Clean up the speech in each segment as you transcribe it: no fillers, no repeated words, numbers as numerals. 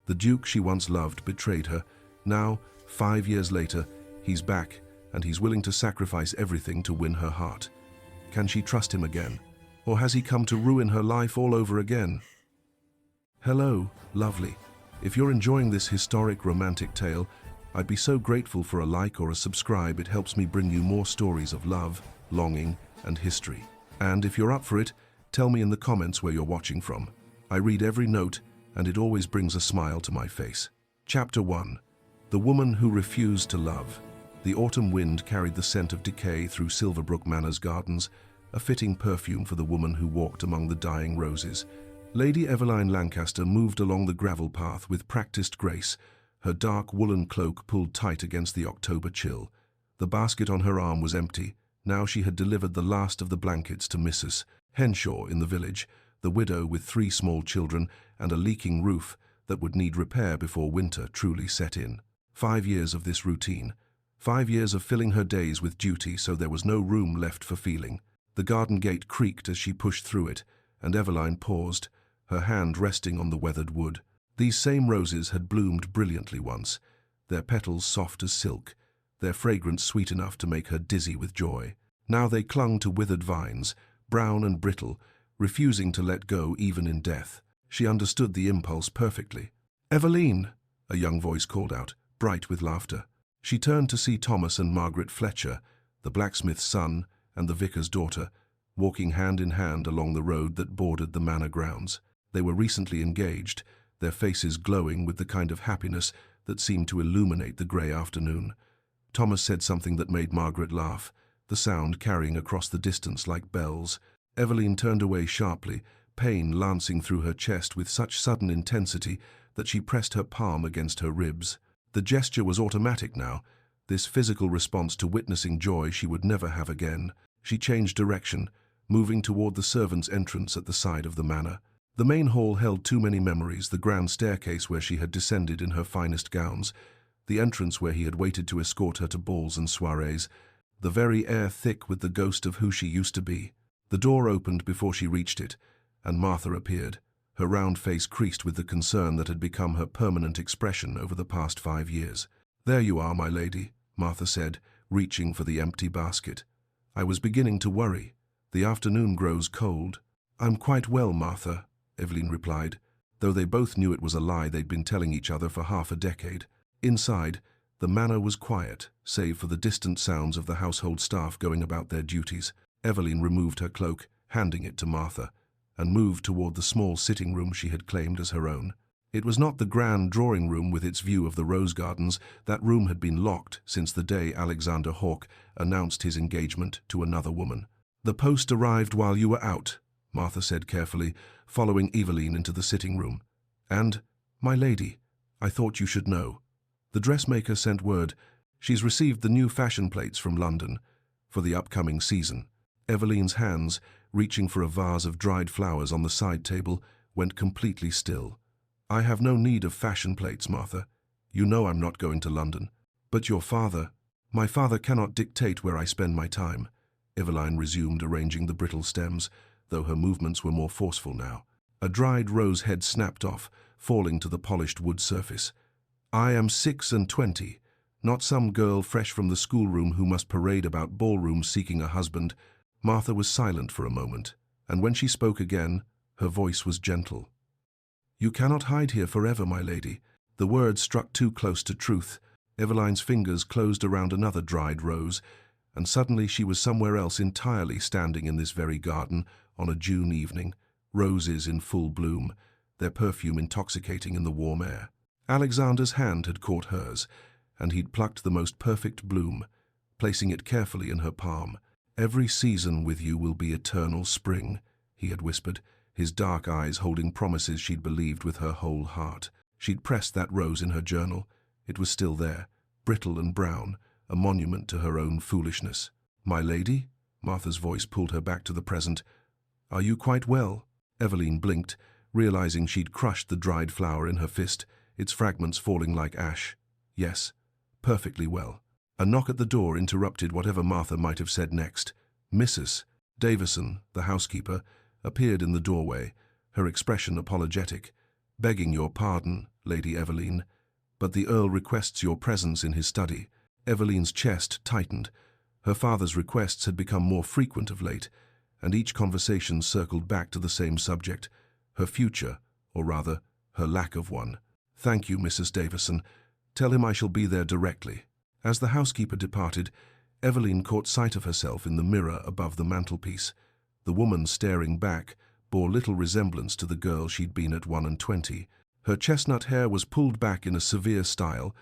The Duke she once loved betrayed her. Now, 5 years later, he's back, and he's willing to sacrifice everything to win her heart. Can she trust him again? Or has he come to ruin her life all over again? Hello, lovely. If you're enjoying this historic romantic tale, I'd be so grateful for a like or a subscribe. It helps me bring you more stories of love, longing, and history. And if you're up for it, tell me in the comments where you're watching from. I read every note, and it always brings a smile to my face. Chapter 1. The Woman Who Refused to Love. The autumn wind carried the scent of decay through Silverbrook Manor's gardens, a fitting perfume for the woman who walked among the dying roses. Lady Eveline Lancaster moved along the gravel path with practiced grace, her dark woolen cloak pulled tight against the October chill. The basket on her arm was empty. Now she had delivered the last of the blankets to Mrs. Henshaw in the village, the widow with 3 small children and a leaking roof that would need repair before winter truly set in. 5 years of this routine. 5 years of filling her days with duty so there was no room left for feeling. The garden gate creaked as she pushed through it, and Eveline paused, her hand resting on the weathered wood. These same roses had bloomed brilliantly once, their petals soft as silk, their fragrance sweet enough to make her dizzy with joy. Now they clung to withered vines, brown and brittle, refusing to let go even in death. She understood the impulse perfectly. "Eveline!" a young voice called out, bright with laughter. She turned to see Thomas and Margaret Fletcher, the blacksmith's son and the vicar's daughter, walking hand in hand along the road that bordered the manor grounds. They were recently engaged, their faces glowing with the kind of happiness that seemed to illuminate the grey afternoon. Thomas said something that made Margaret laugh, the sound carrying across the distance like bells. Eveline turned away sharply, pain lancing through her chest with such sudden intensity that she pressed her palm against her ribs. The gesture was automatic now, this physical response to witnessing joy she would never have again. She changed direction, moving toward the servants' entrance at the side of the manor. The main hall held too many memories, the grand staircase where she had descended in her finest gowns, the entrance where he had waited to escort her to balls and soirees, the very air thick with the ghost of who she used to be. The door opened before she reached it, and Martha appeared, her round face creased with the concern that had become her permanent expression over the past 5 years. "There you are, my lady," Martha said, reaching for the empty basket. "I was beginning to worry. The afternoon grows cold." "I'm quite well, Martha," Eveline replied, though they both knew it was a lie they'd been telling each other for half a decade. Inside, the manor was quiet, save for the distant sounds of the household staff going about their duties. Eveline removed her cloak, handing it to Martha, and moved toward the small sitting room she had claimed as her own. It was not the grand drawing room with its view of the rose gardens. That room had been locked since the day Alexander Hawke announced his engagement to another woman. "The post arrived while you were out," Martha said carefully, following Eveline into the sitting room. "And, my lady, I thought you should know. The dressmaker sent word. She's received the new fashion plates from London for the upcoming season." Eveline's hands, reaching for a vase of dried flowers on the side table, went completely still. "I have no need of fashion plates, Martha. You know I'm not going to London. But your father—" "My father cannot dictate where I spend my time," Eveline resumed, arranging the brittle stems, though her movements were more forceful now. A dried rose head snapped off, falling to the polished wood surface. "I am 26, not some girl fresh from the schoolroom who must parade about ballrooms seeking a husband." Martha was silent for a moment, and when she spoke again, her voice was gentle. "You cannot hide here forever, my lady." The words struck too close to truth. Eveline's fingers closed around another dried rose, and suddenly she was somewhere else entirely, standing in this very garden on a June evening, roses in full bloom, their perfume intoxicating in the warm air. Alexander's hand had caught hers, and he'd plucked the most perfect bloom, placing it carefully in her palm. "Every season with you will be eternal spring," he had whispered, his dark eyes holding promises she'd believed with her whole heart. She'd pressed that rose in her journal. It was still there, brittle and brown, a monument to her own foolishness. "My lady?" Martha's voice pulled her back to the present. "Are you quite well?" Eveline blinked, realizing she'd crushed the dried flower in her fist, its fragments falling like ash. "Yes, perfectly well." A knock at the door interrupted whatever Martha might have said next. Mrs. Davison, the housekeeper, appeared in the doorway, her expression apologetic. "Begging your pardon," Lady Eveline, but the Earl requests your presence in his study." Eveline's chest tightened. Her father's requests had become more frequent of late, and each conversation circled back to the same subject, her future, or rather, her lack of one. "Thank you, Mrs. Davison. Tell him I shall be there directly." As the housekeeper departed, Eveline caught sight of herself in the mirror above the mantelpiece. The woman staring back bore little resemblance to the girl she'd been at 21. Her chestnut hair was pulled back in a severe style,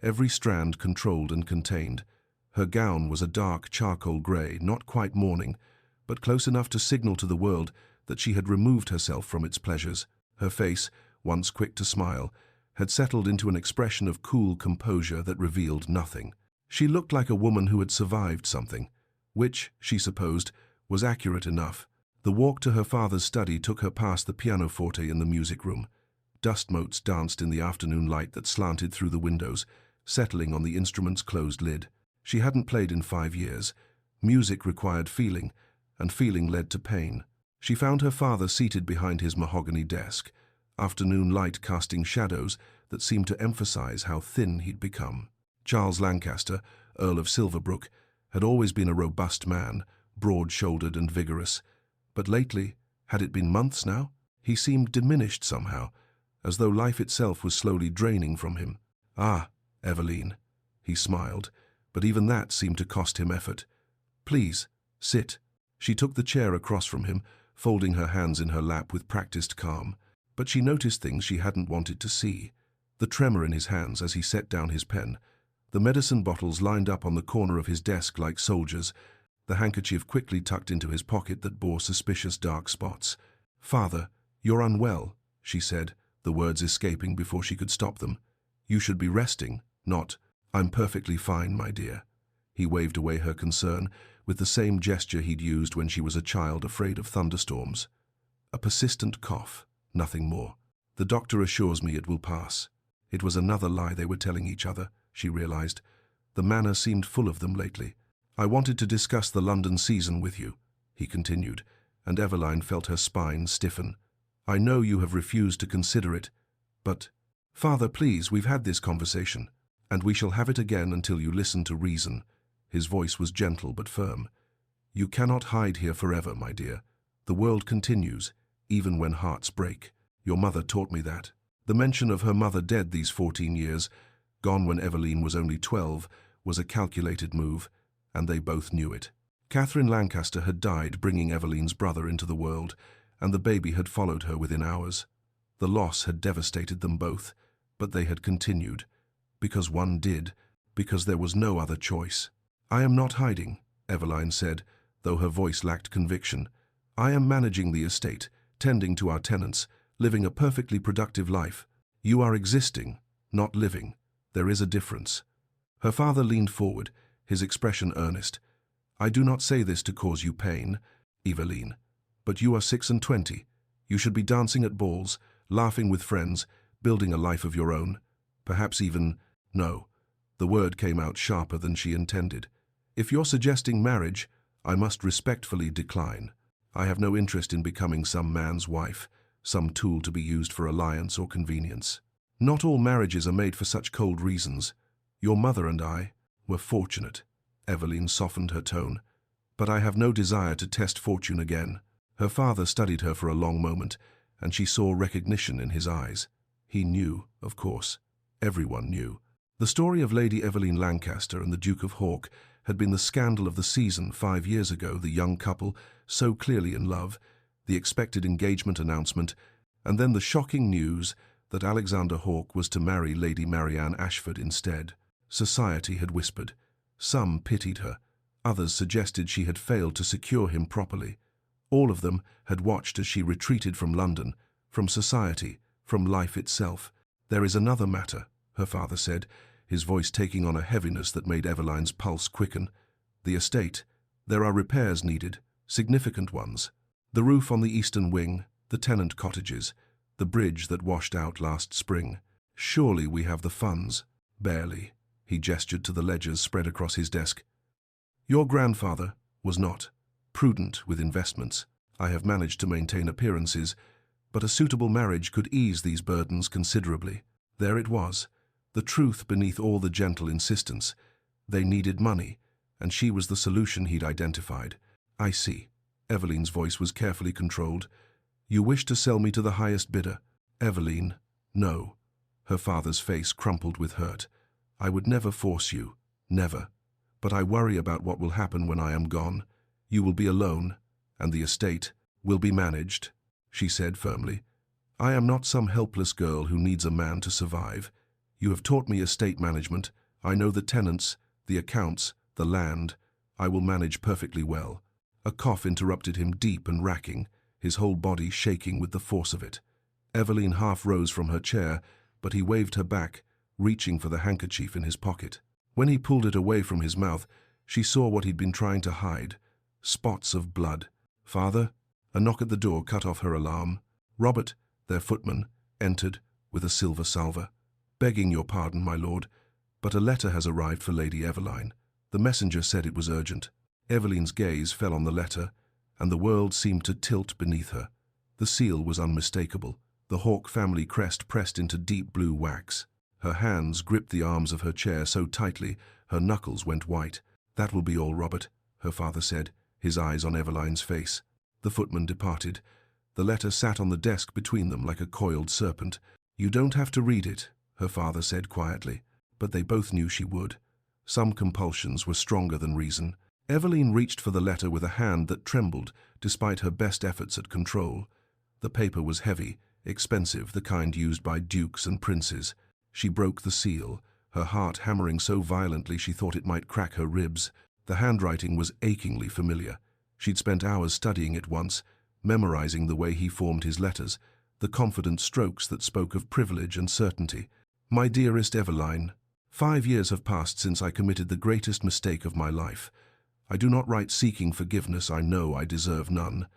every strand controlled and contained. Her gown was a dark charcoal grey, not quite mourning, but close enough to signal to the world that she had removed herself from its pleasures. Her face, once quick to smile, had settled into an expression of cool composure that revealed nothing. She looked like a woman who had survived something, which, she supposed, was accurate enough. The walk to her father's study took her past the pianoforte in the music room. Dust motes danced in the afternoon light that slanted through the windows, settling on the instrument's closed lid. She hadn't played in 5 years. Music required feeling, and feeling led to pain. She found her father seated behind his mahogany desk, afternoon light casting shadows that seemed to emphasize how thin he'd become. Charles Lancaster, Earl of Silverbrook, had always been a robust man, broad-shouldered and vigorous. But lately, had it been months now, he seemed diminished somehow, as though life itself was slowly draining from him. "Ah, Eveline," he smiled, but even that seemed to cost him effort. "Please, sit." She took the chair across from him, folding her hands in her lap with practiced calm. But she noticed things she hadn't wanted to see. The tremor in his hands as he set down his pen, the medicine bottles lined up on the corner of his desk like soldiers, the handkerchief quickly tucked into his pocket that bore suspicious dark spots. "Father, you're unwell," she said, the words escaping before she could stop them. "You should be resting, not, 'I'm perfectly fine, my dear.'" He waved away her concern with the same gesture he'd used when she was a child afraid of thunderstorms. "A persistent cough. Nothing more. The doctor assures me it will pass." It was another lie they were telling each other, she realized. The manor seemed full of them lately. "I wanted to discuss the London season with you," he continued, and Eveline felt her spine stiffen. "I know you have refused to consider it, but—" "Father, please, we've had this conversation, and we shall have it again until you listen to reason." His voice was gentle but firm. "You cannot hide here forever, my dear. The world continues, even when hearts break. Your mother taught me that." The mention of her mother dead these 14 years, gone when Eveline was only 12, was a calculated move, and they both knew it. Catherine Lancaster had died bringing Eveline's brother into the world, and the baby had followed her within hours. The loss had devastated them both, but they had continued. Because one did, because there was no other choice. "I am not hiding," Eveline said, though her voice lacked conviction. "I am managing the estate, tending to our tenants, living a perfectly productive life. You are existing, not living. There is a difference." Her father leaned forward, his expression earnest. "I do not say this to cause you pain, Eveline, but you are 26. You should be dancing at balls, laughing with friends, building a life of your own. Perhaps even— No, the word came out sharper than she intended. "If you're suggesting marriage, I must respectfully decline. I have no interest in becoming some man's wife, some tool to be used for alliance or convenience. Not all marriages are made for such cold reasons. Your mother and I were fortunate." Eveline softened her tone. "But I have no desire to test fortune again." Her father studied her for a long moment, and she saw recognition in his eyes. He knew, of course. Everyone knew. The story of Lady Eveline Lancaster and the Duke of Hawk had been the scandal of the season 5 years ago, the young couple, so clearly in love, the expected engagement announcement, and then the shocking news that Alexander Hawke was to marry Lady Marianne Ashford instead. Society had whispered. Some pitied her. Others suggested she had failed to secure him properly. All of them had watched as she retreated from London, from society, from life itself. "There is another matter," her father said, his voice taking on a heaviness that made Eveline's pulse quicken. "The estate. There are repairs needed, significant ones. The roof on the eastern wing, the tenant cottages, the bridge that washed out last spring. Surely we have the funds." "Barely." He gestured to the ledgers spread across his desk. "Your grandfather was not prudent with investments. I have managed to maintain appearances, but a suitable marriage could ease these burdens considerably." There it was, the truth beneath all the gentle insistence. They needed money, and she was the solution he'd identified. I see. Eveline's voice was carefully controlled. You wish to sell me to the highest bidder? Eveline, no. Her father's face crumpled with hurt. I would never force you, never. But I worry about what will happen when I am gone. You will be alone, and the estate will be managed, she said firmly. I am not some helpless girl who needs a man to survive. You have taught me estate management. I know the tenants, the accounts, the land. I will manage perfectly well. A cough interrupted him, deep and racking, his whole body shaking with the force of it. Eveline half rose from her chair, but he waved her back, reaching for the handkerchief in his pocket. When he pulled it away from his mouth, she saw what he'd been trying to hide. Spots of blood. Father? A knock at the door cut off her alarm. Robert, their footman, entered with a silver salver. Begging your pardon, my lord, but a letter has arrived for Lady Eveline. The messenger said it was urgent. Eveline's gaze fell on the letter, and the world seemed to tilt beneath her. The seal was unmistakable, the Hawke family crest pressed into deep blue wax. Her hands gripped the arms of her chair so tightly, her knuckles went white. That will be all, Robert, her father said, his eyes on Eveline's face. The footman departed. The letter sat on the desk between them like a coiled serpent. You don't have to read it, her father said quietly, but they both knew she would. Some compulsions were stronger than reason. Eveline reached for the letter with a hand that trembled despite her best efforts at control. The paper was heavy, expensive, the kind used by dukes and princes. She broke the seal, her heart hammering so violently she thought it might crack her ribs. The handwriting was achingly familiar. She'd spent hours studying it once, memorizing the way he formed his letters, the confident strokes that spoke of privilege and certainty. My dearest Eveline, 5 years have passed since I committed the greatest mistake of my life. I do not write seeking forgiveness. I know I deserve none.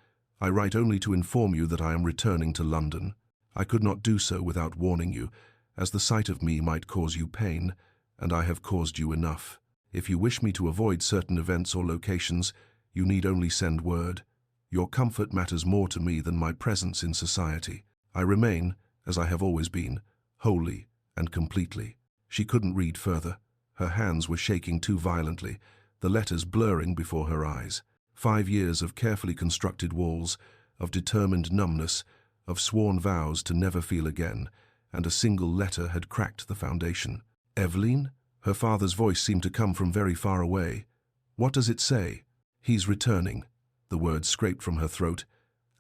I write only to inform you that I am returning to London. I could not do so without warning you, as the sight of me might cause you pain, and I have caused you enough. If you wish me to avoid certain events or locations, you need only send word. Your comfort matters more to me than my presence in society. I remain, as I have always been, wholly and completely. She couldn't read further. Her hands were shaking too violently, the letters blurring before her eyes. 5 years of carefully constructed walls, of determined numbness, of sworn vows to never feel again, and a single letter had cracked the foundation. Eveline? Her father's voice seemed to come from very far away. What does it say? He's returning. The words scraped from her throat.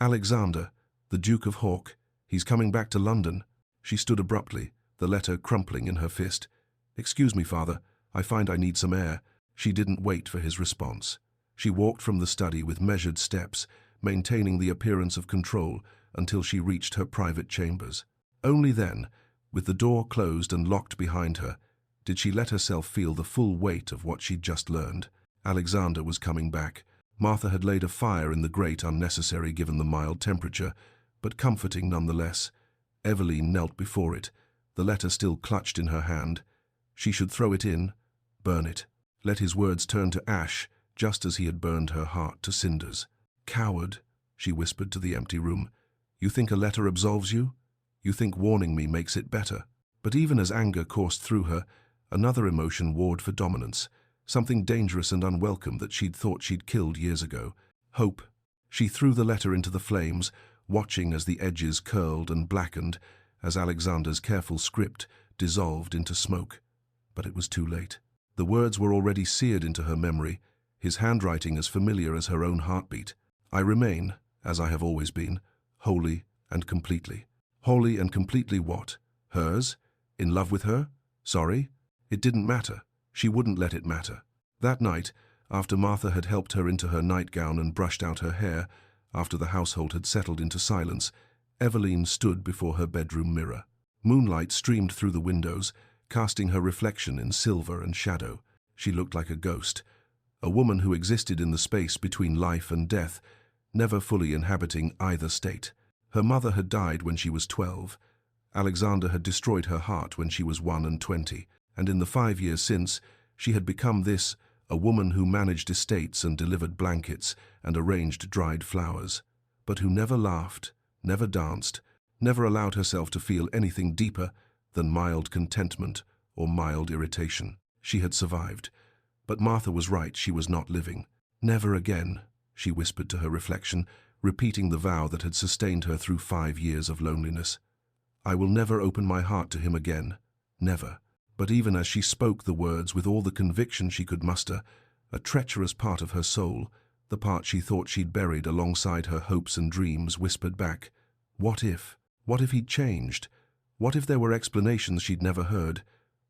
Alexander, the Duke of Hawke, he's coming back to London. She stood abruptly, the letter crumpling in her fist. Excuse me, father, I find I need some air. She didn't wait for his response. She walked from the study with measured steps, maintaining the appearance of control until she reached her private chambers. Only then, with the door closed and locked behind her, did she let herself feel the full weight of what she'd just learned. Alexander was coming back. Martha had laid a fire in the grate, unnecessary given the mild temperature, but comforting nonetheless. Eveline knelt before it, the letter still clutched in her hand. She should throw it in, burn it, let his words turn to ash, just as he had burned her heart to cinders. Coward, she whispered to the empty room. You think a letter absolves you? You think warning me makes it better? But even as anger coursed through her, another emotion warred for dominance, something dangerous and unwelcome that she'd thought she'd killed years ago. Hope. She threw the letter into the flames, watching as the edges curled and blackened, as Alexander's careful script dissolved into smoke. But it was too late. The words were already seared into her memory, his handwriting as familiar as her own heartbeat. I remain, as I have always been, wholly and completely. Wholly and completely what? Hers? In love with her? Sorry? It didn't matter. She wouldn't let it matter. That night, after Martha had helped her into her nightgown and brushed out her hair, after the household had settled into silence, Eveline stood before her bedroom mirror. Moonlight streamed through the windows, casting her reflection in silver and shadow. She looked like a ghost, a woman who existed in the space between life and death, never fully inhabiting either state. Her mother had died when she was 12. Alexander had destroyed her heart when she was 21, and in the 5 years since, she had become this, a woman who managed estates and delivered blankets and arranged dried flowers, but who never laughed, never danced, never allowed herself to feel anything deeper than mild contentment or mild irritation. She had survived. But Martha was right, she was not living. Never again, she whispered to her reflection, repeating the vow that had sustained her through 5 years of loneliness. I will never open my heart to him again. Never. But even as she spoke the words with all the conviction she could muster, a treacherous part of her soul, the part she thought she'd buried alongside her hopes and dreams, whispered back, what if? What if he'd changed? What if there were explanations she'd never heard?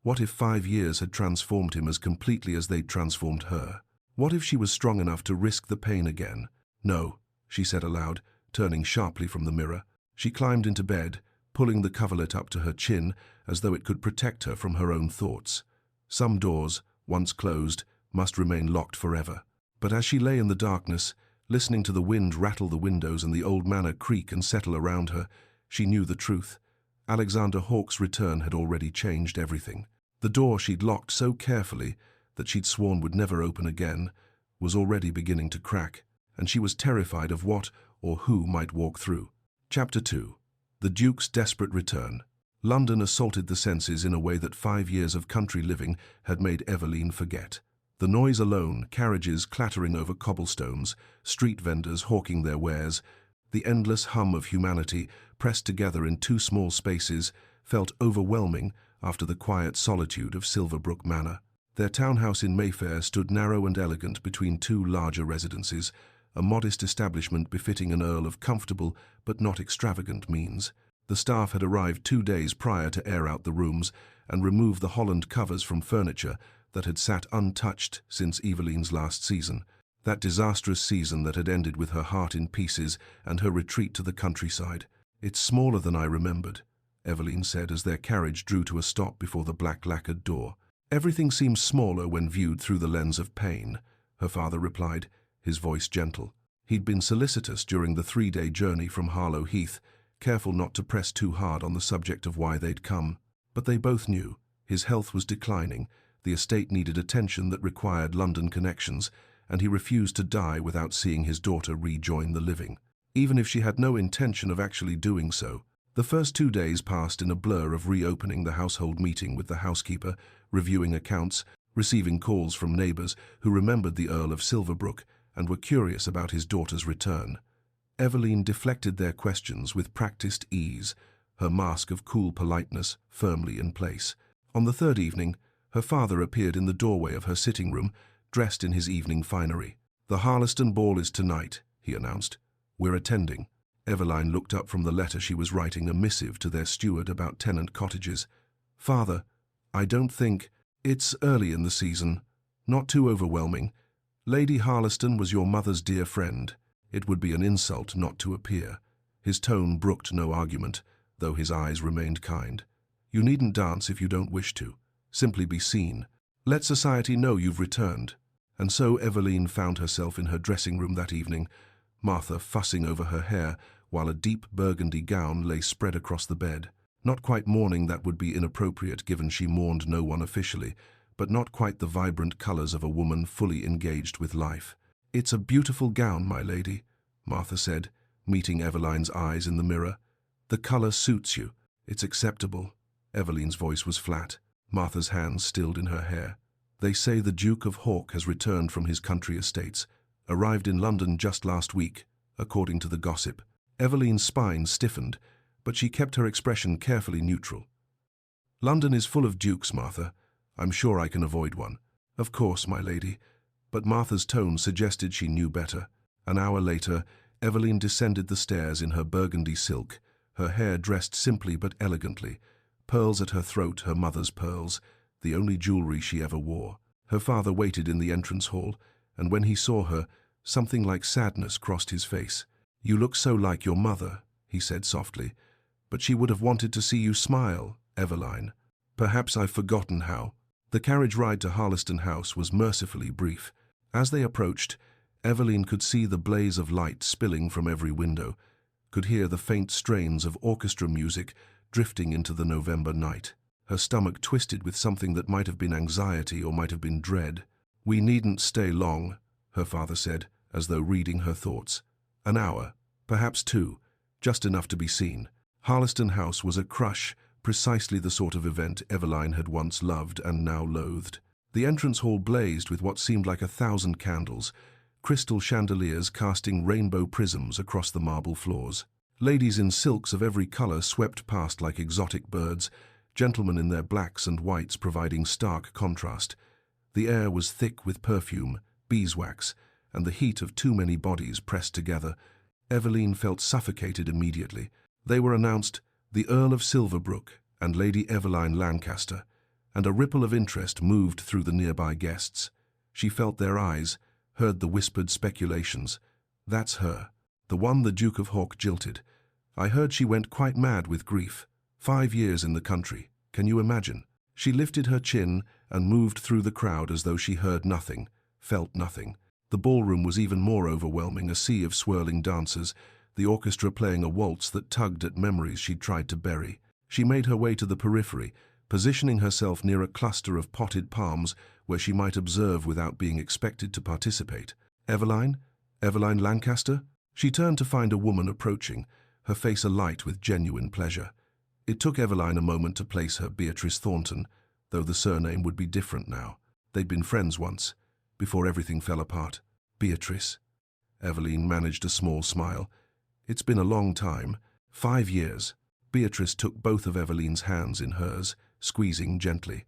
What if 5 years had transformed him as completely as they'd transformed her? What if she was strong enough to risk the pain again? No, she said aloud, turning sharply from the mirror. She climbed into bed, pulling the coverlet up to her chin as though it could protect her from her own thoughts. Some doors, once closed, must remain locked forever. But as she lay in the darkness, listening to the wind rattle the windows and the old manor creak and settle around her, she knew the truth. Alexander Hawke's return had already changed everything. The door she'd locked so carefully that she'd sworn would never open again was already beginning to crack, and she was terrified of what or who might walk through. Chapter 2. The Duke's Desperate Return. London assaulted the senses in a way that 5 years of country living had made Eveline forget. The noise alone, carriages clattering over cobblestones, street vendors hawking their wares, the endless hum of humanity pressed together in 2 small spaces, felt overwhelming after the quiet solitude of Silverbrook Manor. Their townhouse in Mayfair stood narrow and elegant between 2 larger residences, a modest establishment befitting an earl of comfortable but not extravagant means. The staff had arrived 2 days prior to air out the rooms and remove the Holland covers from furniture that had sat untouched since Eveline's last season, that disastrous season that had ended with her heart in pieces and her retreat to the countryside. It's smaller than I remembered, Eveline said as their carriage drew to a stop before the black lacquered door. Everything seems smaller when viewed through the lens of pain, her father replied, his voice gentle. He'd been solicitous during the 3-day journey from Harlow Heath, careful not to press too hard on the subject of why they'd come. But they both knew. His health was declining, the estate needed attention that required London connections, and he refused to die without seeing his daughter rejoin the living. Even if she had no intention of actually doing so. The first 2 days passed in a blur of reopening the household meeting with the housekeeper, reviewing accounts, receiving calls from neighbours who remembered the Earl of Silverbrook and were curious about his daughter's return. Eveline deflected their questions with practiced ease, her mask of cool politeness firmly in place. On the 3rd evening, her father appeared in the doorway of her sitting room, dressed in his evening finery. The Harleston ball is tonight, he announced. We're attending. Eveline looked up from the letter she was writing, a missive to their steward about tenant cottages. Father, I don't think... It's early in the season. Not too overwhelming. Lady Harleston was your mother's dear friend. It would be an insult not to appear. His tone brooked no argument, though his eyes remained kind. You needn't dance if you don't wish to. Simply be seen. Let society know you've returned. And so Eveline found herself in her dressing room that evening, Martha fussing over her hair while a deep burgundy gown lay spread across the bed. Not quite mourning, that would be inappropriate given she mourned no one officially, but not quite the vibrant colours of a woman fully engaged with life. It's a beautiful gown, my lady, Martha said, meeting Eveline's eyes in the mirror. The colour suits you. It's acceptable. Eveline's voice was flat. Martha's hands stilled in her hair. They say the Duke of Hawke has returned from his country estates, arrived in London just last week, according to the gossip. Eveline's spine stiffened, but she kept her expression carefully neutral. London is full of dukes, Martha. I'm sure I can avoid one. Of course, my lady. But Martha's tone suggested she knew better. An hour later, Eveline descended the stairs in her burgundy silk, her hair dressed simply but elegantly, pearls at her throat, her mother's pearls, the only jewellery she ever wore. Her father waited in the entrance hall, and when he saw her, something like sadness crossed his face. You look so like your mother, he said softly, but she would have wanted to see you smile, Eveline. Perhaps I've forgotten how. The carriage ride to Harleston House was mercifully brief. As they approached, Eveline could see the blaze of light spilling from every window, could hear the faint strains of orchestra music drifting into the November night. Her stomach twisted with something that might have been anxiety or might have been dread. We needn't stay long, her father said, as though reading her thoughts. An hour, perhaps 2, just enough to be seen. Harleston House was a crush precisely the sort of event Eveline had once loved and now loathed. The entrance hall blazed with what seemed like 1,000 candles, crystal chandeliers casting rainbow prisms across the marble floors. Ladies in silks of every color swept past like exotic birds, gentlemen in their blacks and whites providing stark contrast. The air was thick with perfume, beeswax, and the heat of too many bodies pressed together. Eveline felt suffocated immediately. They were announced the Earl of Silverbrook and Lady Eveline Lancaster, and a ripple of interest moved through the nearby guests. She felt their eyes, heard the whispered speculations. That's her, the one the Duke of Hawk jilted. I heard she went quite mad with grief. 5 years in the country, can you imagine? She lifted her chin and moved through the crowd as though she heard nothing, felt nothing. The ballroom was even more overwhelming, a sea of swirling dancers, the orchestra playing a waltz that tugged at memories she'd tried to bury. She made her way to the periphery, positioning herself near a cluster of potted palms where she might observe without being expected to participate. Eveline? Eveline Lancaster? She turned to find a woman approaching, her face alight with genuine pleasure. It took Eveline a moment to place her, Beatrice Thornton, though the surname would be different now. They'd been friends once, before everything fell apart. Beatrice. Eveline managed a small smile. It's been a long time. 5 years. Beatrice took both of Eveline's hands in hers, squeezing gently.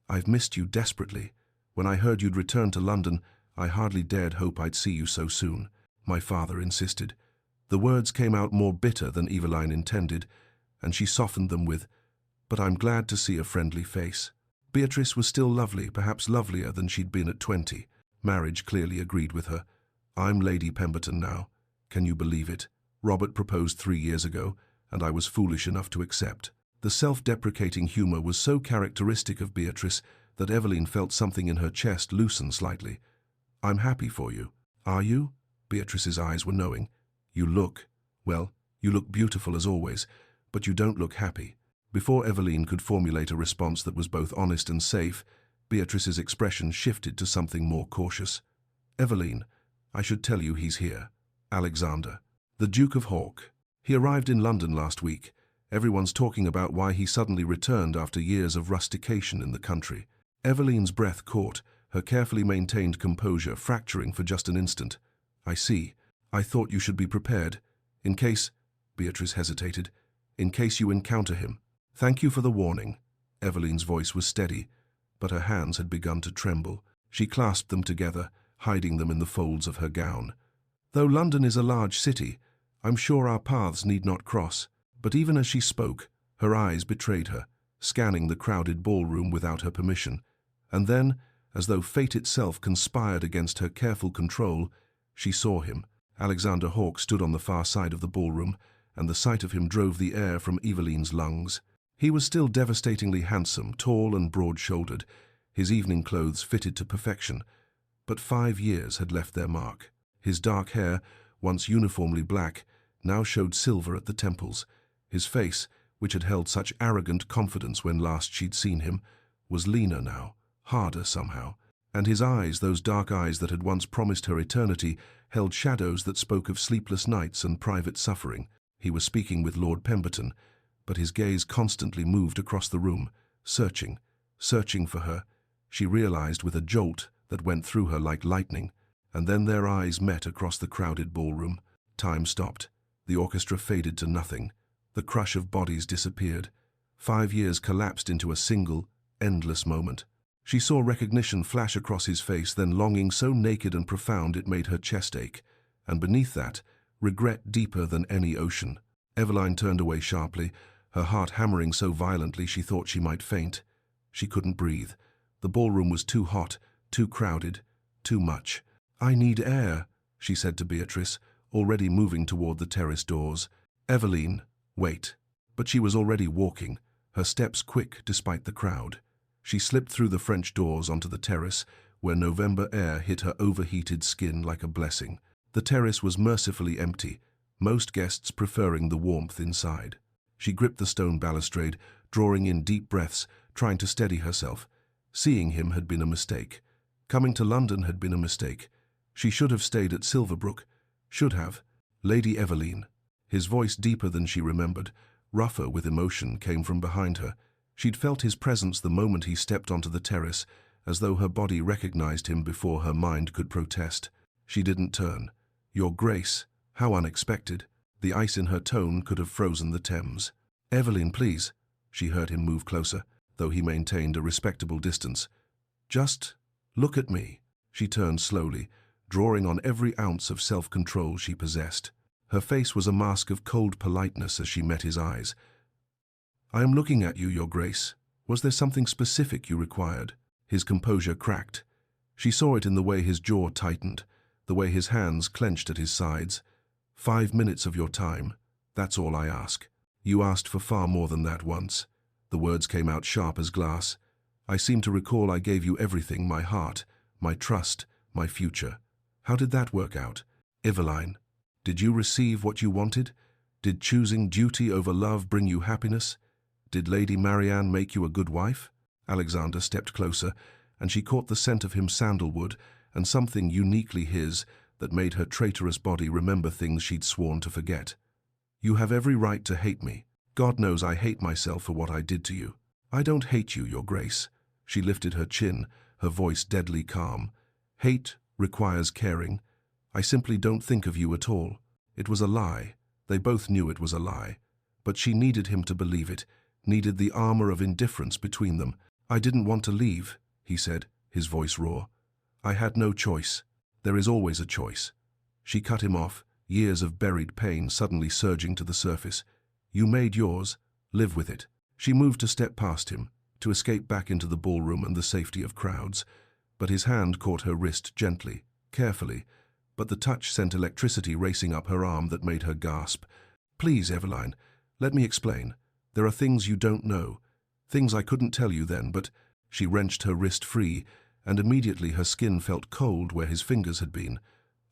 I've missed you desperately. When I heard you'd returned to London, I hardly dared hope I'd see you so soon. My father insisted. The words came out more bitter than Eveline intended, and she softened them with, but I'm glad to see a friendly face. Beatrice was still lovely, perhaps lovelier than she'd been at 20. Marriage clearly agreed with her. I'm Lady Pemberton now. Can you believe it? Robert proposed 3 years ago, and I was foolish enough to accept. The self-deprecating humor was so characteristic of Beatrice that Eveline felt something in her chest loosen slightly. I'm happy for you. Are you? Beatrice's eyes were knowing. You look beautiful as always, but you don't look happy. Before Eveline could formulate a response that was both honest and safe, Beatrice's expression shifted to something more cautious. Eveline, I should tell you he's here. Alexander, the Duke of Hawk. He arrived in London last week. Everyone's talking about why he suddenly returned after years of rustication in the country. Eveline's breath caught, her carefully maintained composure fracturing for just an instant. I see. I thought you should be prepared. In case, Beatrice hesitated, in case you encounter him. Thank you for the warning. Eveline's voice was steady, but her hands had begun to tremble. She clasped them together, hiding them in the folds of her gown. Though London is a large city, I'm sure our paths need not cross. But even as she spoke, her eyes betrayed her, scanning the crowded ballroom without her permission. And then, as though fate itself conspired against her careful control, she saw him. Alexander Hawk stood on the far side of the ballroom, and the sight of him drove the air from Eveline's lungs. He was still devastatingly handsome, tall and broad-shouldered, his evening clothes fitted to perfection. But 5 years had left their mark. His dark hair, once uniformly black, now showed silver at the temples. His face, which had held such arrogant confidence when last she'd seen him, was leaner now, harder somehow. And his eyes, those dark eyes that had once promised her eternity, held shadows that spoke of sleepless nights and private suffering. He was speaking with Lord Pemberton, but his gaze constantly moved across the room, searching for her. She realized with a jolt that went through her like lightning, and then their eyes met across the crowded ballroom. Time stopped. The orchestra faded to nothing. The crush of bodies disappeared. 5 years collapsed into a single, endless moment. She saw recognition flash across his face, then longing so naked and profound it made her chest ache, and beneath that, regret deeper than any ocean. Eveline turned away sharply, her heart hammering so violently she thought she might faint. She couldn't breathe. The ballroom was too hot, too crowded, too much. I need air, she said to Beatrice, already moving toward the terrace doors. Eveline, wait. But she was already walking, her steps quick despite the crowd. She slipped through the French doors onto the terrace, where November air hit her overheated skin like a blessing. The terrace was mercifully empty, most guests preferring the warmth inside. She gripped the stone balustrade, drawing in deep breaths, trying to steady herself. Seeing him had been a mistake. Coming to London had been a mistake. She should have stayed at Silverbrook. Should have. Lady Eveline. His voice deeper than she remembered, rougher with emotion, came from behind her. She'd felt his presence the moment he stepped onto the terrace, as though her body recognized him before her mind could protest. She didn't turn. "Your Grace, how unexpected." The ice in her tone could have frozen the Thames. "Evelyn, please." She heard him move closer, though he maintained a respectable distance. "Just look at me." She turned slowly, drawing on every ounce of self-control she possessed. Her face was a mask of cold politeness as she met his eyes. "I am looking at you, Your Grace. Was there something specific you required?" His composure cracked. She saw it in the way his jaw tightened, the way his hands clenched at his sides. 5 minutes of your time. That's all I ask." "You asked for far more than that once." The words came out sharp as glass. "I seem to recall I gave you everything, my heart, my trust, my future. How did that work out? Eveline, did you receive what you wanted? Did choosing duty over love bring you happiness? Did Lady Marianne make you a good wife?" Alexander stepped closer, and she caught the scent of him sandalwood and something uniquely his that made her traitorous body remember things she'd sworn to forget. "You have every right to hate me. God knows I hate myself for what I did to you." "I don't hate you, Your Grace." She lifted her chin, her voice deadly calm. "Hate requires caring. I simply don't think of you at all. It was a lie. They both knew it was a lie. But she needed him to believe it, needed the armor of indifference between them. "I didn't want to leave," he said, his voice raw. "I had no choice. There is always a choice." She cut him off, years of buried pain suddenly surging to the surface. "You made yours. Live with it." She moved to step past him, to escape back into the ballroom and the safety of crowds. But his hand caught her wrist gently, carefully, but the touch sent electricity racing up her arm that made her gasp. "Please, Eveline, let me explain. There are things you don't know. Things I couldn't tell you then, but—" She wrenched her wrist free, and immediately her skin felt cold where his fingers had been.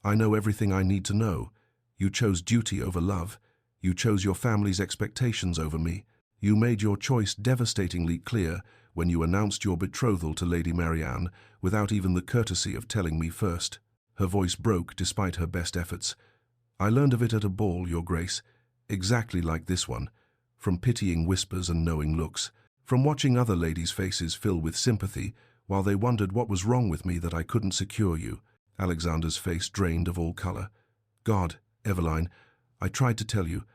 "I know everything I need to know. You chose duty over love. You chose your family's expectations over me. You made your choice devastatingly clear when you announced your betrothal to Lady Marianne without even the courtesy of telling me first." Her voice broke despite her best efforts. "I learned of it at a ball, Your Grace, exactly like this one, from pitying whispers and knowing looks, from watching other ladies' faces fill with sympathy while they wondered what was wrong with me that I couldn't secure you." Alexander's face drained of all color. "God, Eveline, I tried to tell you.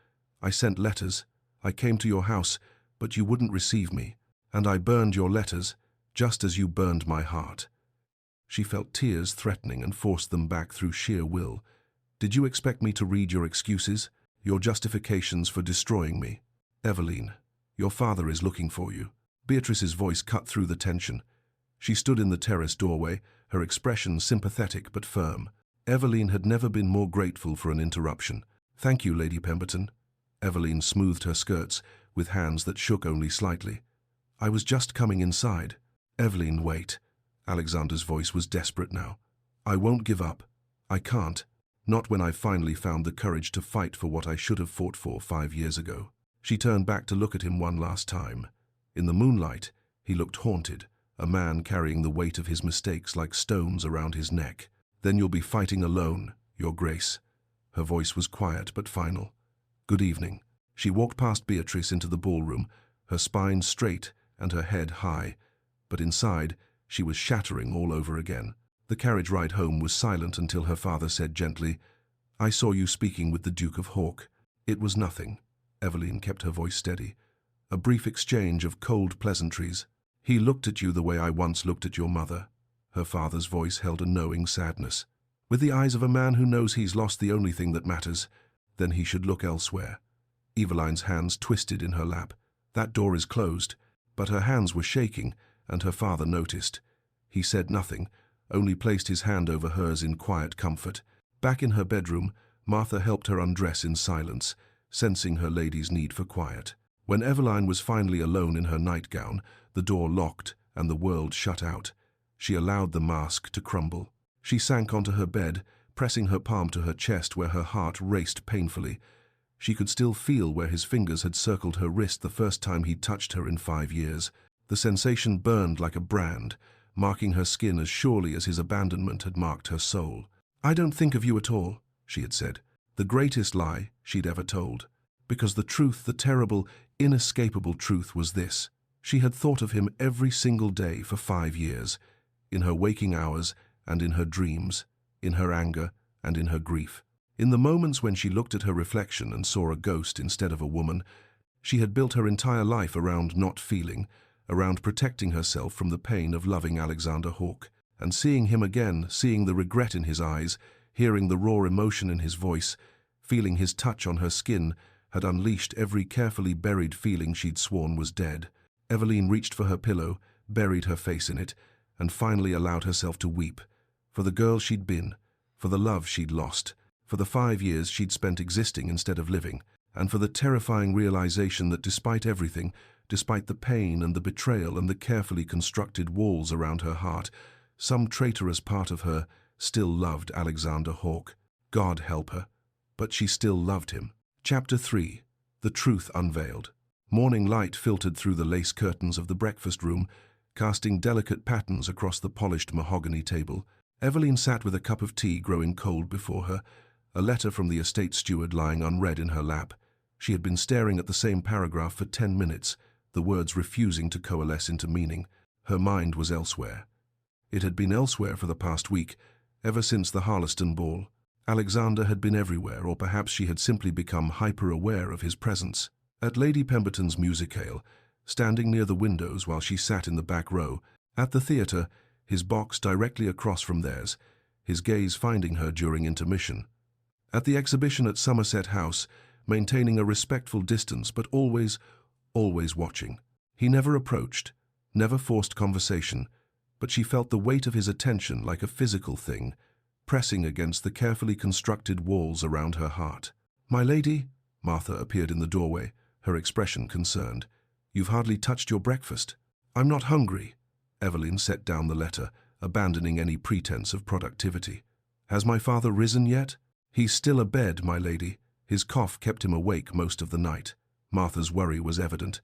I sent letters. I came to your house, but you wouldn't receive me. And I burned your letters, just as you burned my heart." She felt tears threatening and forced them back through sheer will. "Did you expect me to read your excuses, your justifications for destroying me? Eveline, your father is looking for you." Beatrice's voice cut through the tension. She stood in the terrace doorway, her expression sympathetic but firm. Eveline had never been more grateful for an interruption. "Thank you, Lady Pemberton." Eveline smoothed her skirts with hands that shook only slightly. "I was just coming inside." "Eveline, wait." Alexander's voice was desperate now. "I won't give up. I can't. Not when I've finally found the courage to fight for what I should have fought for 5 years ago." She turned back to look at him one last time. In the moonlight, he looked haunted, a man carrying the weight of his mistakes like stones around his neck. "Then you'll be fighting alone, Your Grace." Her voice was quiet but final. "Good evening." She walked past Beatrice into the ballroom, her spine straight and her head high, but inside she was shattering all over again. The carriage ride home was silent until her father said gently, "I saw you speaking with the Duke of Hawk." "It was nothing." Eveline kept her voice steady. "A brief exchange of cold pleasantries. He looked at you the way I once looked at your mother." Her father's voice held a knowing sadness. "With the eyes of a man who knows he's lost the only thing that matters, then he should look elsewhere." Eveline's hands twisted in her lap. "That door is closed." But her hands were shaking, and her father noticed. He said nothing, only placed his hand over hers in quiet comfort. Back in her bedroom, Martha helped her undress in silence, sensing her lady's need for quiet. When Eveline was finally alone in her nightgown, the door locked and the world shut out. She allowed the mask to crumble. She sank onto her bed, pressing her palm to her chest where her heart raced painfully. She could still feel where his fingers had circled her wrist the first time he'd touched her in 5 years. The sensation burned like a brand, marking her skin as surely as his abandonment had marked her soul. "I don't think of you at all," she had said. The greatest lie she'd ever told. Because the truth, the terrible, inescapable truth was this. She had thought of him every single day for 5 years, in her waking hours and in her dreams, in her anger and in her grief. In the moments when she looked at her reflection and saw a ghost instead of a woman, she had built her entire life around not feeling, around protecting herself from the pain of loving Alexander Hawke. And seeing him again, seeing the regret in his eyes, hearing the raw emotion in his voice, feeling his touch on her skin, had unleashed every carefully buried feeling she'd sworn was dead. Eveline reached for her pillow, buried her face in it, and finally allowed herself to weep. For the girl she'd been, for the love she'd lost, for the 5 years she'd spent existing instead of living, and for the terrifying realization that despite everything, despite the pain and the betrayal and the carefully constructed walls around her heart, some traitorous part of her still loved Alexander Hawke. God help her, but she still loved him. Chapter 3. The Truth Unveiled. Morning light filtered through the lace curtains of the breakfast room, casting delicate patterns across the polished mahogany table. Eveline sat with a cup of tea growing cold before her, a letter from the estate steward lying unread in her lap. She had been staring at the same paragraph for 10 minutes, the words refusing to coalesce into meaning. Her mind was elsewhere. It had been elsewhere for the past week, ever since the Harleston ball. Alexander had been everywhere, or perhaps she had simply become hyper-aware of his presence. At Lady Pemberton's musicale, standing near the windows while she sat in the back row. At the theatre, his box directly across from theirs, his gaze finding her during intermission. At the exhibition at Somerset House, maintaining a respectful distance but always watching. He never approached, never forced conversation, but she felt the weight of his attention like a physical thing, pressing against the carefully constructed walls around her heart. "My lady," Martha appeared in the doorway, her expression concerned. "You've hardly touched your breakfast." "I'm not hungry." Eveline set down the letter, abandoning any pretense of productivity. "Has my father risen yet?" "He's still abed, my lady. His cough kept him awake most of the night." Martha's worry was evident.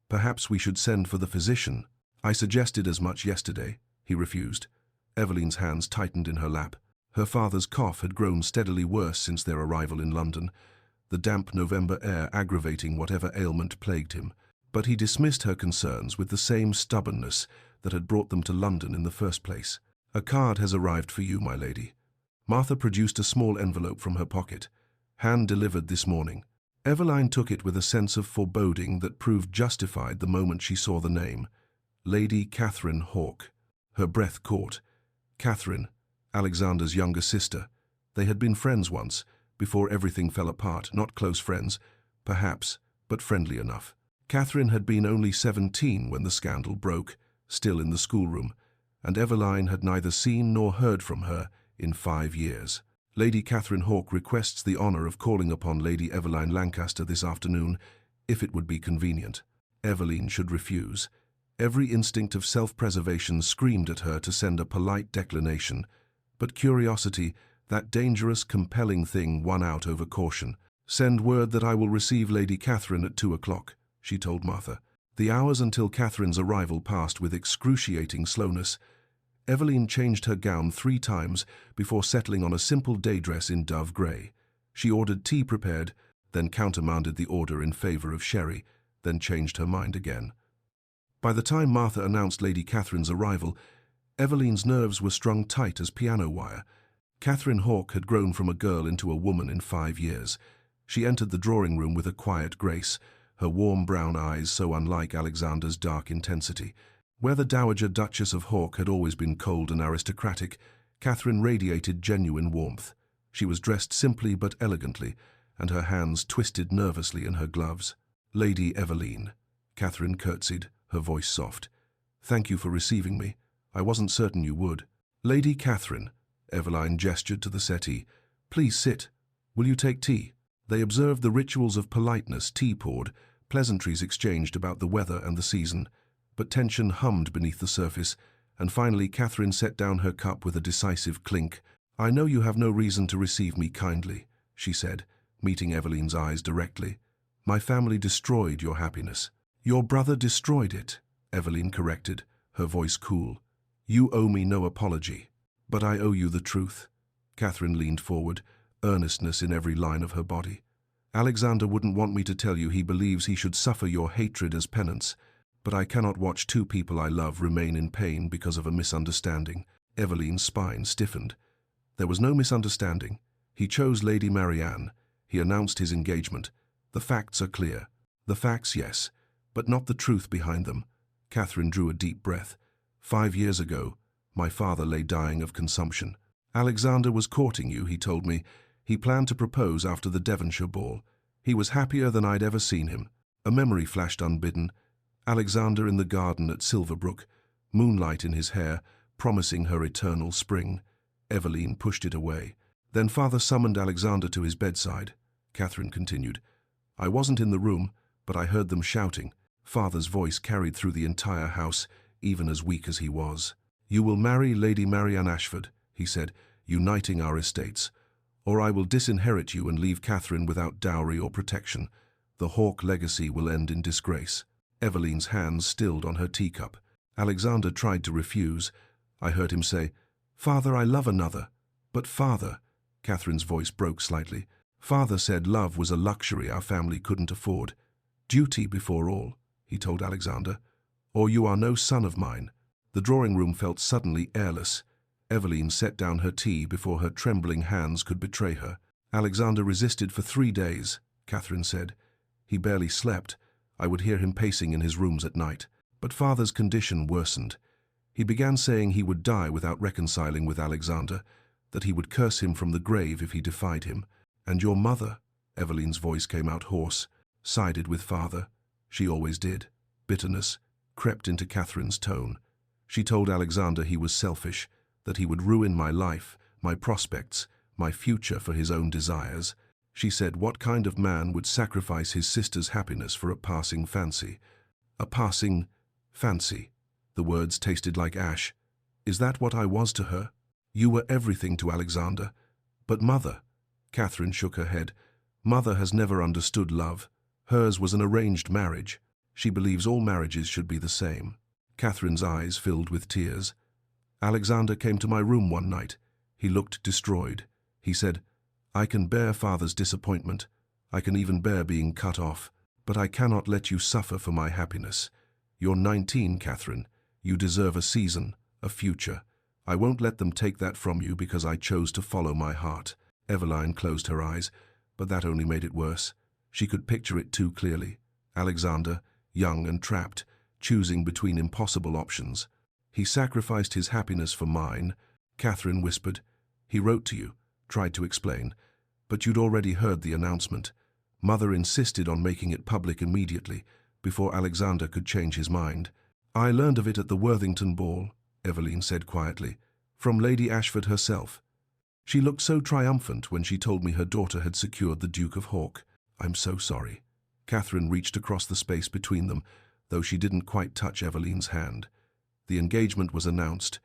"Perhaps we should send for the physician." "I suggested as much yesterday." He refused. Eveline's hands tightened in her lap. Her father's cough had grown steadily worse since their arrival in London, the damp November air aggravating whatever ailment plagued him. But he dismissed her concerns with the same stubbornness that had brought them to London in the first place. "A card has arrived for you, my lady." Martha produced a small envelope from her pocket. "Hand-delivered this morning." Eveline took it with a sense of foreboding that proved justified the moment she saw the name. Lady Catherine Hawke. Her breath caught. Catherine, Alexander's younger sister. They had been friends once, before everything fell apart, not close friends, perhaps, but friendly enough. Catherine had been only 17 when the scandal broke, still in the schoolroom, and Eveline had neither seen nor heard from her in 5 years. "Lady Catherine Hawke requests the honour of calling upon Lady Eveline Lancaster this afternoon, if it would be convenient." Eveline should refuse. Every instinct of self-preservation screamed at her to send a polite declination, but curiosity, that dangerous, compelling thing, won out over caution. "Send word that I will receive Lady Catherine at 2 o'clock, she told Martha. The hours until Catherine's arrival passed with excruciating slowness. Eveline changed her gown 3 times before settling on a simple day dress in dove grey. She ordered tea prepared, then countermanded the order in favour of sherry, then changed her mind again. By the time Martha announced Lady Catherine's arrival, Eveline's nerves were strung tight as piano wire. Catherine Hawke had grown from a girl into a woman in 5 years. She entered the drawing room with a quiet grace, her warm brown eyes so unlike Alexander's dark intensity. Where the Dowager Duchess of Hawke had always been cold and aristocratic, Catherine radiated genuine warmth. She was dressed simply but elegantly, and her hands twisted nervously in her gloves. "Lady Eveline," Catherine curtsied, her voice soft. "Thank you for receiving me. I wasn't certain you would." "Lady Catherine," Eveline gestured to the settee. "Please sit. Will you take tea?" They observed the rituals of politeness, tea poured, pleasantries exchanged about the weather and the season, but tension hummed beneath the surface, and finally Catherine set down her cup with a decisive clink. "I know you have no reason to receive me kindly," she said, meeting Eveline's eyes directly. "My family destroyed your happiness." "Your brother destroyed it," Eveline corrected, her voice cool. "You owe me no apology." "But I owe you the truth." Catherine leaned forward, earnestness in every line of her body. Alexander wouldn't want me to tell you he believes he should suffer your hatred as penance, but I cannot watch two people I love remain in pain because of a misunderstanding. Eveline's spine stiffened. There was no misunderstanding. He chose Lady Marianne. He announced his engagement. The facts are clear. The facts, yes, but not the truth behind them. Catherine drew a deep breath. 5 years ago, my father lay dying of consumption. Alexander was courting you, he told me. He planned to propose after the Devonshire ball. He was happier than I'd ever seen him. A memory flashed unbidden. Alexander in the garden at Silverbrook, moonlight in his hair, promising her eternal spring. Eveline pushed it away. Then father summoned Alexander to his bedside. Catherine continued. I wasn't in the room, but I heard them shouting. Father's voice carried through the entire house, even as weak as he was. You will marry Lady Marianne Ashford, he said, uniting our estates, or I will disinherit you and leave Catherine without dowry or protection. The Hawke legacy will end in disgrace. Eveline's hands stilled on her teacup. Alexander tried to refuse. I heard him say, Father, I love another. But father, Catherine's voice broke slightly. Father said love was a luxury our family couldn't afford. Duty before all, he told Alexander, or you are no son of mine. The drawing room felt suddenly airless. Eveline set down her tea before her trembling hands could betray her. Alexander resisted for 3 days, Catherine said. He barely slept. I would hear him pacing in his rooms at night. But father's condition worsened. He began saying he would die without reconciling with Alexander, that he would curse him from the grave if he defied him. And your mother, Eveline's voice came out hoarse, sided with father. She always did. Bitterness crept into Catherine's tone. She told Alexander he was selfish, that he would ruin my life, my prospects, my future for his own desires. She said, what kind of man would sacrifice his sister's happiness for a passing fancy? A passing fancy. The words tasted like ash. Is that what I was to her? You were everything to Alexander. But mother, Catherine shook her head. Mother has never understood love. Hers was an arranged marriage. She believes all marriages should be the same. Catherine's eyes filled with tears. Alexander came to my room one night. He looked destroyed. He said, I can bear father's disappointment. I can even bear being cut off. But I cannot let you suffer for my happiness. You're 19, Catherine. You deserve a season, a future. I won't let them take that from you because I chose to follow my heart. Eveline closed her eyes, but that only made it worse. She could picture it too clearly. Alexander, young and trapped, choosing between impossible options. He sacrificed his happiness for mine, Catherine whispered. He wrote to you, tried to explain, but you'd already heard the announcement. Mother insisted on making it public immediately, before Alexander could change his mind. I learned of it at the Worthington ball, Eveline said quietly, from Lady Ashford herself. She looked so triumphant when she told me her daughter had secured the Duke of Hawke. I'm so sorry. Catherine reached across the space between them, though she didn't quite touch Eveline's hand. The engagement was announced,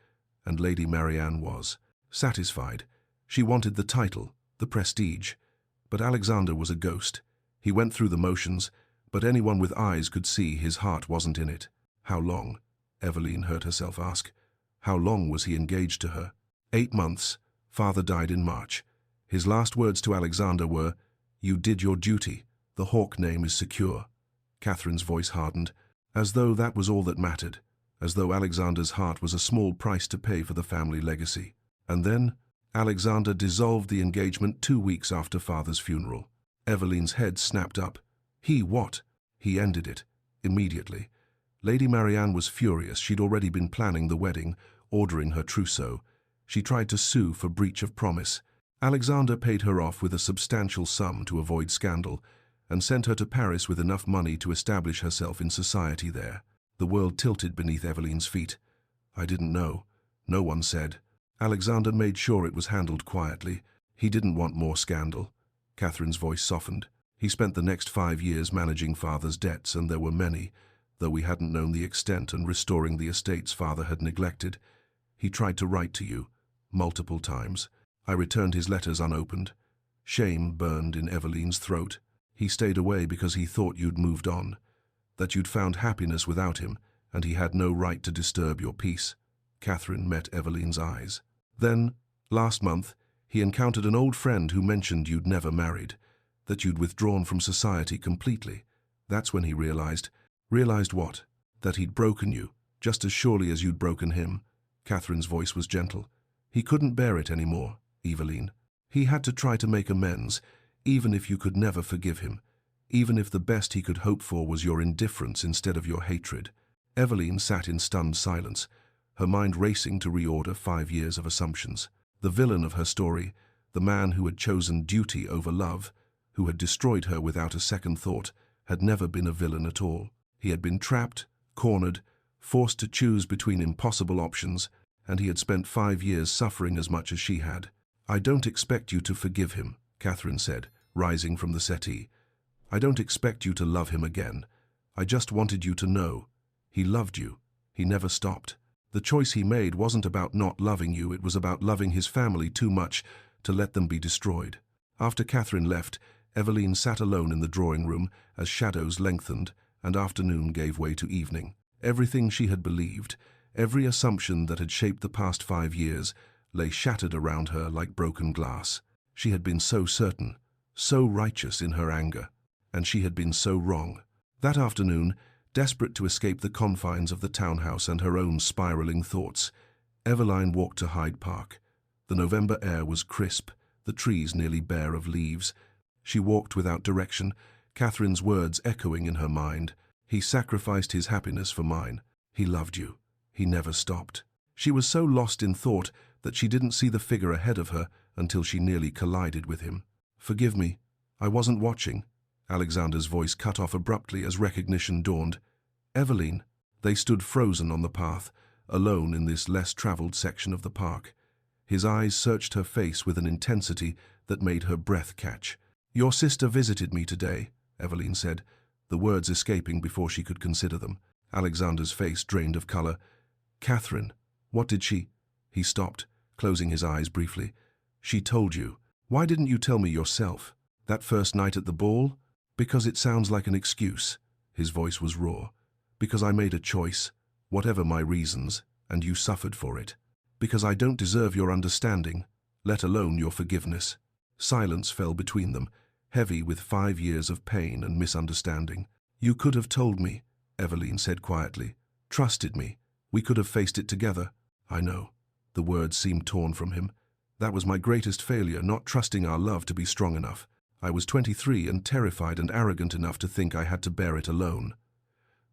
and Lady Marianne was satisfied. She wanted the title, the prestige. But Alexander was a ghost. He went through the motions, but anyone with eyes could see his heart wasn't in it. How long? Eveline heard herself ask. How long was he engaged to her? 8 months. Father died in March. His last words to Alexander were, You did your duty. The Hawke name is secure. Catherine's voice hardened, as though that was all that mattered, as though Alexander's heart was a small price to pay for the family legacy. And then, Alexander dissolved the engagement 2 weeks after father's funeral. Eveline's head snapped up. He what? He ended it, immediately. Lady Marianne was furious. She'd already been planning the wedding, ordering her trousseau. She tried to sue for breach of promise. Alexander paid her off with a substantial sum to avoid scandal, and sent her to Paris with enough money to establish herself in society there. The world tilted beneath Eveline's feet. I didn't know. No one said. Alexander made sure it was handled quietly. He didn't want more scandal. Catherine's voice softened. He spent the next 5 years managing father's debts, and there were many, though we hadn't known the extent, and restoring the estates father had neglected. He tried to write to you, multiple times. I returned his letters unopened. Shame burned in Eveline's throat. He stayed away because he thought you'd moved on, that you'd found happiness without him, and he had no right to disturb your peace. Catherine met Eveline's eyes. Then, last month, he encountered an old friend who mentioned you'd never married. that you'd withdrawn from society completely. That's when he realized. Realized what? That he'd broken you, just as surely as you'd broken him. Catherine's voice was gentle. He couldn't bear it anymore, Eveline. He had to try to make amends, even if you could never forgive him, even if the best he could hope for was your indifference instead of your hatred. Eveline sat in stunned silence, her mind racing to reorder 5 years of assumptions. The villain of her story, the man who had chosen duty over love, who had destroyed her without a second thought, had never been a villain at all. He had been trapped, cornered, forced to choose between impossible options, and he had spent 5 years suffering as much as she had. "I don't expect you to forgive him," Catherine said, rising from the settee. "I don't expect you to love him again. I just wanted you to know. He loved you. He never stopped. The choice he made wasn't about not loving you, it was about loving his family too much to let them be destroyed." After Catherine left, Eveline sat alone in the drawing room as shadows lengthened and afternoon gave way to evening. Everything she had believed, every assumption that had shaped the past 5 years, lay shattered around her like broken glass. She had been so certain, so righteous in her anger, and she had been so wrong. That afternoon, desperate to escape the confines of the townhouse and her own spiraling thoughts, Eveline walked to Hyde Park. The November air was crisp, the trees nearly bare of leaves. She walked without direction, Catherine's words echoing in her mind. "He sacrificed his happiness for mine. He loved you. He never stopped." She was so lost in thought that she didn't see the figure ahead of her until she nearly collided with him. "Forgive me. I wasn't watching." Alexander's voice cut off abruptly as recognition dawned. "Eveline." They stood frozen on the path, alone in this less-traveled section of the park. His eyes searched her face with an intensity that made her breath catch. "Your sister visited me today," Eveline said, the words escaping before she could consider them. Alexander's face drained of color. "Catherine, what did she—" He stopped, closing his eyes briefly. "She told you. Why didn't you tell me yourself? That first night at the ball? Because it sounds like an excuse." His voice was raw. "Because I made a choice, whatever my reasons, and you suffered for it. Because I don't deserve your understanding, let alone your forgiveness." Silence fell between them, heavy with 5 years of pain and misunderstanding. "You could have told me," Eveline said quietly. "Trusted me. We could have faced it together." "I know." The words seemed torn from him. "That was my greatest failure, not trusting our love to be strong enough. I was 23 and terrified and arrogant enough to think I had to bear it alone.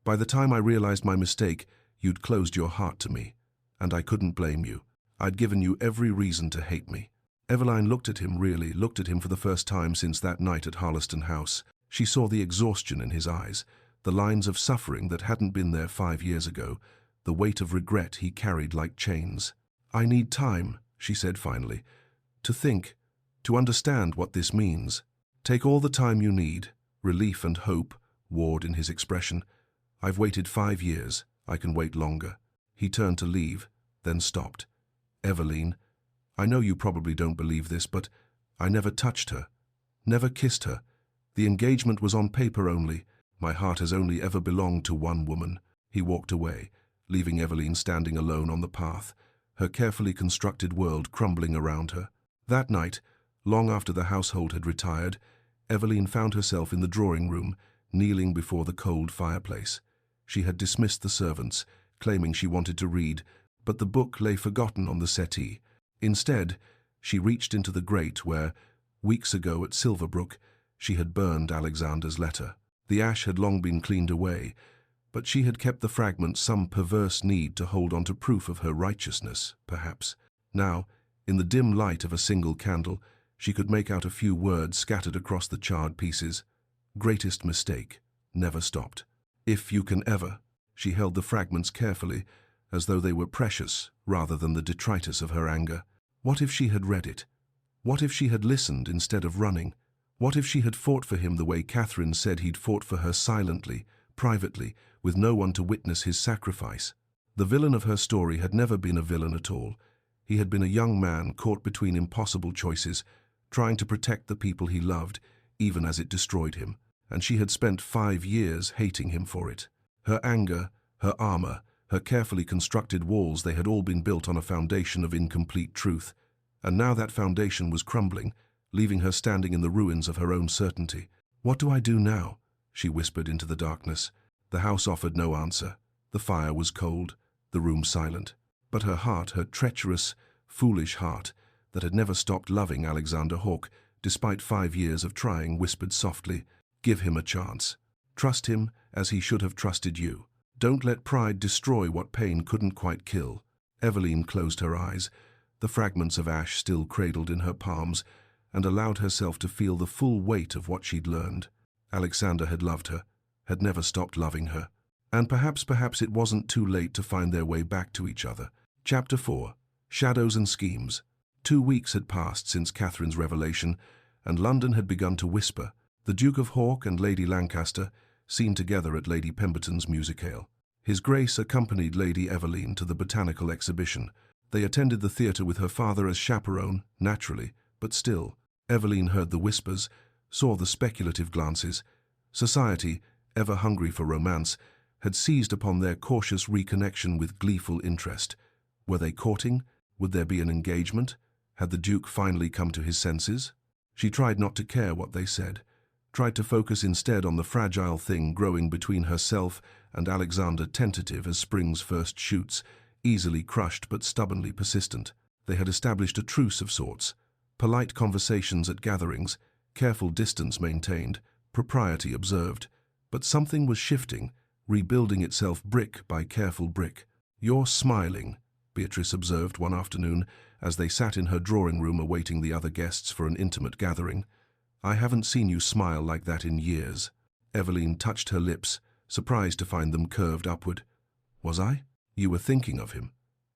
By the time I realized my mistake, you'd closed your heart to me, and I couldn't blame you. I'd given you every reason to hate me." Eveline looked at him for the first time since that night at Harleston House. She saw the exhaustion in his eyes, the lines of suffering that hadn't been there 5 years ago, the weight of regret he carried like chains. "I need time," she said finally, "to think, to understand what this means." "Take all the time you need," relief and hope warred in his expression. "I've waited 5 years. I can wait longer." He turned to leave, then stopped. "Eveline, I know you probably don't believe this, but I never touched her, never kissed her. The engagement was on paper only. My heart has only ever belonged to one woman." He walked away, leaving Eveline standing alone on the path, her carefully constructed world crumbling around her. That night, long after the household had retired, Eveline found herself in the drawing room, kneeling before the cold fireplace. She had dismissed the servants, claiming she wanted to read, but the book lay forgotten on the settee. Instead, she reached into the grate where, weeks ago at Silverbrook, she had burned Alexander's letter. The ash had long been cleaned away, but she had kept the fragment some perverse need to hold on to proof of her righteousness, perhaps. Now, in the dim light of a single candle, she could make out a few words scattered across the charred pieces. "Greatest mistake. Never stopped. If you can ever." She held the fragments carefully, as though they were precious rather than the detritus of her anger. What if she had read it? What if she had listened instead of running? What if she had fought for him the way Catherine said he'd fought for her, silently, privately, with no one to witness his sacrifice? The villain of her story had never been a villain at all. He had been a young man caught between impossible choices, trying to protect the people he loved, even as it destroyed him. And she had spent 5 years hating him for it. Her anger, her armor, her carefully constructed walls, they had all been built on a foundation of incomplete truth. And now that foundation was crumbling, leaving her standing in the ruins of her own certainty. "What do I do now?" she whispered into the darkness. The house offered no answer. The fire was cold, the room silent. But her heart, her treacherous, foolish heart, that had never stopped loving Alexander Hawke, despite 5 years of trying, whispered softly, "Give him a chance. Trust him as he should have trusted you. Don't let pride destroy what pain couldn't quite kill." Eveline closed her eyes, the fragments of ash still cradled in her palms, and allowed herself to feel the full weight of what she'd learned. Alexander had loved her, had never stopped loving her. And perhaps it wasn't too late to find their way back to each other. Chapter 4. Shadows and Schemes. 2 weeks had passed since Catherine's revelation, and London had begun to whisper. The Duke of Hawke and Lady Lancaster, seen together at Lady Pemberton's musicale. His Grace accompanied Lady Eveline to the botanical exhibition. They attended the theatre with her father as chaperone, naturally, but still. Eveline heard the whispers, saw the speculative glances. Society, ever hungry for romance, had seized upon their cautious reconnection with gleeful interest. Were they courting? Would there be an engagement? Had the Duke finally come to his senses? She tried not to care what they said, tried to focus instead on the fragile thing growing between herself and Alexander, tentative as spring's first shoots, easily crushed but stubbornly persistent. They had established a truce of sorts. Polite conversations at gatherings, careful distance maintained, propriety observed. But something was shifting, rebuilding itself brick by careful brick. "You're smiling," Beatrice observed one afternoon as they sat in her drawing room awaiting the other guests for an intimate gathering. "I haven't seen you smile like that in years." Eveline touched her lips, surprised to find them curved upward. "Was I?" "You were thinking of him."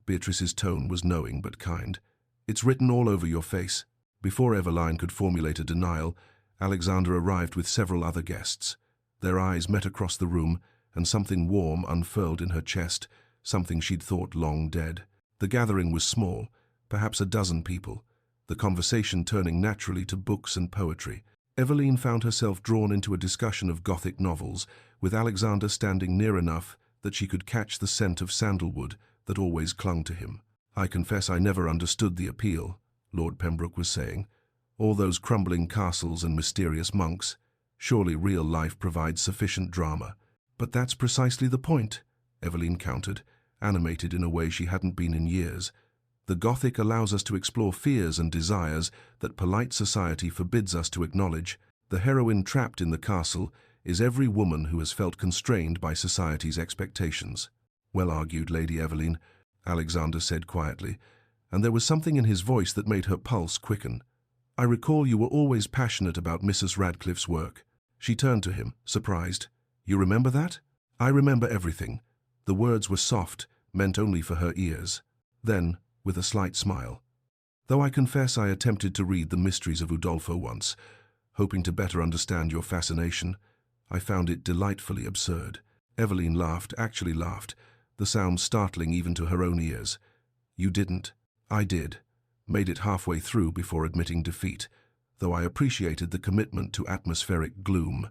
Beatrice's tone was knowing but kind. "It's written all over your face." Before Eveline could formulate a denial, Alexander arrived with several other guests. Their eyes met across the room, and something warm unfurled in her chest, something she'd thought long dead. The gathering was small, perhaps a dozen people, the conversation turning naturally to books and poetry. Eveline found herself drawn into a discussion of Gothic novels, with Alexander standing near enough that she could catch the scent of sandalwood that always clung to him. "I confess I never understood the appeal," Lord Pembroke was saying. "All those crumbling castles and mysterious monks. Surely real life provides sufficient drama." "But that's precisely the point," Eveline countered, animated in a way she hadn't been in years. "The Gothic allows us to explore fears and desires that polite society forbids us to acknowledge. The heroine trapped in the castle is every woman who has felt constrained by society's expectations." "Well argued, Lady Eveline," Alexander said quietly, and there was something in his voice that made her pulse quicken. "I recall you were always passionate about Mrs. Radcliffe's work." She turned to him, surprised. "You remember that?" "I remember everything." The words were soft, meant only for her ears. Then, with a slight smile, "Though I confess I attempted to read The Mysteries of Udolpho once, hoping to better understand your fascination, I found it delightfully absurd." Eveline laughed, actually laughed, the sound startling even to her own ears. "You didn't." "I did. Made it halfway through before admitting defeat, though I appreciated the commitment to atmospheric gloom."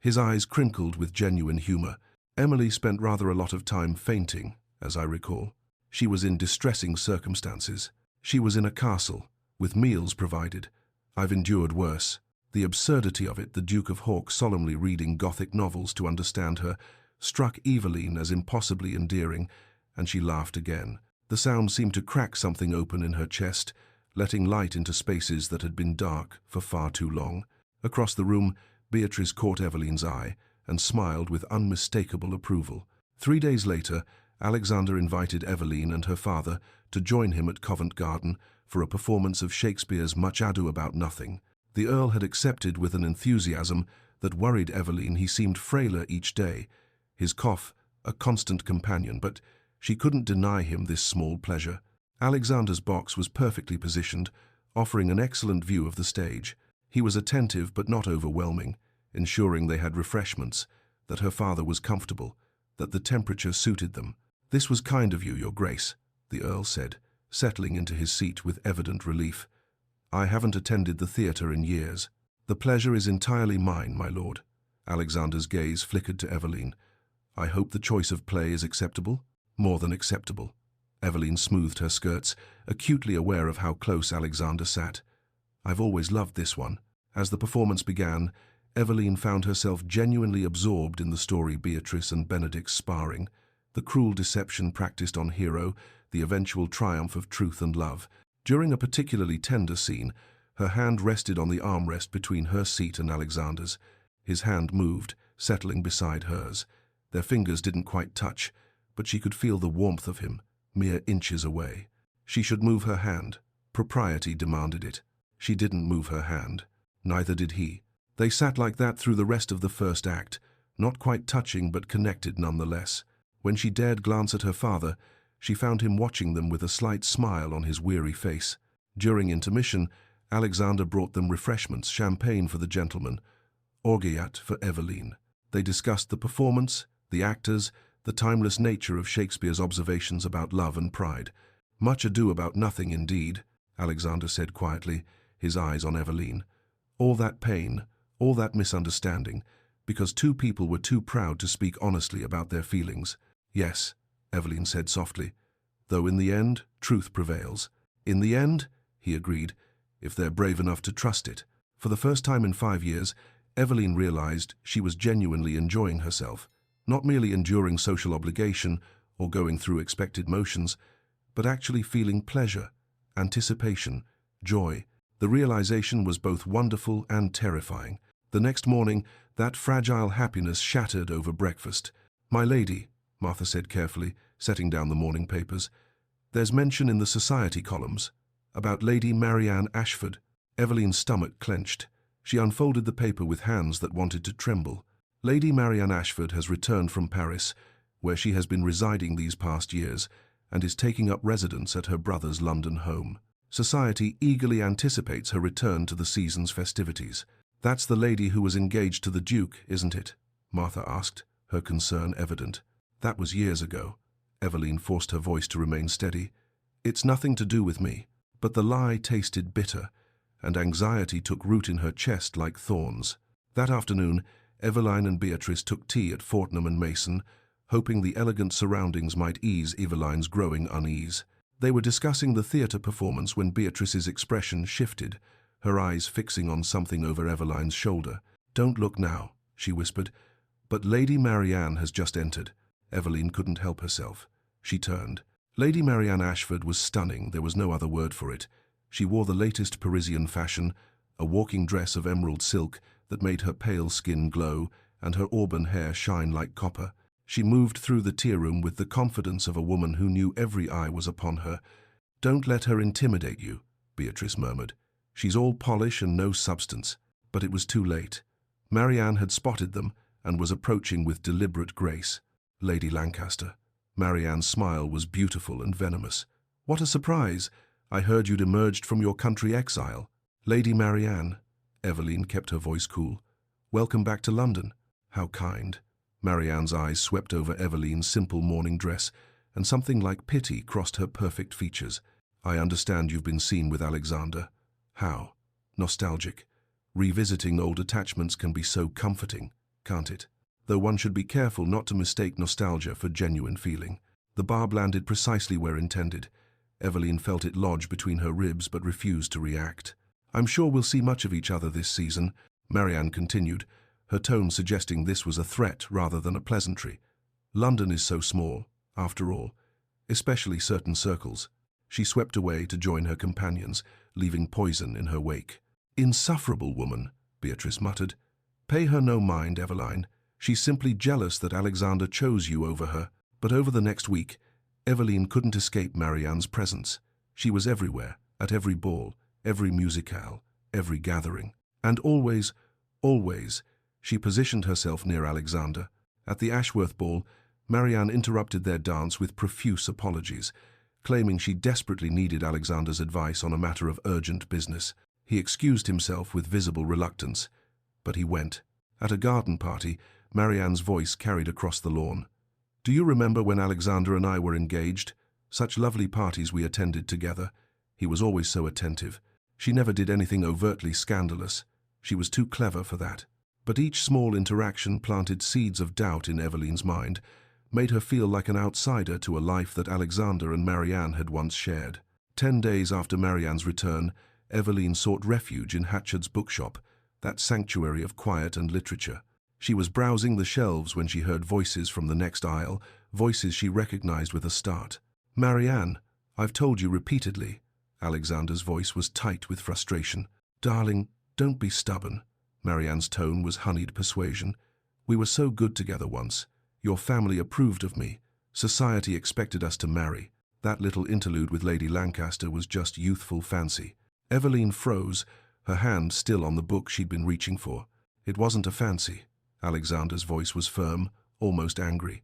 His eyes crinkled with genuine humor. "Emily spent rather a lot of time fainting, as I recall. She was in distressing circumstances. She was in a castle, with meals provided. I've endured worse." The absurdity of it, the Duke of Hawke solemnly reading Gothic novels to understand her, struck Eveline as impossibly endearing, and she laughed again. The sound seemed to crack something open in her chest, letting light into spaces that had been dark for far too long. Across the room, Beatrice caught Eveline's eye and smiled with unmistakable approval. 3 days later, Alexander invited Eveline and her father to join him at Covent Garden for a performance of Shakespeare's Much Ado About Nothing. The Earl had accepted with an enthusiasm that worried Eveline. He seemed frailer each day, his cough a constant companion, but she couldn't deny him this small pleasure. Alexander's box was perfectly positioned, offering an excellent view of the stage. He was attentive but not overwhelming, ensuring they had refreshments, that her father was comfortable, that the temperature suited them. "This was kind of you, Your Grace," the Earl said, settling into his seat with evident relief. "I haven't attended the theatre in years." "The pleasure is entirely mine, my lord." Alexander's gaze flickered to Eveline. "I hope the choice of play is acceptable?" "More than acceptable." Eveline smoothed her skirts, acutely aware of how close Alexander sat. I've always loved this one." As the performance began, Eveline found herself genuinely absorbed in the story Beatrice and Benedict's sparring, the cruel deception practiced on Hero, the eventual triumph of truth and love. During a particularly tender scene, her hand rested on the armrest between her seat and Alexander's. His hand moved, settling beside hers. Their fingers didn't quite touch, but she could feel the warmth of him, mere inches away. She should move her hand. Propriety demanded it. She didn't move her hand. Neither did he. They sat like that through the rest of the first act, not quite touching but connected nonetheless. When she dared glance at her father, she found him watching them with a slight smile on his weary face. During intermission, Alexander brought them refreshments, champagne for the gentlemen, orgeat for Eveline. They discussed the performance, the actors, the timeless nature of Shakespeare's observations about love and pride. "Much ado about nothing indeed," Alexander said quietly, his eyes on Eveline. "All that pain, all that misunderstanding, because two people were too proud to speak honestly about their feelings." "Yes," Eveline said softly, "though in the end, truth prevails." "In the end," he agreed, "if they're brave enough to trust it." For the first time in 5 years, Eveline realized she was genuinely enjoying herself, not merely enduring social obligation or going through expected motions, but actually feeling pleasure, anticipation, joy. The realization was both wonderful and terrifying. The next morning, that fragile happiness shattered over breakfast. "My lady," Martha said carefully, setting down the morning papers, "there's mention in the society columns about Lady Marianne Ashford." Eveline's stomach clenched. She unfolded the paper with hands that wanted to tremble. "Lady Marianne Ashford has returned from Paris, where she has been residing these past years, and is taking up residence at her brother's London home. Society eagerly anticipates her return to the season's festivities." "That's the lady who was engaged to the Duke, isn't it?" Martha asked, her concern evident. "That was years ago." Eveline forced her voice to remain steady. "It's nothing to do with me." But the lie tasted bitter, and anxiety took root in her chest like thorns. That afternoon, Eveline and Beatrice took tea at Fortnum and Mason, hoping the elegant surroundings might ease Eveline's growing unease. They were discussing the theatre performance when Beatrice's expression shifted, her eyes fixing on something over Eveline's shoulder. "Don't look now," she whispered. "But Lady Marianne has just entered." Eveline couldn't help herself. She turned. Lady Marianne Ashford was stunning, there was no other word for it. She wore the latest Parisian fashion, a walking dress of emerald silk that made her pale skin glow and her auburn hair shine like copper. She moved through the tea-room with the confidence of a woman who knew every eye was upon her. "Don't let her intimidate you," Beatrice murmured. "She's all polish and no substance." But it was too late. Marianne had spotted them and was approaching with deliberate grace. "Lady Lancaster." Marianne's smile was beautiful and venomous. "What a surprise! I heard you'd emerged from your country exile." "Lady Marianne," Eveline kept her voice cool. "Welcome back to London." "How kind." Marianne's eyes swept over Eveline's simple morning dress, and something like pity crossed her perfect features. "I understand you've been seen with Alexander." "How?" "Nostalgic. Revisiting old attachments can be so comforting, can't it? Though one should be careful not to mistake nostalgia for genuine feeling." The barb landed precisely where intended. Eveline felt it lodge between her ribs but refused to react. "I'm sure we'll see much of each other this season," Marianne continued, her tone suggesting this was a threat rather than a pleasantry. "London is so small, after all, especially certain circles." She swept away to join her companions, leaving poison in her wake. "Insufferable woman," Beatrice muttered. "Pay her no mind, Eveline. She's simply jealous that Alexander chose you over her." But over the next week, Eveline couldn't escape Marianne's presence. She was everywhere, at every ball, every musicale, every gathering. And always, she positioned herself near Alexander. At the Ashworth ball, Marianne interrupted their dance with profuse apologies, claiming she desperately needed Alexander's advice on a matter of urgent business. He excused himself with visible reluctance, but he went. At a garden party, Marianne's voice carried across the lawn. "Do you remember when Alexander and I were engaged? Such lovely parties we attended together. He was always so attentive. She never did anything overtly scandalous. She was too clever for that." But each small interaction planted seeds of doubt in Eveline's mind, made her feel like an outsider to a life that Alexander and Marianne had once shared. 10 days after Marianne's return, Eveline sought refuge in Hatchard's bookshop, that sanctuary of quiet and literature. She was browsing the shelves when she heard voices from the next aisle, voices she recognized with a start. "Marianne, I've told you repeatedly." Alexander's voice was tight with frustration. "Darling, don't be stubborn." Marianne's tone was honeyed persuasion. "We were so good together once. Your family approved of me. Society expected us to marry. That little interlude with Lady Lancaster was just youthful fancy." Eveline froze, her hand still on the book she'd been reaching for. "It wasn't a fancy." Alexander's voice was firm, almost angry.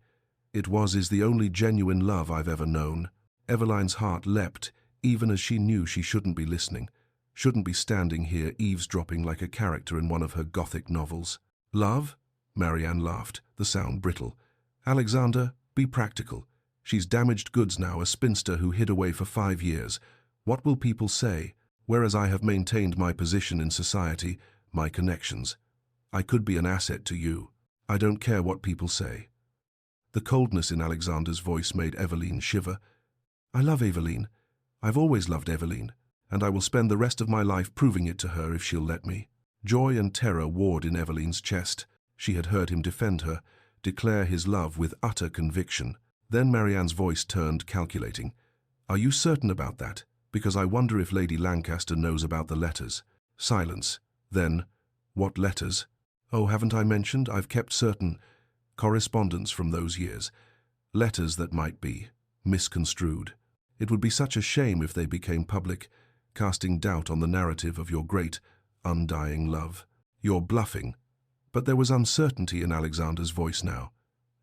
Is the only genuine love I've ever known." Eveline's heart leapt, even as she knew she shouldn't be listening, shouldn't be standing here eavesdropping like a character in one of her Gothic novels. "Love?" Marianne laughed, the sound brittle. "Alexander, be practical. She's damaged goods now, a spinster who hid away for 5 years. What will people say? Whereas I have maintained my position in society, my connections. I could be an asset to you. I don't care what people say." The coldness in Alexander's voice made Eveline shiver. "I love Eveline. I've always loved Eveline, and I will spend the rest of my life proving it to her if she'll let me." Joy and terror warred in Eveline's chest. She had heard him defend her, declare his love with utter conviction. Then Marianne's voice turned calculating. "Are you certain about that? Because I wonder if Lady Lancaster knows about the letters." Silence. Then, "What letters?" "Oh, haven't I mentioned? I've kept certain correspondence from those years. Letters that might be misconstrued. It would be such a shame if they became public, casting doubt on the narrative of your great, undying love." "You're bluffing." But there was uncertainty in Alexander's voice now.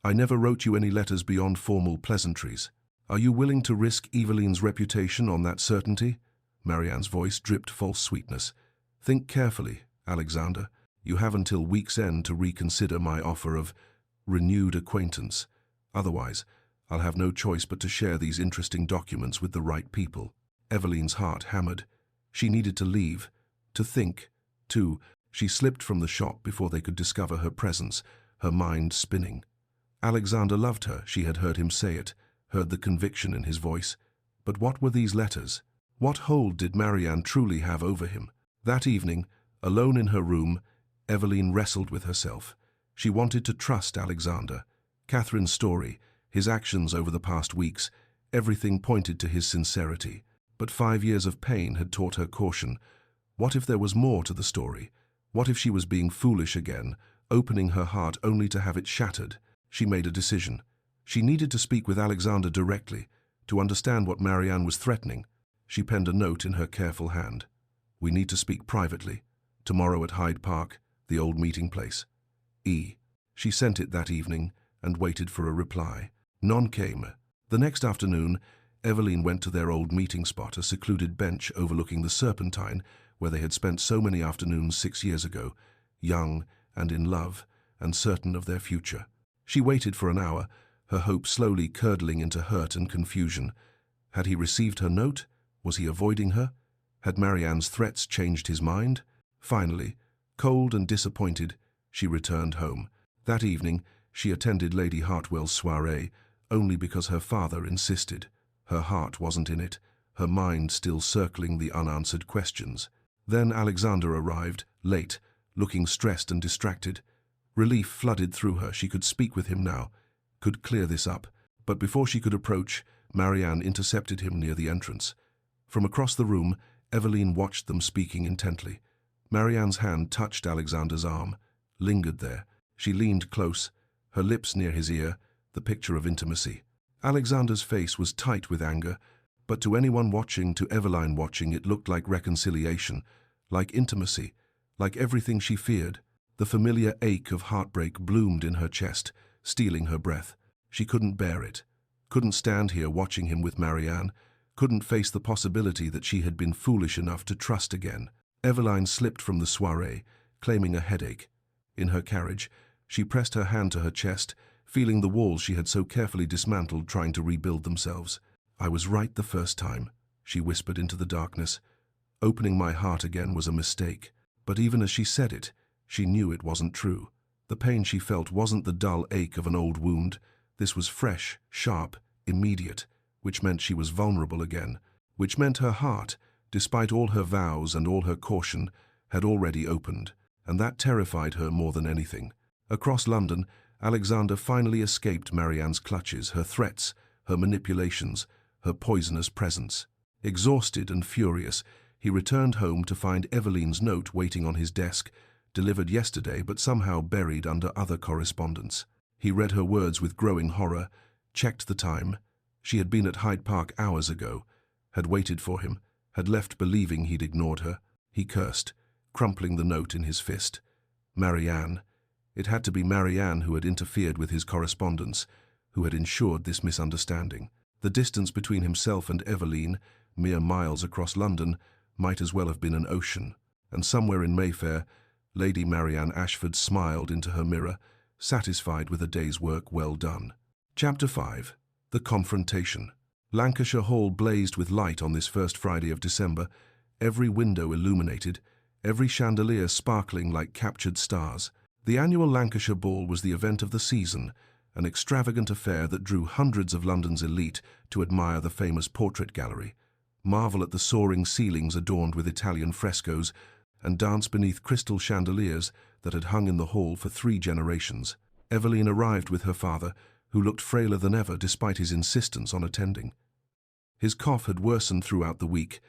"I never wrote you any letters beyond formal pleasantries. Are you willing to risk Eveline's reputation on that certainty?" Marianne's voice dripped false sweetness. "Think carefully, Alexander. You have until week's end to reconsider my offer of renewed acquaintance. Otherwise, I'll have no choice but to share these interesting documents with the right people." Eveline's heart hammered. She needed to leave, to think, too. She slipped from the shop before they could discover her presence, her mind spinning. Alexander loved her, she had heard him say it, heard the conviction in his voice. But what were these letters? What hold did Marianne truly have over him? That evening, alone in her room, Eveline wrestled with herself. She wanted to trust Alexander. Catherine's story, his actions over the past weeks, everything pointed to his sincerity. But 5 years of pain had taught her caution. What if there was more to the story? What if she was being foolish again, opening her heart only to have it shattered? She made a decision. She needed to speak with Alexander directly, to understand what Marianne was threatening. She penned a note in her careful hand. "We need to speak privately. Tomorrow at Hyde Park, the old meeting place. E." She sent it that evening and waited for a reply. None came. The next afternoon, Eveline went to their old meeting spot, a secluded bench overlooking the Serpentine, where they had spent so many afternoons 6 years ago, young and in love and certain of their future. She waited for an hour, her hope slowly curdling into hurt and confusion. Had he received her note? Was he avoiding her? Had Marianne's threats changed his mind? Finally, cold and disappointed, she returned home. That evening, she attended Lady Hartwell's soirée only because her father insisted. Her heart wasn't in it, her mind still circling the unanswered questions. Then Alexander arrived, late, looking stressed and distracted. Relief flooded through her. She could speak with him now, could clear this up. But before she could approach, Marianne intercepted him near the entrance. From across the room, Eveline watched them speaking intently. Marianne's hand touched Alexander's arm, lingered there. She leaned close, her lips near his ear, the picture of intimacy. Alexander's face was tight with anger, but to anyone watching, to Eveline watching, it looked like reconciliation, like intimacy, like everything she feared. The familiar ache of heartbreak bloomed in her chest, stealing her breath. She couldn't bear it, couldn't stand here watching him with Marianne, couldn't face the possibility that she had been foolish enough to trust again. Eveline slipped from the soirée, claiming a headache. In her carriage, she pressed her hand to her chest, feeling the walls she had so carefully dismantled trying to rebuild themselves. "I was right the first time," she whispered into the darkness. "Opening my heart again was a mistake." But even as she said it, she knew it wasn't true. The pain she felt wasn't the dull ache of an old wound. This was fresh, sharp, immediate, which meant she was vulnerable again, which meant her heart, despite all her vows and all her caution, had already opened, and that terrified her more than anything. Across London, Alexander finally escaped Marianne's clutches, her threats, her manipulations, her poisonous presence. Exhausted and furious, he returned home to find Eveline's note waiting on his desk, delivered yesterday but somehow buried under other correspondence. He read her words with growing horror, checked the time. She had been at Hyde Park hours ago, had waited for him, had left believing he'd ignored her. He cursed, crumpling the note in his fist. Marianne. It had to be Marianne who had interfered with his correspondence, who had ensured this misunderstanding. The distance between himself and Eveline, mere miles across London, might as well have been an ocean. And somewhere in Mayfair, Lady Marianne Ashford smiled into her mirror, satisfied with a day's work well done. Chapter 5. The Confrontation. Lancashire Hall blazed with light on this first Friday of December, every window illuminated, every chandelier sparkling like captured stars. The annual Lancashire Ball was the event of the season, an extravagant affair that drew hundreds of London's elite to admire the famous portrait gallery, marvel at the soaring ceilings adorned with Italian frescoes, and dance beneath crystal chandeliers that had hung in the hall for 3 generations. Eveline arrived with her father, who looked frailer than ever despite his insistence on attending. His cough had worsened throughout the week,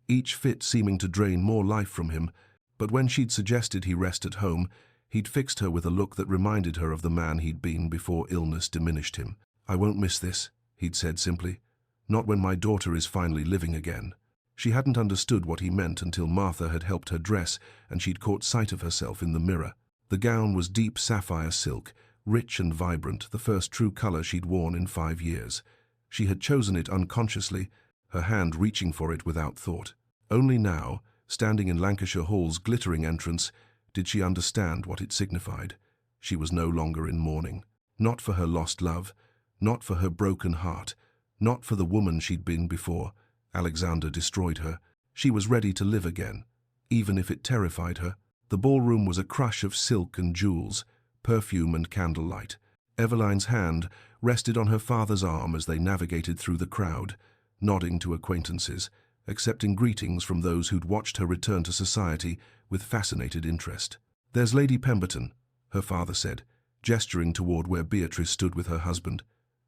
each fit seeming to drain more life from him, but when she'd suggested he rest at home, he'd fixed her with a look that reminded her of the man he'd been before illness diminished him. "I won't miss this," he'd said simply. "Not when my daughter is finally living again." She hadn't understood what he meant until Martha had helped her dress and she'd caught sight of herself in the mirror. The gown was deep sapphire silk, rich and vibrant, the first true color she'd worn in 5 years. She had chosen it unconsciously, her hand reaching for it without thought. Only now, standing in Lancashire Hall's glittering entrance, did she understand what it signified. She was no longer in mourning. Not for her lost love, not for her broken heart, not for the woman she'd been before. Alexander destroyed her. She was ready to live again, even if it terrified her. The ballroom was a crush of silk and jewels, perfume and candlelight. Eveline's hand rested on her father's arm as they navigated through the crowd, nodding to acquaintances, accepting greetings from those who'd watched her return to society with fascinated interest. "There's Lady Pemberton," her father said, gesturing toward where Beatrice stood with her husband.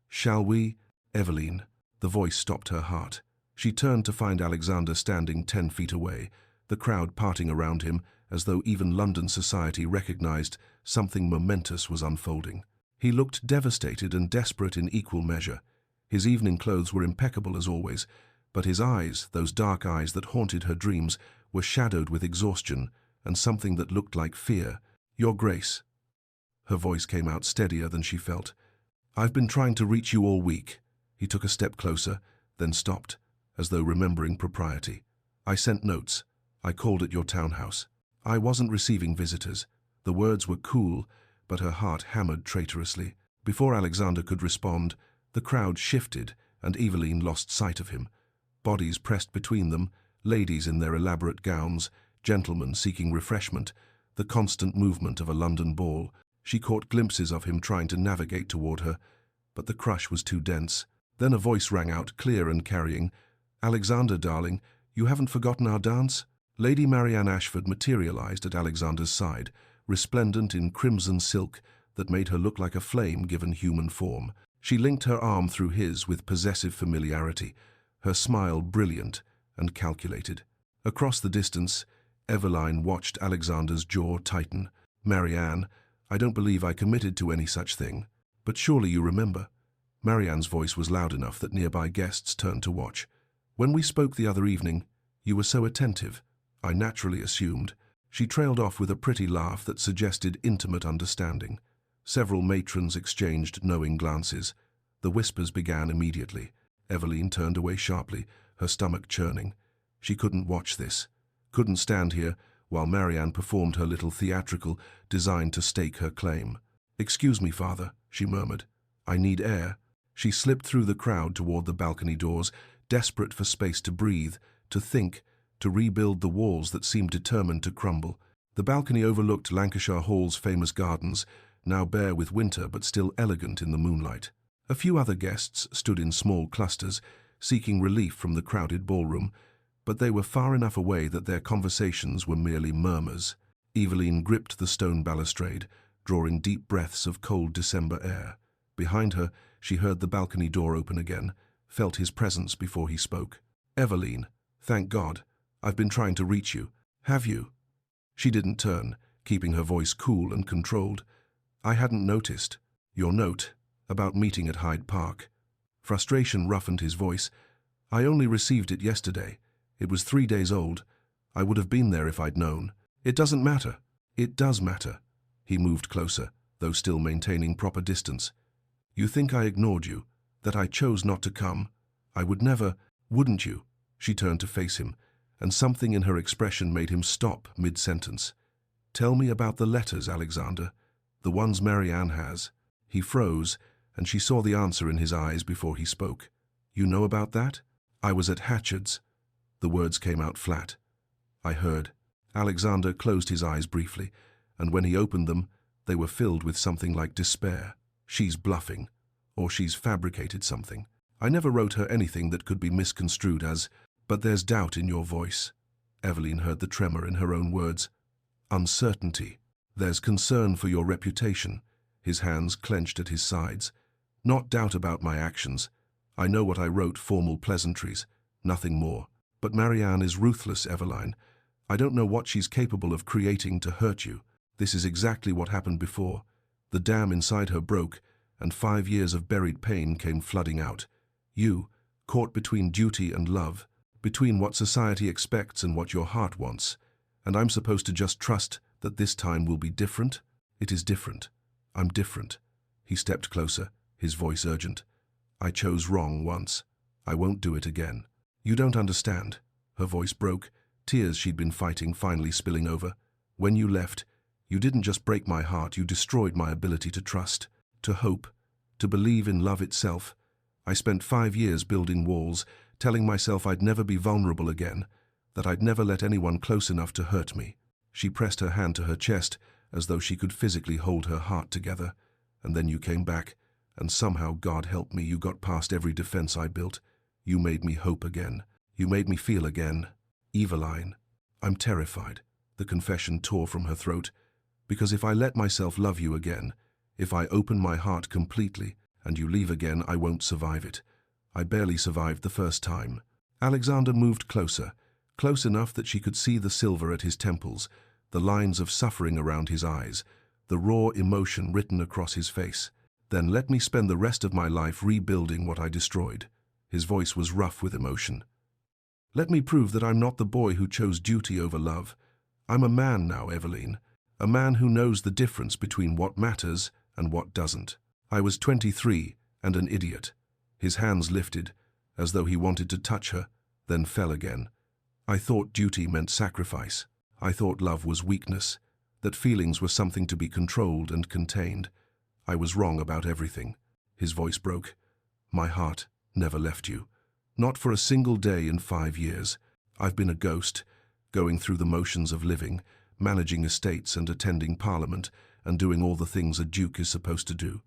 "Shall we?" Eveline. The voice stopped her heart. She turned to find Alexander standing 10 feet away, the crowd parting around him as though even London society recognized something momentous was unfolding. He looked devastated and desperate in equal measure. His evening clothes were impeccable as always, but his eyes, those dark eyes that haunted her dreams, were shadowed with exhaustion and something that looked like fear. "Your Grace." Her voice came out steadier than she felt. "I've been trying to reach you all week." He took a step closer, then stopped, as though remembering propriety. "I sent notes. I called at your townhouse. I wasn't receiving visitors." The words were cool, but her heart hammered traitorously. Before Alexander could respond, the crowd shifted and Eveline lost sight of him. Bodies pressed between them, ladies in their elaborate gowns, gentlemen seeking refreshment, the constant movement of a London ball. She caught glimpses of him trying to navigate toward her, but the crush was too dense. Then a voice rang out, clear and carrying. "Alexander, darling, you haven't forgotten our dance?" Lady Marianne Ashford materialized at Alexander's side, resplendent in crimson silk that made her look like a flame given human form. She linked her arm through his with possessive familiarity, her smile brilliant and calculated. Across the distance, Eveline watched Alexander's jaw tighten. "Marianne, I don't believe I committed to any such thing. But surely you remember." Marianne's voice was loud enough that nearby guests turned to watch. "When we spoke the other evening, you were so attentive. I naturally assumed." She trailed off with a pretty laugh that suggested intimate understanding. Several matrons exchanged knowing glances. The whispers began immediately. Eveline turned away sharply, her stomach churning. She couldn't watch this, couldn't stand here while Marianne performed her little theatrical designed to stake her claim. "Excuse me, father," she murmured. "I need air." She slipped through the crowd toward the balcony doors, desperate for space to breathe, to think, to rebuild the walls that seemed determined to crumble. The balcony overlooked Lancashire Hall's famous gardens, now bare with winter but still elegant in the moonlight. A few other guests stood in small clusters, seeking relief from the crowded ballroom, but they were far enough away that their conversations were merely murmurs. Eveline gripped the stone balustrade, drawing deep breaths of cold December air. Behind her, she heard the balcony door open again, felt his presence before he spoke. "Eveline, thank God. I've been trying to reach you. Have you?" She didn't turn, keeping her voice cool and controlled. "I hadn't noticed. Your note, about meeting at Hyde Park." Frustration roughened his voice. "I only received it yesterday. It was 3 days old. I would have been there if I'd known." "It doesn't matter." "It does matter." He moved closer, though still maintaining proper distance. "You think I ignored you, that I chose not to come? I would never, wouldn't you?" She turned to face him, and something in her expression made him stop mid-sentence. "Tell me about the letters, Alexander. The ones Marianne has." He froze, and she saw the answer in his eyes before he spoke. "You know about that?" "I was at Hatchard's." The words came out flat. "I heard." Alexander closed his eyes briefly, and when he opened them, they were filled with something like despair. "She's bluffing, or she's fabricated something. I never wrote her anything that could be misconstrued as, but there's doubt in your voice." Eveline heard the tremor in her own words. "Uncertainty. There's concern for your reputation." His hands clenched at his sides. "Not doubt about my actions. I know what I wrote, formal pleasantries, nothing more. But Marianne is ruthless, Eveline. I don't know what she's capable of creating to hurt you. This is exactly what happened before. The dam inside her broke, and 5 years of buried pain came flooding out. You, caught between duty and love, between what society expects and what your heart wants. And I'm supposed to just trust that this time will be different? It is different. I'm different." He stepped closer, his voice urgent. "I chose wrong once. I won't do it again." "You don't understand." Her voice broke, tears she'd been fighting finally spilling over. "When you left, you didn't just break my heart, you destroyed my ability to trust, to hope, to believe in love itself. I spent 5 years building walls, telling myself I'd never be vulnerable again, that I'd never let anyone close enough to hurt me." She pressed her hand to her chest, as though she could physically hold her heart together. "And then you came back, and somehow, God help me, you got past every defense I built. You made me hope again. You made me feel again. Eveline, I'm terrified." The confession tore from her throat. "Because if I let myself love you again, if I open my heart completely, and you leave again, I won't survive it. I barely survived the first time." Alexander moved closer, close enough that she could see the silver at his temples, the lines of suffering around his eyes, the raw emotion written across his face. "Then let me spend the rest of my life rebuilding what I destroyed." His voice was rough with emotion. "Let me prove that I'm not the boy who chose duty over love. I'm a man now, Eveline, a man who knows the difference between what matters and what doesn't. I was 23 and an idiot." His hands lifted, as though he wanted to touch her, then fell again. "I thought duty meant sacrifice. I thought love was weakness, that feelings were something to be controlled and contained. I was wrong about everything." His voice broke. "My heart never left you. Not for a single day in 5 years. I've been a ghost, going through the motions of living, managing estates and attending Parliament, and doing all the things a duke is supposed to do.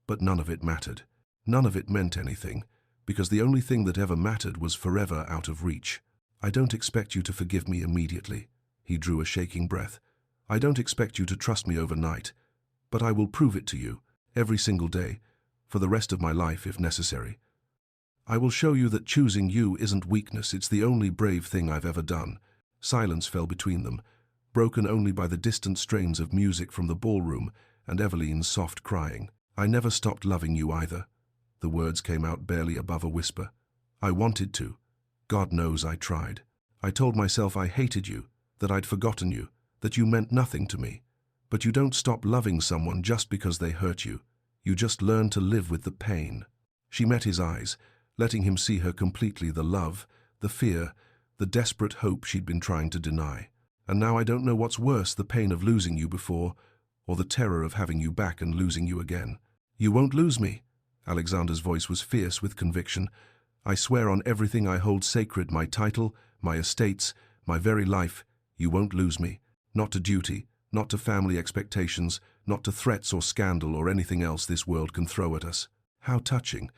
But none of it mattered. None of it meant anything, because the only thing that ever mattered was forever out of reach. I don't expect you to forgive me immediately." He drew a shaking breath. "I don't expect you to trust me overnight, but I will prove it to you, every single day, for the rest of my life if necessary. I will show you that choosing you isn't weakness, it's the only brave thing I've ever done." Silence fell between them, broken only by the distant strains of music from the ballroom and Eveline's soft crying. "I never stopped loving you either." The words came out barely above a whisper. "I wanted to. God knows I tried. I told myself I hated you, that I'd forgotten you, that you meant nothing to me. But you don't stop loving someone just because they hurt you. You just learn to live with the pain." She met his eyes, letting him see her completely, the love, the fear, the desperate hope she'd been trying to deny. "And now I don't know what's worse, the pain of losing you before, or the terror of having you back and losing you again." "You won't lose me." Alexander's voice was fierce with conviction. "I swear on everything I hold sacred, my title, my estates, my very life, you won't lose me. Not to duty, not to family expectations, not to threats or scandal or anything else this world can throw at us." How touching.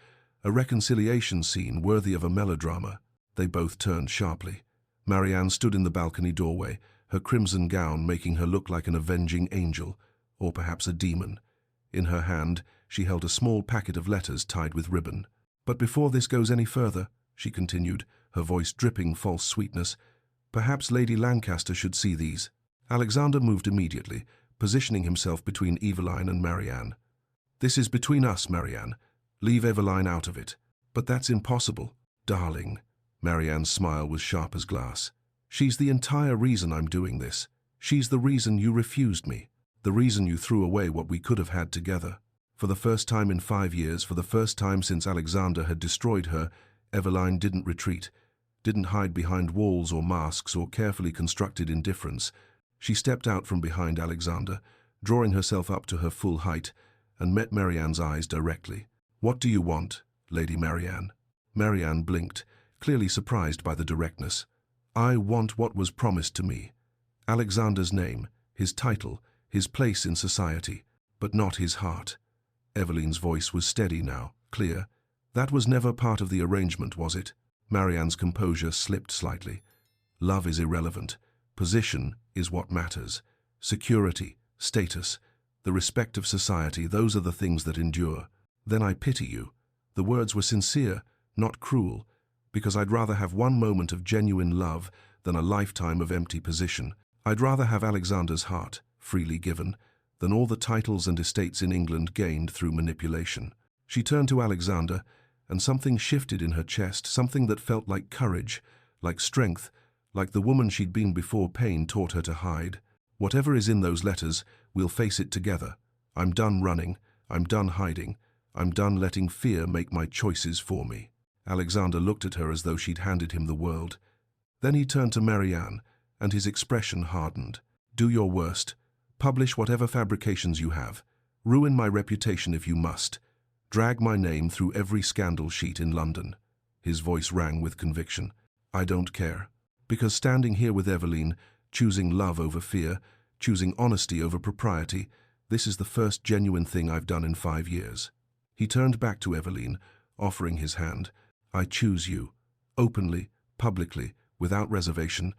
A reconciliation scene worthy of a melodrama. They both turned sharply. Marianne stood in the balcony doorway, her crimson gown making her look like an avenging angel, or perhaps a demon. In her hand, she held a small packet of letters tied with ribbon. "But before this goes any further," she continued, her voice dripping false sweetness, "perhaps Lady Lancaster should see these." Alexander moved immediately, positioning himself between Eveline and Marianne. "This is between us, Marianne. Leave Eveline out of it." "But that's impossible." "Darling." Marianne's smile was sharp as glass. "She's the entire reason I'm doing this. She's the reason you refused me. The reason you threw away what we could have had together." For the first time in 5 years, for the first time since Alexander had destroyed her, Eveline didn't retreat, didn't hide behind walls or masks or carefully constructed indifference. She stepped out from behind Alexander, drawing herself up to her full height, and met Marianne's eyes directly. "What do you want, Lady Marianne?" Marianne blinked, clearly surprised by the directness. "I want what was promised to me. Alexander's name, his title, his place in society, but not his heart." Eveline's voice was steady now, clear. "That was never part of the arrangement, was it?" Marianne's composure slipped slightly. "Love is irrelevant. Position is what matters. Security, status, the respect of society, those are the things that endure. Then I pity you." The words were sincere, not cruel, because I'd rather have one moment of genuine love than a lifetime of empty position. I'd rather have Alexander's heart, freely given, than all the titles and estates in England gained through manipulation. She turned to Alexander, and something shifted in her chest, something that felt like courage, like strength, like the woman she'd been before pain taught her to hide. "Whatever is in those letters, we'll face it together. I'm done running. I'm done hiding. I'm done letting fear make my choices for me." Alexander looked at her as though she'd handed him the world. Then he turned to Marianne, and his expression hardened. "Do your worst. Publish whatever fabrications you have. Ruin my reputation if you must. Drag my name through every scandal sheet in London." His voice rang with conviction. "I don't care. Because standing here with Eveline, choosing love over fear, choosing honesty over propriety, this is the first genuine thing I've done in 5 years." He turned back to Eveline, offering his hand. "I choose you. Openly, publicly, without reservation.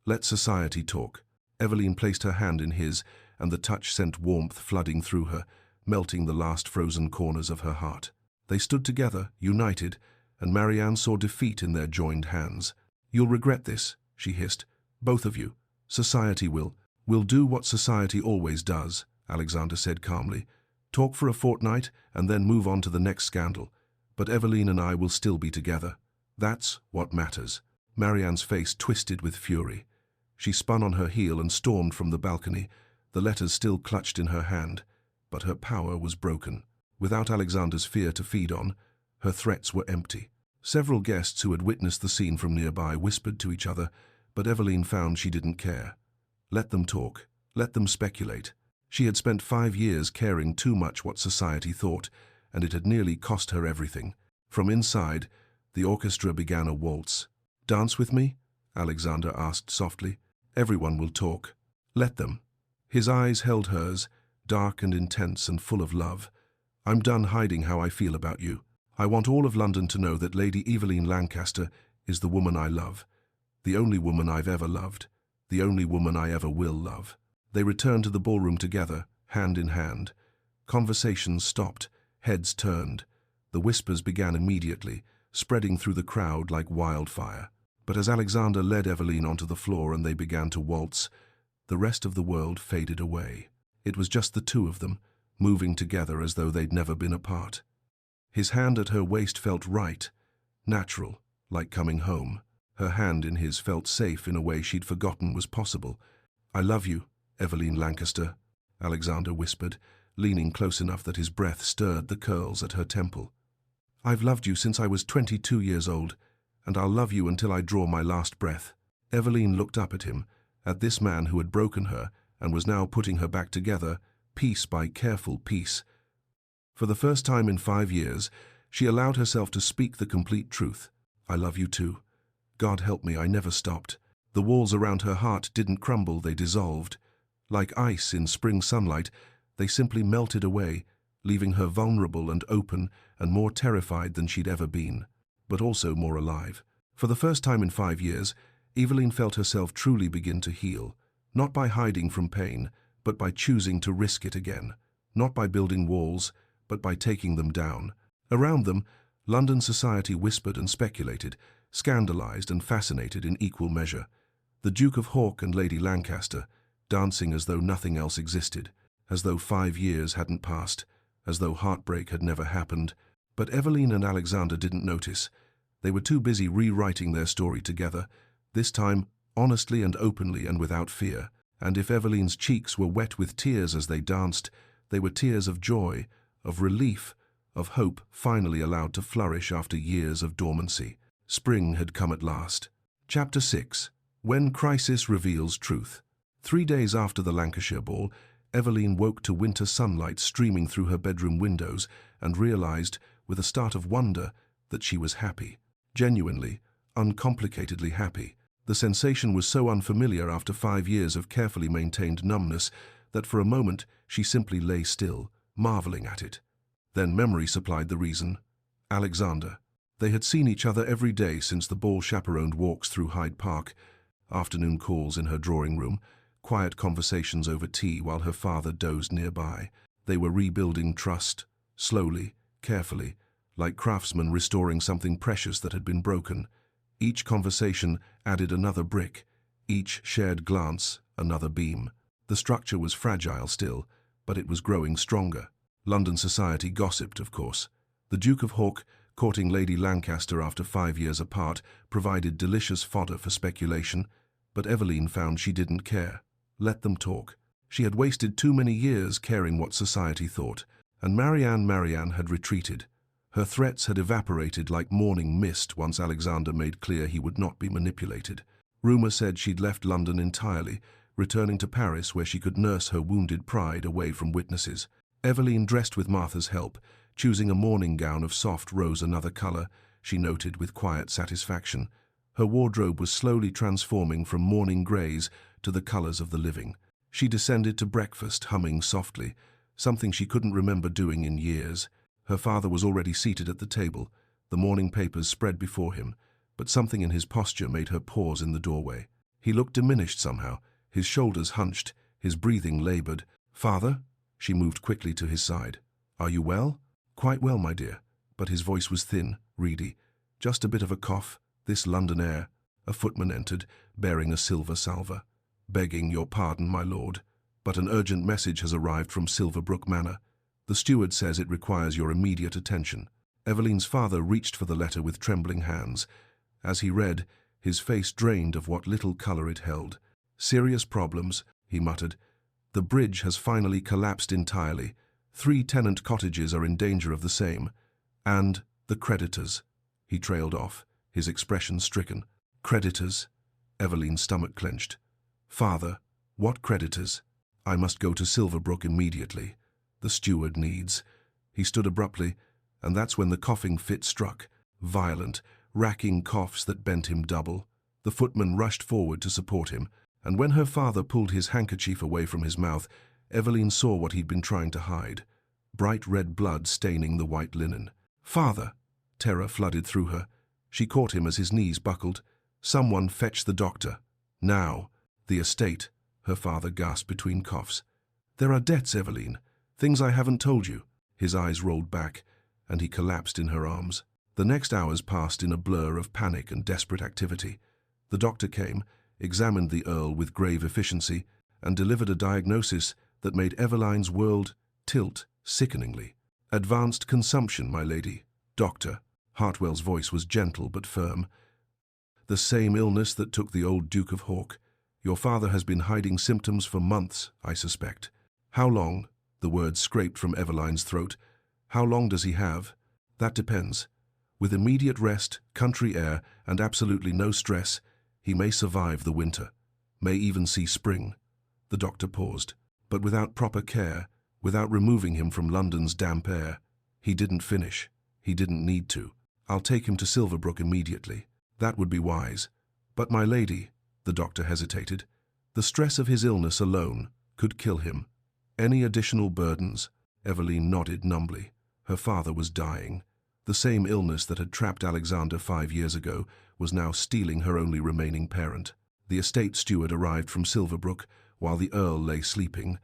Let society talk." Eveline placed her hand in his, and the touch sent warmth flooding through her, melting the last frozen corners of her heart. They stood together, united, and Marianne saw defeat in their joined hands. "You'll regret this," she hissed. "Both of you. Society will. We'll do what society always does," Alexander said calmly. "Talk for a fortnight and then move on to the next scandal. But Eveline and I will still be together. That's what matters." Marianne's face twisted with fury. She spun on her heel and stormed from the balcony, the letters still clutched in her hand. But her power was broken. Without Alexander's fear to feed on, her threats were empty. Several guests who had witnessed the scene from nearby whispered to each other, but Eveline found she didn't care. Let them talk. Let them speculate. She had spent 5 years caring too much what society thought, and it had nearly cost her everything. From inside, the orchestra began a waltz. "Dance with me?" Alexander asked softly. "Everyone will talk. Let them." His eyes held hers, dark and intense and full of love. "I'm done hiding how I feel about you. I want all of London to know that Lady Eveline Lancaster is the woman I love, the only woman I've ever loved, the only woman I ever will love." They returned to the ballroom together, hand in hand. Conversations stopped, heads turned. The whispers began immediately, spreading through the crowd like wildfire. But as Alexander led Eveline onto the floor and they began to waltz, the rest of the world faded away. It was just the two of them, moving together as though they'd never been apart. His hand at her waist felt right, natural, like coming home. Her hand in his felt safe in a way she'd forgotten was possible. "I love you, Eveline Lancaster," Alexander whispered, leaning close enough that his breath stirred the curls at her temple. "I've loved you since I was 22 years old, and I'll love you until I draw my last breath." Eveline looked up at him, at this man who had broken her and was now putting her back together, piece by careful piece. For the first time in 5 years, she allowed herself to speak the complete truth. "I love you too. God help me, I never stopped." The walls around her heart didn't crumble, they dissolved. Like ice in spring sunlight, they simply melted away, leaving her vulnerable and open and more terrified than she'd ever been, but also more alive. For the first time in 5 years, Eveline felt herself truly begin to heal, not by hiding from pain, but by choosing to risk it again, not by building walls, but by taking them down. Around them, London society whispered and speculated, scandalized and fascinated in equal measure. The Duke of Hawk and Lady Lancaster, dancing as though nothing else existed, as though 5 years hadn't passed, as though heartbreak had never happened. But Eveline and Alexander didn't notice. They were too busy rewriting their story together, this time honestly and openly and without fear. And if Eveline's cheeks were wet with tears as they danced, they were tears of joy, of relief, of hope finally allowed to flourish after years of dormancy. Spring had come at last. Chapter 6. When Crisis Reveals Truth. 3 days after the Lancashire ball, Eveline woke to winter sunlight streaming through her bedroom windows and realized, with a start of wonder, that she was happy. Genuinely, uncomplicatedly happy. The sensation was so unfamiliar after 5 years of carefully maintained numbness that for a moment she simply lay still, marveling at it. Then memory supplied the reason. Alexander. They had seen each other every day since the ball-chaperoned walks through Hyde Park, afternoon calls in her drawing room, quiet conversations over tea while her father dozed nearby. They were rebuilding trust, slowly, carefully, like craftsmen restoring something precious that had been broken. Each conversation added another brick, each shared glance another beam. The structure was fragile still, but it was growing stronger. London society gossiped, of course. The Duke of Hawk, courting Lady Lancaster after 5 years apart, provided delicious fodder for speculation, but Eveline found she didn't care. Let them talk. She had wasted too many years caring what society thought, and Marianne had retreated. Her threats had evaporated like morning mist once Alexander made clear he would not be manipulated. Rumour said she'd left London entirely, returning to Paris where she could nurse her wounded pride away from witnesses. Eveline dressed with Martha's help, choosing a morning gown of soft rose another colour, she noted with quiet satisfaction. Her wardrobe was slowly transforming from morning greys to the colours of the living. She descended to breakfast, humming softly, something she couldn't remember doing in years. Her father was already seated at the table, the morning papers spread before him, but something in his posture made her pause in the doorway. He looked diminished somehow, his shoulders hunched, his breathing laboured. "Father?" She moved quickly to his side. "Are you well?" "Quite well, my dear." But his voice was thin, reedy. "Just a bit of a cough. This London air." A footman entered, bearing a silver salver. "Begging your pardon, my lord, but an urgent message has arrived from Silverbrook Manor. The steward says it requires your immediate attention." Eveline's father reached for the letter with trembling hands. As he read, his face drained of what little colour it held. "Serious problems," he muttered. "The bridge has finally collapsed entirely. 3 tenant cottages are in danger of the same. And the creditors." He trailed off, his expression stricken. "Creditors?" Eveline's stomach clenched. "Father, what creditors?" "I must go to Silverbrook immediately. The steward needs." He stood abruptly, and that's when the coughing fit struck. Violent, racking coughs that bent him double. The footman rushed forward to support him, and when her father pulled his handkerchief away from his mouth, Eveline saw what he'd been trying to hide. Bright red blood staining the white linen. "Father!" Terror flooded through her. She caught him as his knees buckled. "Someone fetch the doctor. Now." "The estate," her father gasped between coughs. "There are debts, Eveline. Things I haven't told you." His eyes rolled back, and he collapsed in her arms. The next hours passed in a blur of panic and desperate activity. The doctor came, examined the Earl with grave efficiency, and delivered a diagnosis that made Eveline's world tilt sickeningly. "Advanced consumption, my lady." "Doctor." Hartwell's voice was gentle but firm. "The same illness that took the old Duke of Hawk. Your father has been hiding symptoms for months, I suspect." "How long?" The words scraped from Eveline's throat. "How long does he have?" "That depends. With immediate rest, country air, and absolutely no stress, he may survive the winter, may even see spring." The doctor paused. "But without proper care, without removing him from London's damp air." He didn't finish. He didn't need to. "I'll take him to Silverbrook immediately." "That would be wise." "But my lady," the doctor hesitated, "the stress of his illness alone could kill him. Any additional burdens?" Eveline nodded numbly. Her father was dying. The same illness that had trapped Alexander 5 years ago was now stealing her only remaining parent. The estate steward arrived from Silverbrook while the Earl lay sleeping.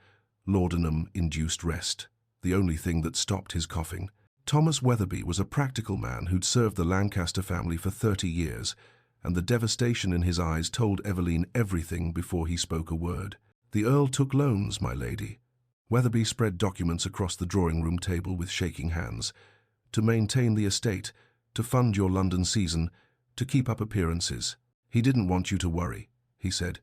Laudanum induced rest, the only thing that stopped his coughing. Thomas Weatherby was a practical man who'd served the Lancaster family for 30 years, and the devastation in his eyes told Eveline everything before he spoke a word. "The Earl took loans, my lady." Weatherby spread documents across the drawing-room table with shaking hands. "To maintain the estate, to fund your London season, to keep up appearances. He didn't want you to worry," he said.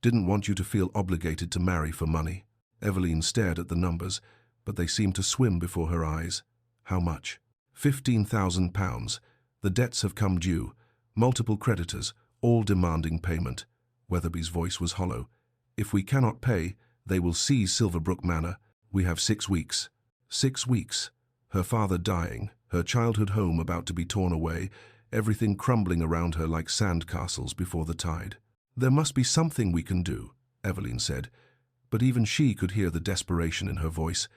"Didn't want you to feel obligated to marry for money." Eveline stared at the numbers, but they seemed to swim before her eyes. "How much?" £15,000. "The debts have come due. Multiple creditors, all demanding payment." Weatherby's voice was hollow. "If we cannot pay, they will seize Silverbrook Manor. We have 6 weeks." 6 weeks. Her father dying, her childhood home about to be torn away, everything crumbling around her like sandcastles before the tide. "There must be something we can do," Eveline said, but even she could hear the desperation in her voice.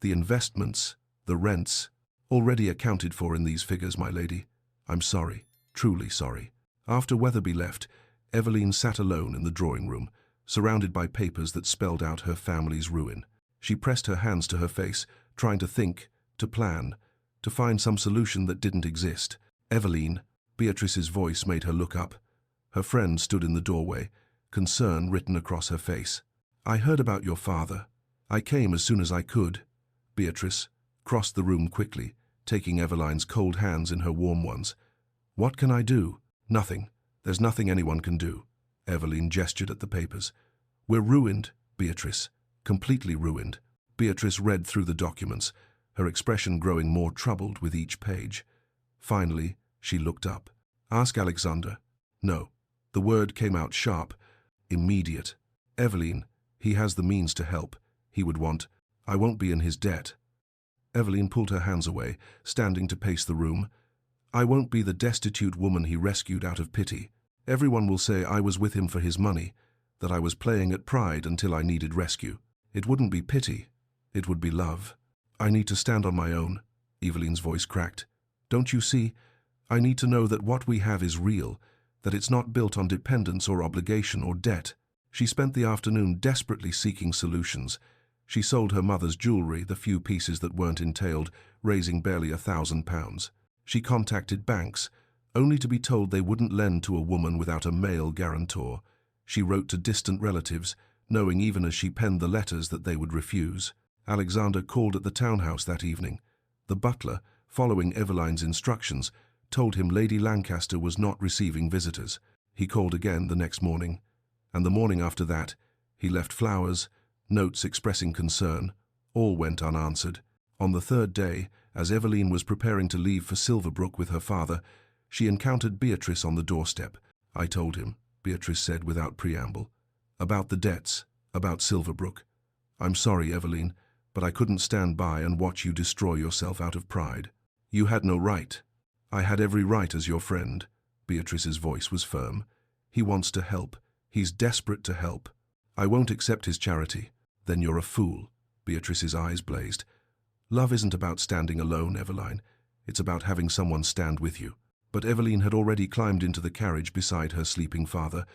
"The investments, the rents, already accounted for in these figures, my lady. I'm sorry, truly sorry." After Weatherby left, Eveline sat alone in the drawing-room, surrounded by papers that spelled out her family's ruin. She pressed her hands to her face, trying to think, to plan, to find some solution that didn't exist. "Eveline," Beatrice's voice made her look up. Her friend stood in the doorway, concern written across her face. "I heard about your father. I came as soon as I could." Beatrice crossed the room quickly, taking Eveline's cold hands in her warm ones. "What can I do?" "Nothing. There's nothing anyone can do." Eveline gestured at the papers. "We're ruined, Beatrice. Completely ruined." Beatrice read through the documents, her expression growing more troubled with each page. Finally, she looked up. "Ask Alexander." "No." The word came out sharp. "Immediate." "Eveline, he has the means to help. He would want. I won't be in his debt." Eveline pulled her hands away, standing to pace the room. "I won't be the destitute woman he rescued out of pity. Everyone will say I was with him for his money, that I was playing at pride until I needed rescue. It wouldn't be pity. It would be love. I need to stand on my own." Eveline's voice cracked. "Don't you see? I need to know that what we have is real, that it's not built on dependence or obligation or debt." She spent the afternoon desperately seeking solutions. She sold her mother's jewelry, the few pieces that weren't entailed, raising barely £1,000. She contacted banks, only to be told they wouldn't lend to a woman without a male guarantor. She wrote to distant relatives, knowing even as she penned the letters that they would refuse. Alexander called at the townhouse that evening. The butler, following Eveline's instructions, told him Lady Lancaster was not receiving visitors. He called again the next morning, and the morning after that, he left flowers, notes expressing concern. All went unanswered. On the third day, as Eveline was preparing to leave for Silverbrook with her father, she encountered Beatrice on the doorstep. "I told him," Beatrice said without preamble, "about the debts, about Silverbrook. I'm sorry, Eveline, but I couldn't stand by and watch you destroy yourself out of pride. You had no right." "I had every right as your friend." Beatrice's voice was firm. "He wants to help. He's desperate to help." "I won't accept his charity." "Then you're a fool." Beatrice's eyes blazed. "Love isn't about standing alone, Eveline. It's about having someone stand with you." But Eveline had already climbed into the carriage beside her sleeping father,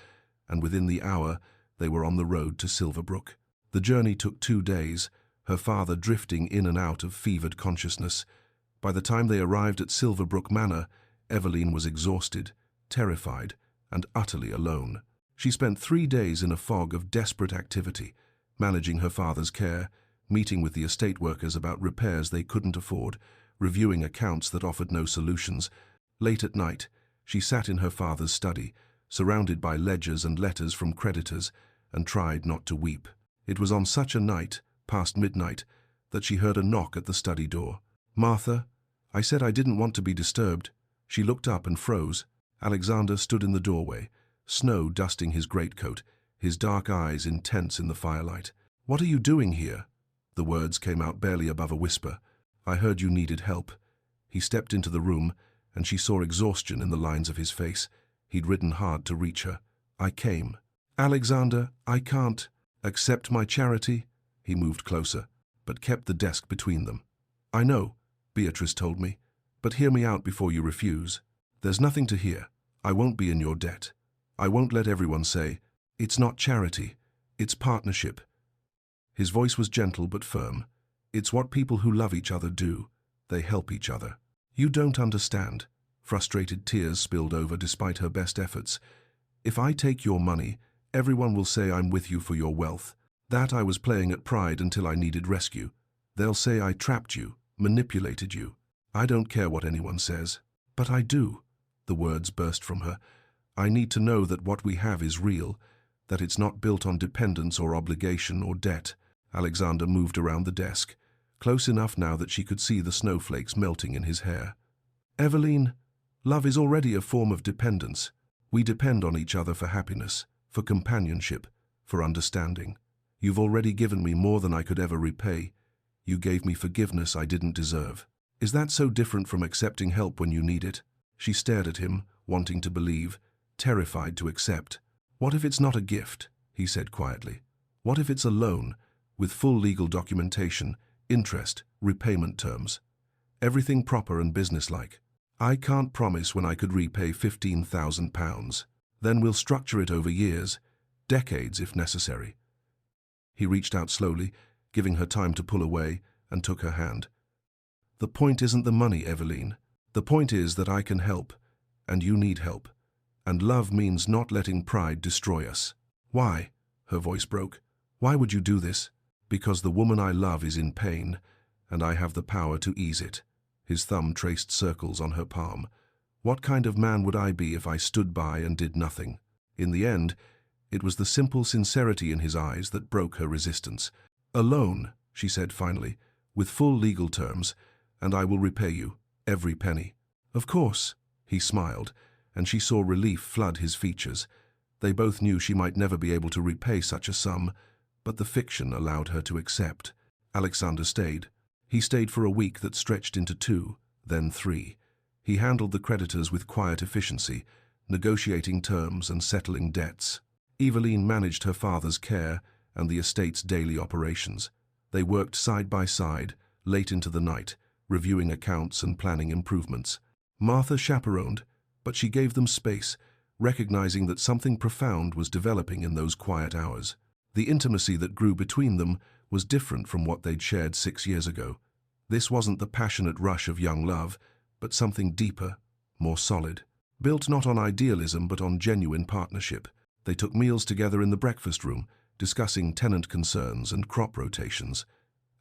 and within the hour they were on the road to Silverbrook. The journey took 2 days, her father drifting in and out of fevered consciousness. By the time they arrived at Silverbrook Manor, Eveline was exhausted, terrified, and utterly alone. She spent 3 days in a fog of desperate activity, managing her father's care, meeting with the estate workers about repairs they couldn't afford, reviewing accounts that offered no solutions. Late at night, she sat in her father's study, surrounded by ledgers and letters from creditors, and tried not to weep. It was on such a night, past midnight, that she heard a knock at the study door. "Martha, I said I didn't want to be disturbed." She looked up and froze. Alexander stood in the doorway, snow dusting his greatcoat, his dark eyes intense in the firelight. "What are you doing here?" The words came out barely above a whisper. "I heard you needed help." He stepped into the room, and she saw exhaustion in the lines of his face. He'd ridden hard to reach her. "I came." "Alexander, I can't." "Accept my charity?" He moved closer, but kept the desk between them. "I know," Beatrice told me, But hear me out before you refuse. There's nothing to hear. I won't be in your debt. I won't let everyone say, it's not charity, it's partnership. His voice was gentle but firm. It's what people who love each other do. They help each other. You don't understand. Frustrated tears spilled over despite her best efforts. If I take your money, everyone will say I'm with you for your wealth. That I was playing at pride until I needed rescue. They'll say I trapped you, manipulated you. I don't care what anyone says. But I do. The words burst from her. I need to know that what we have is real, that it's not built on dependence or obligation or debt. Alexander moved around the desk, close enough now that she could see the snowflakes melting in his hair. Eveline, love is already a form of dependence. We depend on each other for happiness, for companionship, for understanding. You've already given me more than I could ever repay. You gave me forgiveness I didn't deserve. Is that so different from accepting help when you need it? She stared at him, wanting to believe, terrified to accept. What if it's not a gift? He said quietly. What if it's a loan, with full legal documentation, interest, repayment terms? Everything proper and businesslike. I can't promise when I could repay £15,000. Then we'll structure it over years, decades if necessary. He reached out slowly, giving her time to pull away, and took her hand. The point isn't the money, Eveline. The point is that I can help, and you need help. And love means not letting pride destroy us. Why? Her voice broke. Why would you do this? Because the woman I love is in pain, and I have the power to ease it. His thumb traced circles on her palm. What kind of man would I be if I stood by and did nothing? In the end, it was the simple sincerity in his eyes that broke her resistance. A loan, she said finally, with full legal terms, and I will repay you, every penny. Of course, he smiled, and she saw relief flood his features. They both knew she might never be able to repay such a sum, but the fiction allowed her to accept. Alexander stayed. He stayed for a week that stretched into 2, then 3. He handled the creditors with quiet efficiency, negotiating terms and settling debts. Eveline managed her father's care and the estate's daily operations. They worked side by side, late into the night, reviewing accounts and planning improvements. Martha chaperoned, but she gave them space, recognizing that something profound was developing in those quiet hours. The intimacy that grew between them was different from what they'd shared 6 years ago. This wasn't the passionate rush of young love, but something deeper, more solid, built not on idealism but on genuine partnership. They took meals together in the breakfast room, discussing tenant concerns and crop rotations.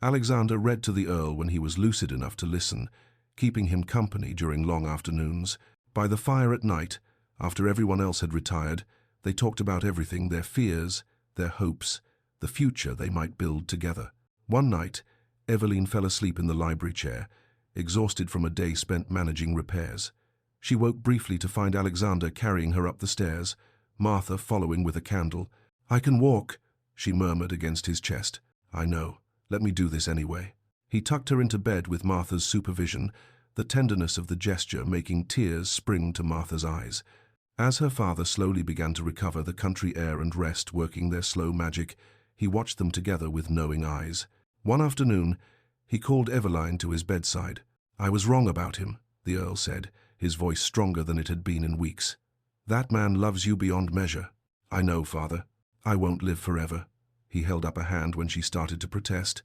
Alexander read to the Earl when he was lucid enough to listen, keeping him company during long afternoons. By the fire at night, after everyone else had retired, they talked about everything, their fears, their hopes, the future they might build together. One night, Eveline fell asleep in the library chair, exhausted from a day spent managing repairs. She woke briefly to find Alexander carrying her up the stairs, Martha following with a candle. "I can walk," she murmured against his chest. "I know. Let me do this anyway." He tucked her into bed with Martha's supervision, the tenderness of the gesture making tears spring to Martha's eyes. As her father slowly began to recover, the country air and rest working their slow magic, he watched them together with knowing eyes. One afternoon, he called Eveline to his bedside. "I was wrong about him," the Earl said, his voice stronger than it had been in weeks. "That man loves you beyond measure." "I know, Father. I won't live forever." He held up a hand when she started to protest.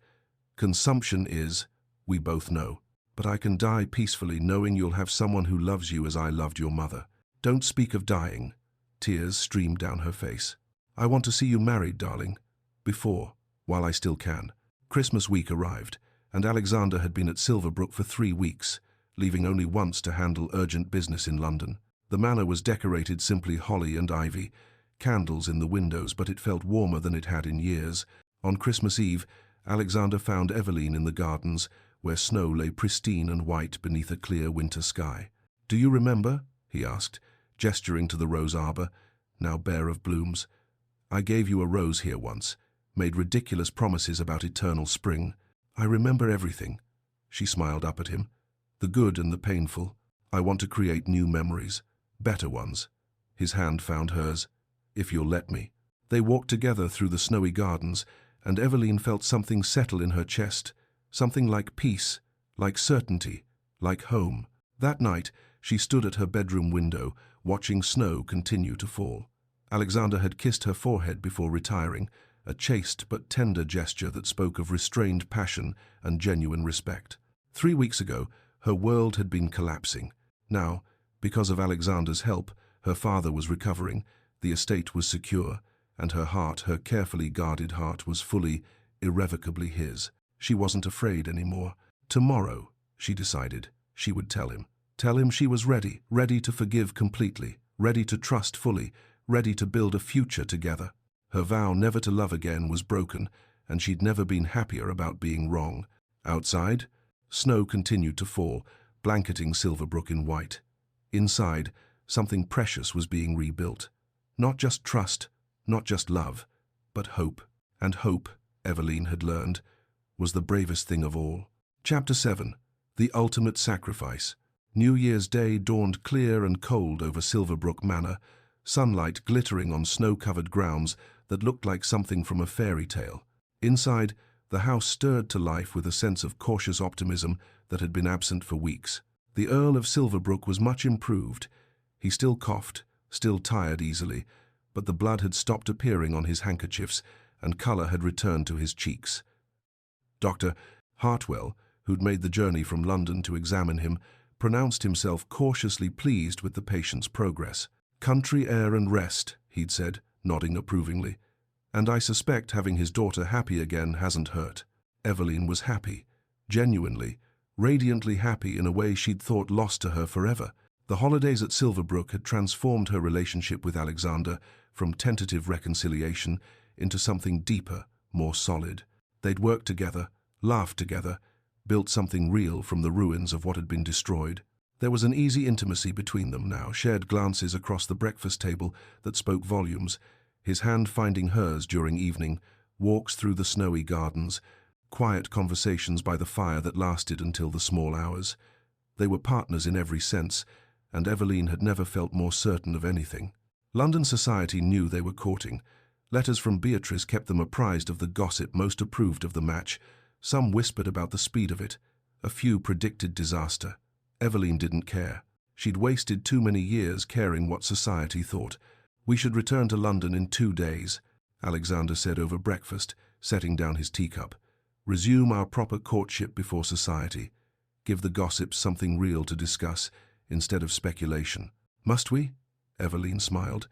"Consumption is, we both know. But I can die peacefully knowing you'll have someone who loves you as I loved your mother. Don't speak of dying." Tears streamed down her face. "I want to see you married, darling. Before, while I still can." Christmas week arrived, and Alexander had been at Silverbrook for 3 weeks, leaving only once to handle urgent business in London. The manor was decorated simply holly and ivy, candles in the windows, but it felt warmer than it had in years. On Christmas Eve, Alexander found Eveline in the gardens, where snow lay pristine and white beneath a clear winter sky. "Do you remember?" he asked, gesturing to the rose arbor, now bare of blooms. "I gave you a rose here once, made ridiculous promises about eternal spring." "I remember everything." She smiled up at him. "The good and the painful. I want to create new memories, better ones." His hand found hers. "If you'll let me." They walked together through the snowy gardens, and Eveline felt something settle in her chest, something like peace, like certainty, like home. That night, she stood at her bedroom window, watching snow continue to fall. Alexander had kissed her forehead before retiring, a chaste but tender gesture that spoke of restrained passion and genuine respect. 3 weeks ago, her world had been collapsing. Now, because of Alexander's help, her father was recovering, the estate was secure, and her heart, her carefully guarded heart, was fully, irrevocably his. She wasn't afraid anymore. Tomorrow, she decided, she would tell him. Tell him she was ready, ready to forgive completely, ready to trust fully, ready to build a future together. Her vow never to love again was broken, and she'd never been happier about being wrong. Outside, snow continued to fall, blanketing Silverbrook in white. Inside, something precious was being rebuilt. Not just trust, not just love, but hope. And hope, Eveline had learned, was the bravest thing of all. Chapter 7. The Ultimate Sacrifice. New Year's Day dawned clear and cold over Silverbrook Manor, sunlight glittering on snow-covered grounds that looked like something from a fairy tale. Inside, the house stirred to life with a sense of cautious optimism that had been absent for weeks. The Earl of Silverbrook was much improved. He still coughed, still tired easily, but the blood had stopped appearing on his handkerchiefs and colour had returned to his cheeks. Dr. Hartwell, who'd made the journey from London to examine him, pronounced himself cautiously pleased with the patient's progress. "Country air and rest," he'd said, nodding approvingly. "And I suspect having his daughter happy again hasn't hurt." Eveline was happy, genuinely, radiantly happy in a way she'd thought lost to her forever. The holidays at Silverbrook had transformed her relationship with Alexander from tentative reconciliation into something deeper, more solid. They'd worked together, laughed together, built something real from the ruins of what had been destroyed. There was an easy intimacy between them now, shared glances across the breakfast table that spoke volumes, his hand finding hers during evening, walks through the snowy gardens, quiet conversations by the fire that lasted until the small hours. They were partners in every sense, and Eveline had never felt more certain of anything. London society knew they were courting. Letters from Beatrice kept them apprised of the gossip most approved of the match. Some whispered about the speed of it. A few predicted disaster. Eveline didn't care. She'd wasted too many years caring what society thought. "We should return to London in 2 days," Alexander said over breakfast, setting down his teacup. "Resume our proper courtship before society. Give the gossips something real to discuss, instead of speculation." "Must we?" Eveline smiled.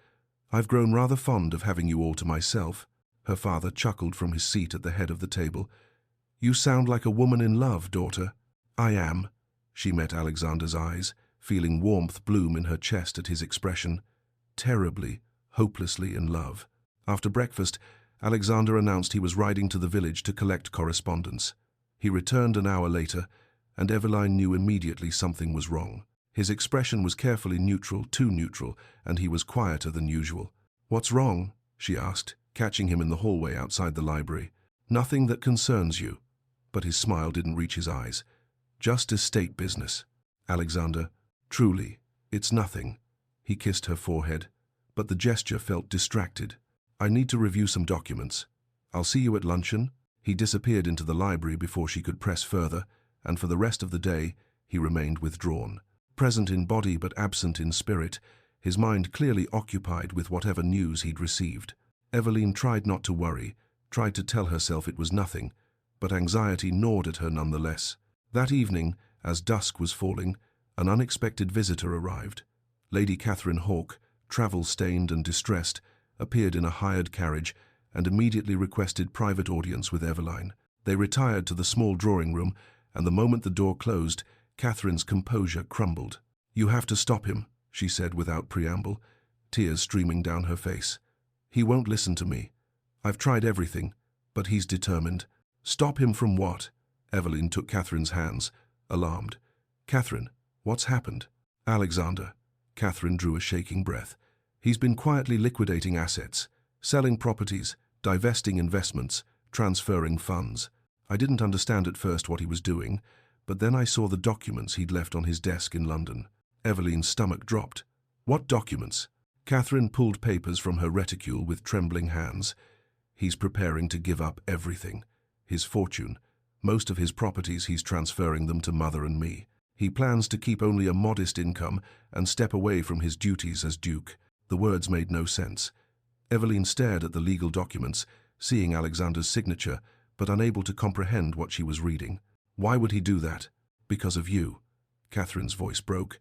"I've grown rather fond of having you all to myself." Her father chuckled from his seat at the head of the table. "You sound like a woman in love, daughter." "I am." She met Alexander's eyes, feeling warmth bloom in her chest at his expression. Terribly, hopelessly in love. After breakfast, Alexander announced he was riding to the village to collect correspondence. He returned an hour later, and Eveline knew immediately something was wrong. His expression was carefully neutral, too neutral, and he was quieter than usual. "What's wrong?" she asked, catching him in the hallway outside the library. "Nothing that concerns you." But his smile didn't reach his eyes. "Just estate business." "Alexander, truly, it's nothing." He kissed her forehead, but the gesture felt distracted. "I need to review some documents. I'll see you at luncheon." He disappeared into the library before she could press further, and for the rest of the day he remained withdrawn. Present in body but absent in spirit, his mind clearly occupied with whatever news he'd received. Eveline tried not to worry, tried to tell herself it was nothing, but anxiety gnawed at her nonetheless. That evening, as dusk was falling, an unexpected visitor arrived. Lady Catherine Hawke, travel-stained and distressed, appeared in a hired carriage and immediately requested private audience with Eveline. They retired to the small drawing room, and the moment the door closed, Catherine's composure crumbled. "You have to stop him," she said without preamble, tears streaming down her face. "He won't listen to me. I've tried everything, but he's determined." "Stop him from what?" Eveline took Catherine's hands, alarmed. "Catherine, what's happened?" "Alexander." Catherine drew a shaking breath. "He's been quietly liquidating assets, selling properties, divesting investments, transferring funds. I didn't understand at first what he was doing, but then I saw the documents he'd left on his desk in London." Eveline's stomach dropped. "What documents?" Catherine pulled papers from her reticule with trembling hands. "He's preparing to give up everything. His fortune. Most of his properties, he's transferring them to Mother and me." He plans to keep only a modest income and step away from his duties as Duke. The words made no sense. Evelyn stared at the legal documents, seeing Alexander's signature, but unable to comprehend what she was reading. Why would he do that? Because of you. Catherine's voice broke.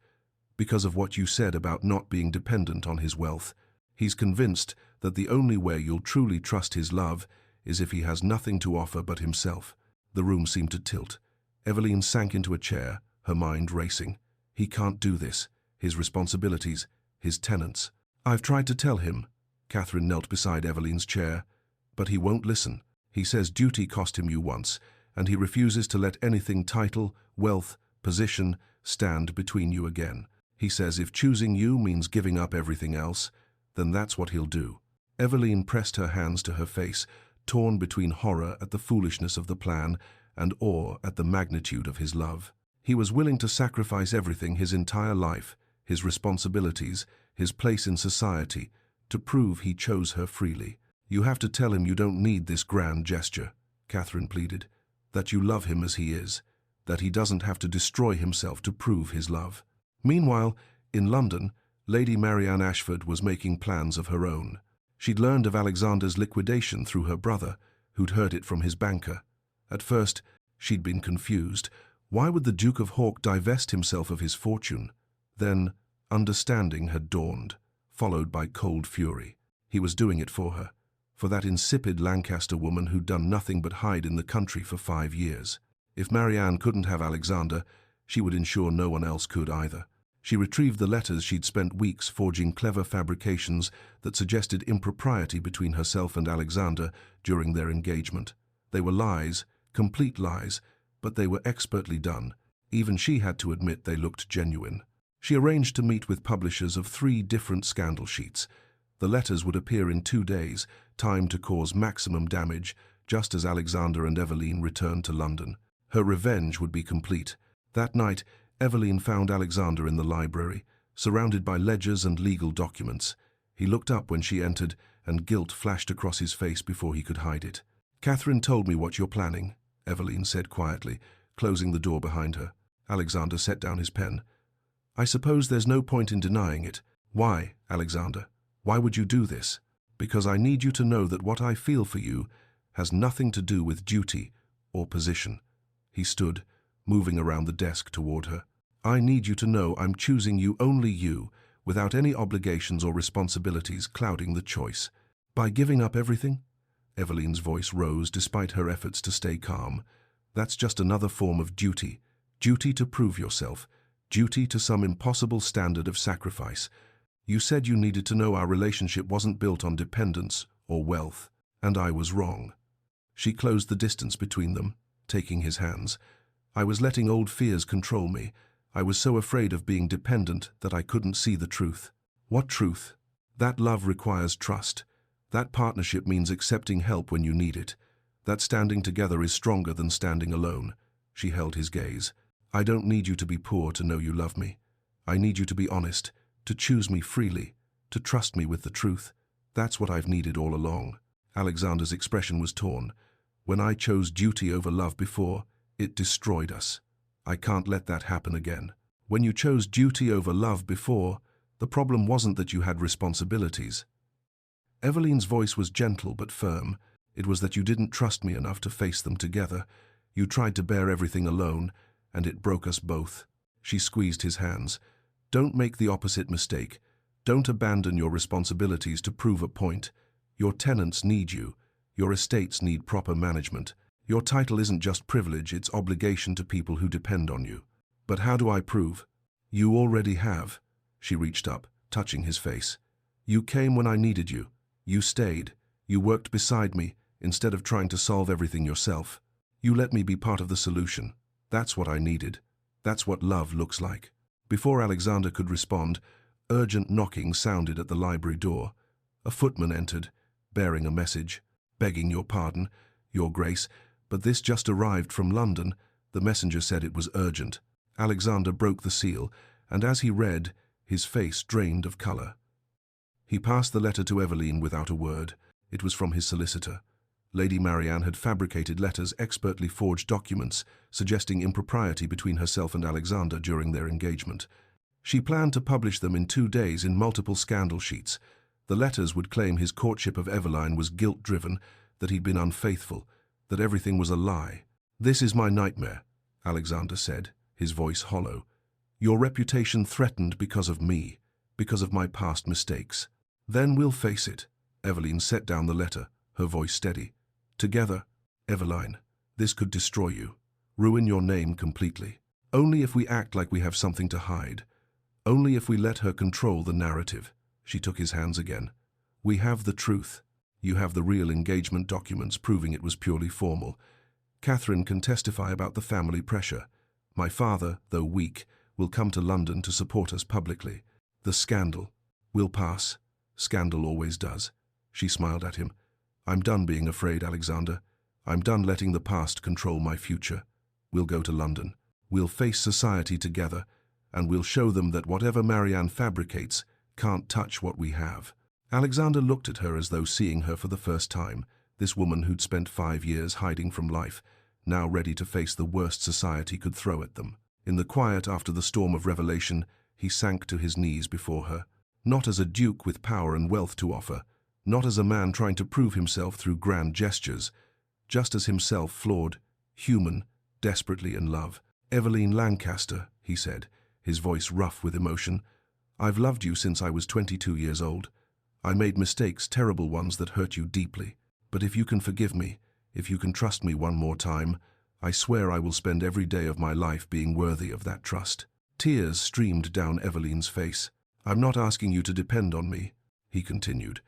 Because of what you said about not being dependent on his wealth. He's convinced that the only way you'll truly trust his love is if he has nothing to offer but himself. The room seemed to tilt. Evelyn sank into a chair, her mind racing. He can't do this. His responsibilities, his tenants. I've tried to tell him. Catherine knelt beside Evelyn's chair. But he won't listen. He says duty cost him you once, and he refuses to let anything title, wealth, position stand between you again. He says if choosing you means giving up everything else, then that's what he'll do. Evelyn pressed her hands to her face, torn between horror at the foolishness of the plan and awe at the magnitude of his love. He was willing to sacrifice everything, his entire life, his responsibilities, his place in society, to prove he chose her freely. You have to tell him you don't need this grand gesture, Catherine pleaded, that you love him as he is, that he doesn't have to destroy himself to prove his love. Meanwhile, in London, Lady Marianne Ashford was making plans of her own. She'd learned of Alexander's liquidation through her brother, who'd heard it from his banker. At first, she'd been confused. Why would the Duke of Hawk divest himself of his fortune? Then, understanding had dawned, followed by cold fury. He was doing it for her, for that insipid Lancaster woman who'd done nothing but hide in the country for 5 years. If Marianne couldn't have Alexander, she would ensure no one else could either. She retrieved the letters she'd spent weeks forging clever fabrications that suggested impropriety between herself and Alexander during their engagement. They were lies, complete lies, but they were expertly done. Even she had to admit they looked genuine. She arranged to meet with publishers of 3 different scandal sheets. The letters would appear in 2 days, timed to cause maximum damage, just as Alexander and Evelyn returned to London. Her revenge would be complete. That night, Evelyn found Alexander in the library, surrounded by ledgers and legal documents. He looked up when she entered, and guilt flashed across his face before he could hide it. "Catherine told me what you're planning," Evelyn said quietly, closing the door behind her. Alexander set down his pen. "I suppose there's no point in denying it. Why, Alexander? Why would you do this?" "Because I need you to know that what I feel for you has nothing to do with duty or position." He stood, moving around the desk toward her. "I need you to know I'm choosing you, only you, without any obligations or responsibilities clouding the choice." "By giving up everything?" Evelyn's voice rose despite her efforts to stay calm. "That's just another form of duty. Duty to prove yourself. Duty to some impossible standard of sacrifice. You said you needed to know our relationship wasn't built on dependence or wealth, and I was wrong." She closed the distance between them, taking his hands. "I was letting old fears control me. I was so afraid of being dependent that I couldn't see the truth." "What truth?" "That love requires trust. That partnership means accepting help when you need it. That standing together is stronger than standing alone." She held his gaze. "I don't need you to be poor to know you love me. I need you to be honest, to choose me freely, to trust me with the truth. That's what I've needed all along." Alexander's expression was torn. "When I chose duty over love before, it destroyed us. I can't let that happen again. When you chose duty over love before, the problem wasn't that you had responsibilities." Evelyn's voice was gentle but firm. "It was that you didn't trust me enough to face them together. You tried to bear everything alone, and it broke us both." She squeezed his hands. "Don't make the opposite mistake. Don't abandon your responsibilities to prove a point. Your tenants need you. Your estates need proper management. Your title isn't just privilege, it's obligation to people who depend on you." "But how do I prove?" "You already have." She reached up, touching his face. "You came when I needed you. You stayed. You worked beside me, instead of trying to solve everything yourself. You let me be part of the solution. That's what I needed. That's what love looks like." Before Alexander could respond, urgent knocking sounded at the library door. A footman entered, bearing a message. "Begging your pardon, Your Grace, but this just arrived from London." The messenger said it was urgent. Alexander broke the seal, and as he read, his face drained of color. He passed the letter to Evelyn without a word. It was from his solicitor. Lady Marianne had fabricated letters, expertly forged documents, suggesting impropriety between herself and Alexander during their engagement. She planned to publish them in 2 days in multiple scandal sheets. The letters would claim his courtship of Eveline was guilt-driven, that he'd been unfaithful, that everything was a lie. "This is my nightmare," Alexander said, his voice hollow. "Your reputation threatened because of me, because of my past mistakes. Then we'll face it." Eveline set down the letter, her voice steady. "Together, Eveline, this could destroy you, ruin your name completely. Only if we act like we have something to hide. Only if we let her control the narrative." She took his hands again. "We have the truth. You have the real engagement documents proving it was purely formal. Catherine can testify about the family pressure. My father, though weak, will come to London to support us publicly. The scandal will pass. Scandal always does." She smiled at him. "I'm done being afraid, Alexander. I'm done letting the past control my future. We'll go to London. We'll face society together, and we'll show them that whatever Marianne fabricates can't touch what we have." Alexander looked at her as though seeing her for the first time, this woman who'd spent 5 years hiding from life, now ready to face the worst society could throw at them. In the quiet after the storm of revelation, he sank to his knees before her, not as a duke with power and wealth to offer, not as a man trying to prove himself through grand gestures, just as himself, flawed, human, desperately in love. "Eveline Lancaster," he said, his voice rough with emotion, "I've loved you since I was 22 years old. I made mistakes, terrible ones that hurt you deeply. But if you can forgive me, if you can trust me one more time, I swear I will spend every day of my life being worthy of that trust." Tears streamed down Eveline's face. "I'm not asking you to depend on me," he continued.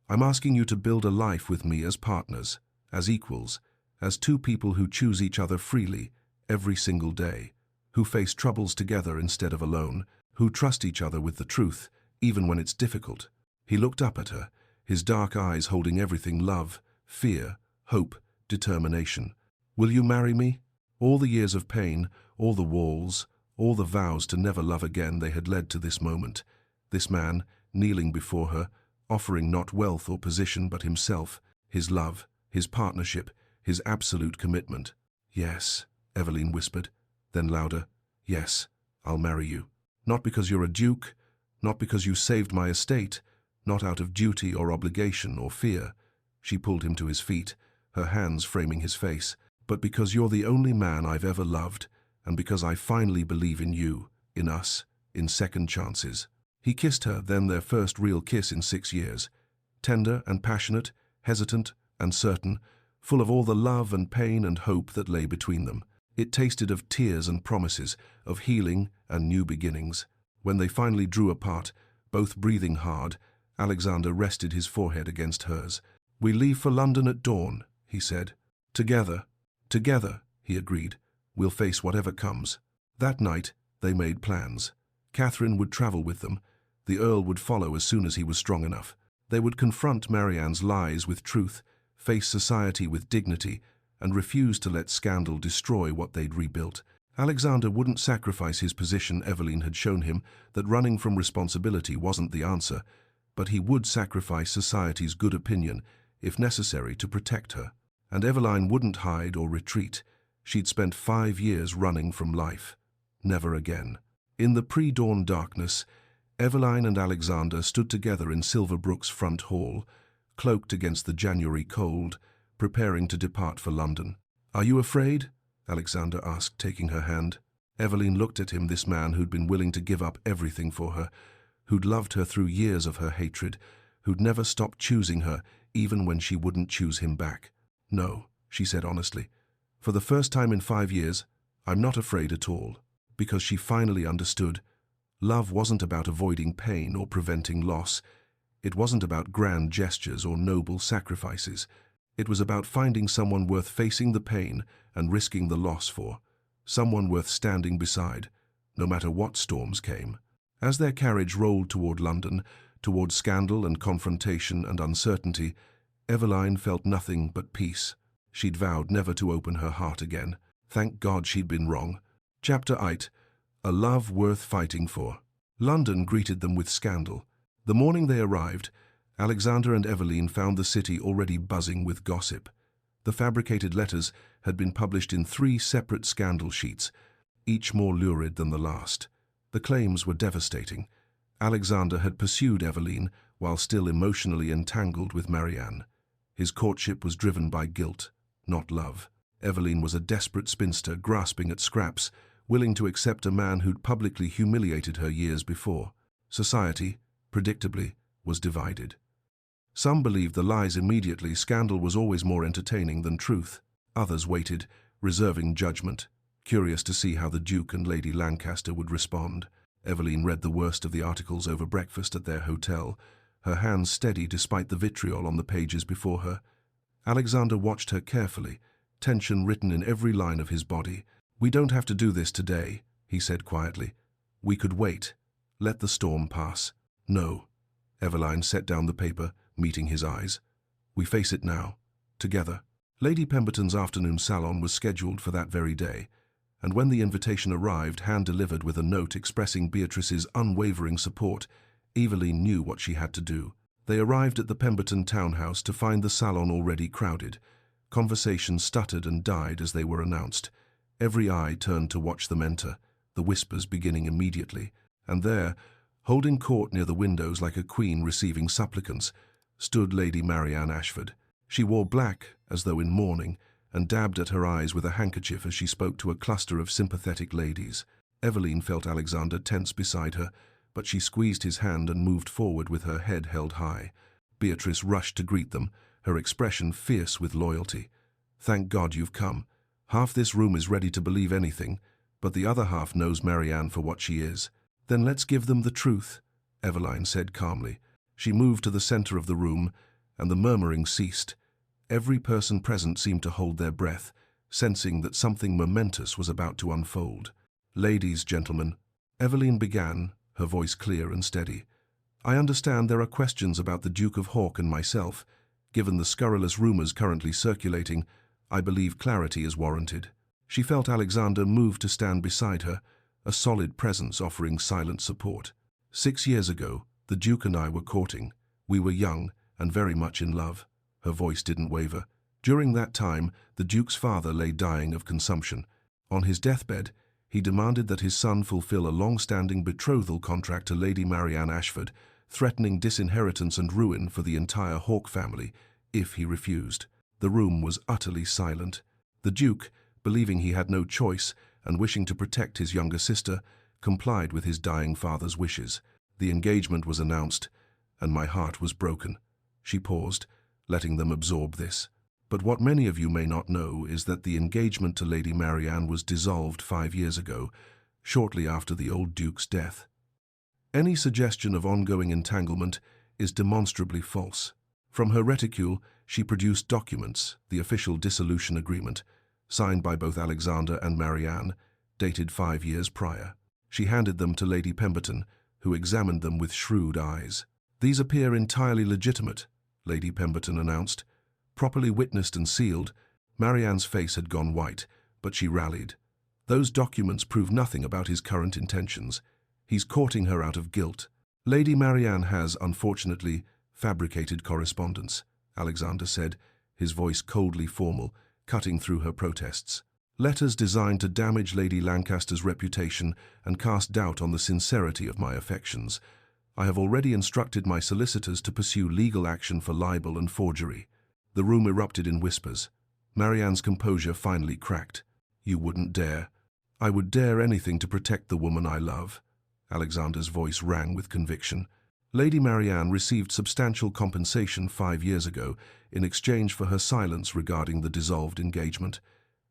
"I'm asking you to build a life with me as partners, as equals, as two people who choose each other freely, every single day, who face troubles together instead of alone, who trust each other with the truth, even when it's difficult." He looked up at her, his dark eyes holding everything: love, fear, hope, determination. "Will you marry me?" All the years of pain, all the walls, all the vows to never love again, they had led to this moment. This man, kneeling before her, offering not wealth or position but himself, his love, his partnership, his absolute commitment. "Yes," Eveline whispered, then louder, "Yes, I'll marry you. Not because you're a duke, not because you saved my estate, not out of duty or obligation or fear." She pulled him to his feet, her hands framing his face. "But because you're the only man I've ever loved, and because I finally believe in you, in us, in second chances." He kissed her, then their first real kiss in 6 years. Tender and passionate, hesitant and certain, full of all the love and pain and hope that lay between them. It tasted of tears and promises, of healing and new beginnings. When they finally drew apart, both breathing hard, Alexander rested his forehead against hers. "We leave for London at dawn," he said. "Together." "Together," he agreed. "We'll face whatever comes." That night, they made plans. Catherine would travel with them. The Earl would follow as soon as he was strong enough. They would confront Marianne's lies with truth, face society with dignity, and refuse to let scandal destroy what they'd rebuilt. Alexander wouldn't sacrifice his position. Eveline had shown him that running from responsibility wasn't the answer, but he would sacrifice society's good opinion, if necessary, to protect her. And Eveline wouldn't hide or retreat. She'd spent 5 years running from life. Never again. In the pre-dawn darkness, Eveline and Alexander stood together in Silverbrook's front hall, cloaked against the January cold, preparing to depart for London. "Are you afraid?" Alexander asked, taking her hand. Eveline looked at him, this man who'd been willing to give up everything for her, who'd loved her through years of her hatred, who'd never stopped choosing her, even when she wouldn't choose him back. "No," she said honestly. "For the first time in 5 years, I'm not afraid at all." Because she finally understood. Love wasn't about avoiding pain or preventing loss. It wasn't about grand gestures or noble sacrifices. It was about finding someone worth facing the pain and risking the loss for. Someone worth standing beside, no matter what storms came. As their carriage rolled toward London, toward scandal and confrontation and uncertainty, Eveline felt nothing but peace. She'd vowed never to open her heart again. Thank God she'd been wrong. Chapter 8. A Love Worth Fighting For. London greeted them with scandal. The morning they arrived, Alexander and Eveline found the city already buzzing with gossip. The fabricated letters had been published in 3 separate scandal sheets, each more lurid than the last. The claims were devastating. Alexander had pursued Eveline while still emotionally entangled with Marianne. His courtship was driven by guilt, not love. Eveline was a desperate spinster grasping at scraps, willing to accept a man who'd publicly humiliated her years before. Society, predictably, was divided. Some believed the lies immediately. Scandal was always more entertaining than truth. Others waited, reserving judgment, curious to see how the Duke and Lady Lancaster would respond. Eveline read the worst of the articles over breakfast at their hotel, her hands steady despite the vitriol on the pages before her. Alexander watched her carefully, tension written in every line of his body. "We don't have to do this today," he said quietly. "We could wait. Let the storm pass." "No." Eveline set down the paper, meeting his eyes. "We face it now, together." Lady Pemberton's afternoon salon was scheduled for that very day, and when the invitation arrived, hand-delivered with a note expressing Beatrice's unwavering support, Eveline knew what she had to do. They arrived at the Pemberton townhouse to find the salon already crowded. Conversation stuttered and died as they were announced. Every eye turned to watch them enter, the whispers beginning immediately. And there, holding court near the windows like a queen receiving supplicants, stood Lady Marianne Ashford. She wore black, as though in mourning, and dabbed at her eyes with a handkerchief as she spoke to a cluster of sympathetic ladies. Eveline felt Alexander tense beside her, but she squeezed his hand and moved forward with her head held high. Beatrice rushed to greet them, her expression fierce with loyalty. "Thank God you've come. Half this room is ready to believe anything, but the other half knows Marianne for what she is." "Then let's give them the truth," Eveline said calmly. She moved to the center of the room, and the murmuring ceased. Every person present seemed to hold their breath, sensing that something momentous was about to unfold. "Ladies, gentlemen," Eveline began, her voice clear and steady. "I understand there are questions about the Duke of Hawk and myself. Given the scurrilous rumors currently circulating, I believe clarity is warranted." She felt Alexander move to stand beside her, a solid presence offering silent support. "6 years ago, the Duke and I were courting. We were young and very much in love." Her voice didn't waver. "During that time, the Duke's father lay dying of consumption. On his deathbed, he demanded that his son fulfill a long-standing betrothal contract to Lady Marianne Ashford, threatening disinheritance and ruin for the entire Hawke family if he refused. The room was utterly silent. The Duke, believing he had no choice and wishing to protect his younger sister, complied with his dying father's wishes. The engagement was announced, and my heart was broken." She paused, letting them absorb this. "But what many of you may not know is that the engagement to Lady Marianne was dissolved 5 years ago, shortly after the old Duke's death. Any suggestion of ongoing entanglement is demonstrably false. From her reticule, she produced documents, the official dissolution agreement, signed by both Alexander and Marianne, dated 5 years prior. She handed them to Lady Pemberton, who examined them with shrewd eyes. "These appear entirely legitimate," Lady Pemberton announced. Properly witnessed and sealed, Marianne's face had gone white, but she rallied. "Those documents prove nothing about his current intentions. He's courting her out of guilt. Lady Marianne has, unfortunately, fabricated correspondence," Alexander said, his voice coldly formal, cutting through her protests. "Letters designed to damage Lady Lancaster's reputation and cast doubt on the sincerity of my affections. I have already instructed my solicitors to pursue legal action for libel and forgery." The room erupted in whispers. Marianne's composure finally cracked. "You wouldn't dare." "I would dare anything to protect the woman I love." Alexander's voice rang with conviction. "Lady Marianne received substantial compensation 5 years ago in exchange for her silence regarding the dissolved engagement.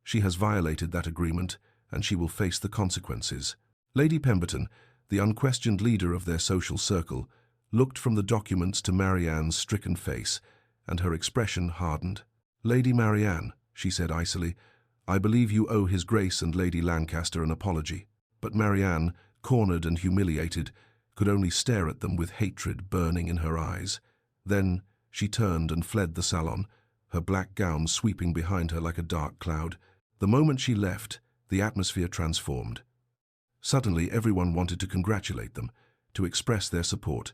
She has violated that agreement, and she will face the consequences." Lady Pemberton, the unquestioned leader of their social circle, looked from the documents to Marianne's stricken face, and her expression hardened. "Lady Marianne," she said icily, "I believe you owe His Grace and Lady Lancaster an apology." But Marianne, cornered and humiliated, could only stare at them with hatred burning in her eyes. Then she turned and fled the salon, her black gown sweeping behind her like a dark cloud. The moment she left, the atmosphere transformed. Suddenly everyone wanted to congratulate them, to express their support,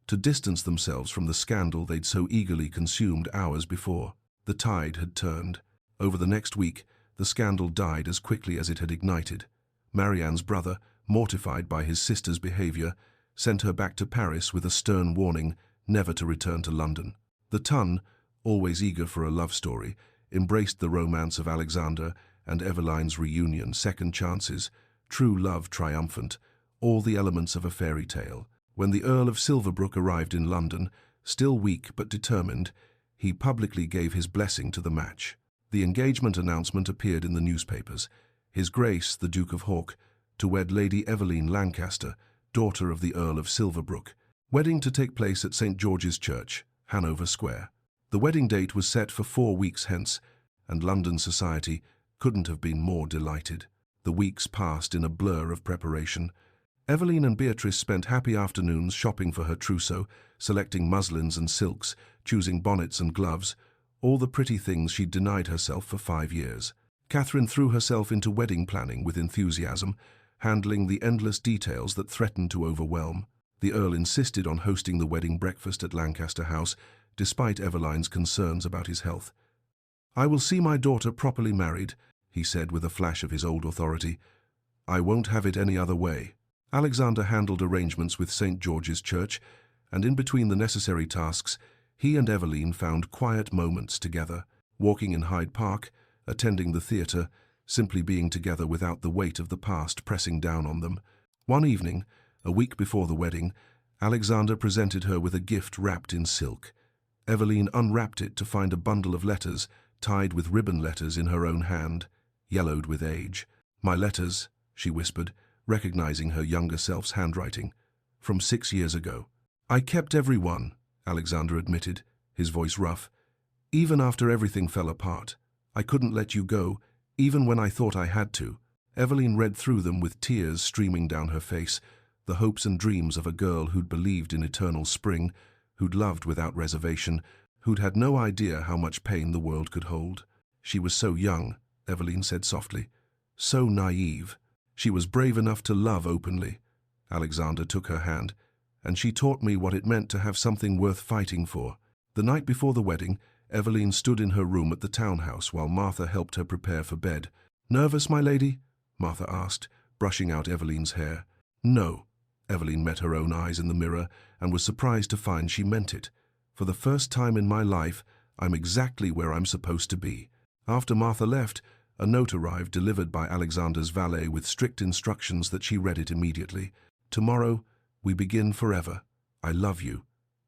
to distance themselves from the scandal they'd so eagerly consumed hours before. The tide had turned. Over the next week, the scandal died as quickly as it had ignited. Marianne's brother, mortified by his sister's behavior, sent her back to Paris with a stern warning never to return to London. The Tun, always eager for a love story, embraced the romance of Alexander and Eveline's reunion, second chances, true love triumphant, all the elements of a fairy tale. When the Earl of Silverbrook arrived in London, still weak but determined, he publicly gave his blessing to the match. The engagement announcement appeared in the newspapers. His Grace, the Duke of Hawke, to wed Lady Eveline Lancaster, daughter of the Earl of Silverbrook. Wedding to take place at St. George's Church, Hanover Square. The wedding date was set for 4 weeks hence, and London society couldn't have been more delighted. The weeks passed in a blur of preparation. Eveline and Beatrice spent happy afternoons shopping for her trousseau, selecting muslins and silks, choosing bonnets and gloves, all the pretty things she'd denied herself for 5 years. Catherine threw herself into wedding planning with enthusiasm, handling the endless details that threatened to overwhelm. The Earl insisted on hosting the wedding breakfast at Lancaster House, despite Eveline's concerns about his health. "I will see my daughter properly married," he said with a flash of his old authority. "I won't have it any other way." Alexander handled arrangements with St. George's Church, and in between the necessary tasks, he and Eveline found quiet moments together, walking in Hyde Park, attending the theatre, simply being together without the weight of the past pressing down on them. One evening, a week before the wedding, Alexander presented her with a gift wrapped in silk. Eveline unwrapped it to find a bundle of letters, tied with ribbon letters in her own hand, yellowed with age. "My letters," she whispered, recognizing her younger self's handwriting, "from 6 years ago." "I kept every one," Alexander admitted, his voice rough. "Even after everything fell apart. I couldn't let you go, even when I thought I had to." Eveline read through them with tears streaming down her face, the hopes and dreams of a girl who'd believed in eternal spring, who'd loved without reservation, who'd had no idea how much pain the world could hold. "She was so young," Eveline said softly, "so naive. She was brave enough to love openly." Alexander took her hand, "and she taught me what it meant to have something worth fighting for." The night before the wedding, Eveline stood in her room at the townhouse while Martha helped her prepare for bed. "Nervous, my lady?" Martha asked, brushing out Eveline's hair. "No." Eveline met her own eyes in the mirror and was surprised to find she meant it. "For the first time in my life, I'm exactly where I'm supposed to be." After Martha left, a note arrived delivered by Alexander's valet with strict instructions that she read it immediately. "Tomorrow, we begin forever. I love you.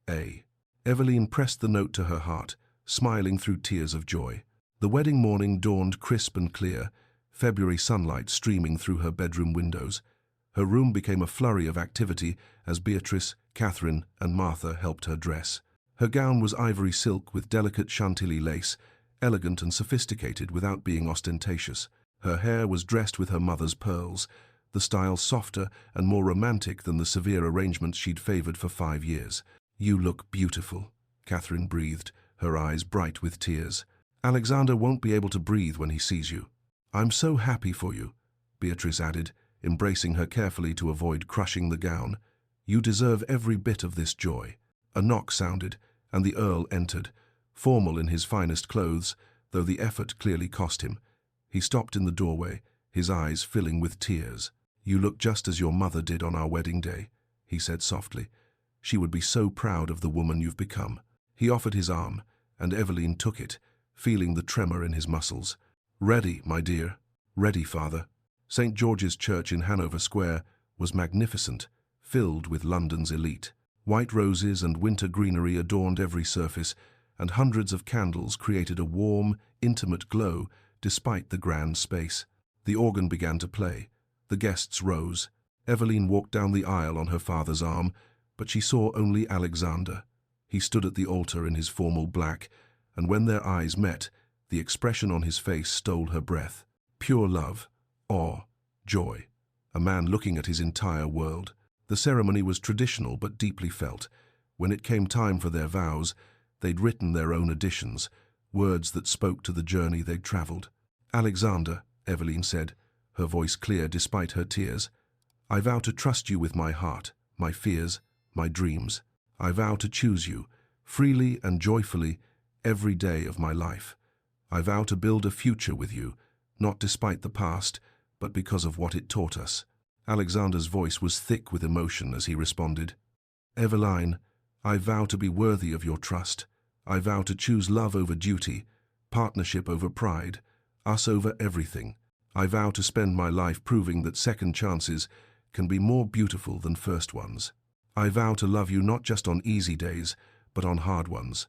A." Eveline pressed the note to her heart, smiling through tears of joy. The wedding morning dawned crisp and clear, February sunlight streaming through her bedroom windows. Her room became a flurry of activity as Beatrice, Catherine, and Martha helped her dress. Her gown was ivory silk with delicate Chantilly lace, elegant and sophisticated without being ostentatious. Her hair was dressed with her mother's pearls, the style softer and more romantic than the severe arrangements she'd favored for 5 years. "You look beautiful," Catherine breathed, her eyes bright with tears. "Alexander won't be able to breathe when he sees you." "I'm so happy for you," Beatrice added, embracing her carefully to avoid crushing the gown. "You deserve every bit of this joy." A knock sounded, and the Earl entered, formal in his finest clothes, though the effort clearly cost him. He stopped in the doorway, his eyes filling with tears. "You look just as your mother did on our wedding day," he said softly. "She would be so proud of the woman you've become." He offered his arm, and Eveline took it, feeling the tremor in his muscles. "Ready, my dear." "Ready, father." St. George's Church in Hanover Square was magnificent, filled with London's elite. White roses and winter greenery adorned every surface, and hundreds of candles created a warm, intimate glow despite the grand space. The organ began to play. The guests rose. Eveline walked down the aisle on her father's arm, but she saw only Alexander. He stood at the altar in his formal black, and when their eyes met, the expression on his face stole her breath. Pure love, awe, joy. A man looking at his entire world. The ceremony was traditional but deeply felt. When it came time for their vows, they'd written their own additions, words that spoke to the journey they'd traveled. "Alexander," Eveline said, her voice clear despite her tears, "I vow to trust you with my heart, my fears, my dreams. I vow to choose you, freely and joyfully, every day of my life. I vow to build a future with you, not despite the past, but because of what it taught us." Alexander's voice was thick with emotion as he responded, "Eveline, I vow to be worthy of your trust. I vow to choose love over duty, partnership over pride, us over everything. I vow to spend my life proving that second chances can be more beautiful than first ones. I vow to love you not just on easy days, but on hard ones.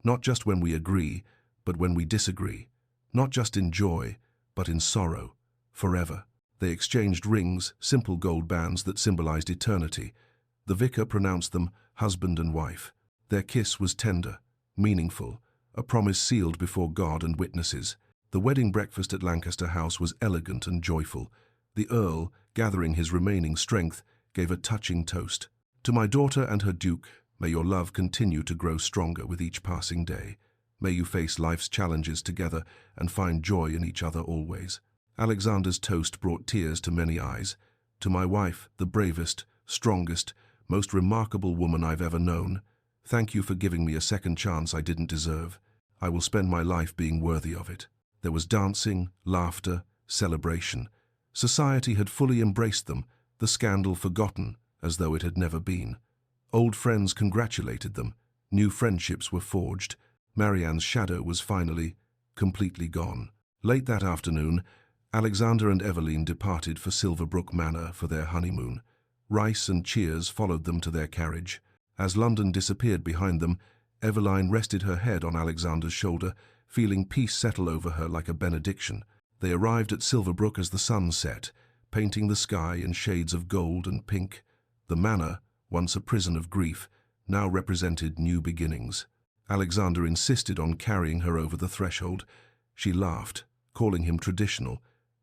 Not just when we agree, but when we disagree. Not just in joy, but in sorrow, forever." They exchanged rings, simple gold bands that symbolized eternity. The vicar pronounced them husband and wife. Their kiss was tender, meaningful, a promise sealed before God and witnesses. The wedding breakfast at Lancaster House was elegant and joyful. The Earl, gathering his remaining strength, gave a touching toast. "To my daughter and her Duke, may your love continue to grow stronger with each passing day. May you face life's challenges together and find joy in each other always." Alexander's toast brought tears to many eyes. "To my wife, the bravest, strongest, most remarkable woman I've ever known, thank you for giving me a second chance I didn't deserve. I will spend my life being worthy of it." There was dancing, laughter, celebration. Society had fully embraced them, the scandal forgotten, as though it had never been. Old friends congratulated them. New friendships were forged. Marianne's shadow was finally, completely gone. Late that afternoon, Alexander and Eveline departed for Silverbrook Manor for their honeymoon. Rice and cheers followed them to their carriage. As London disappeared behind them, Eveline rested her head on Alexander's shoulder, feeling peace settle over her like a benediction. They arrived at Silverbrook as the sun set, painting the sky in shades of gold and pink. The manor, once a prison of grief, now represented new beginnings. Alexander insisted on carrying her over the threshold. She laughed, calling him traditional,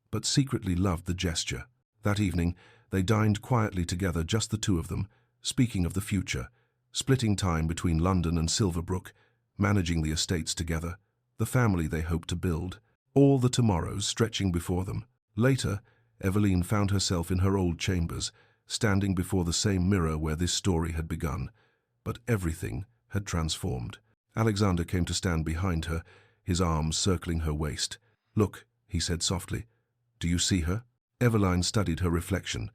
but secretly loved the gesture. That evening, they dined quietly together, just the two of them, speaking of the future, splitting time between London and Silverbrook, managing the estates together, the family they hoped to build, all the tomorrows stretching before them. Later, Eveline found herself in her old chambers, standing before the same mirror where this story had begun. But everything had transformed. Alexander came to stand behind her, his arms circling her waist. "Look," he said softly. "Do you see her?" Eveline studied her reflection,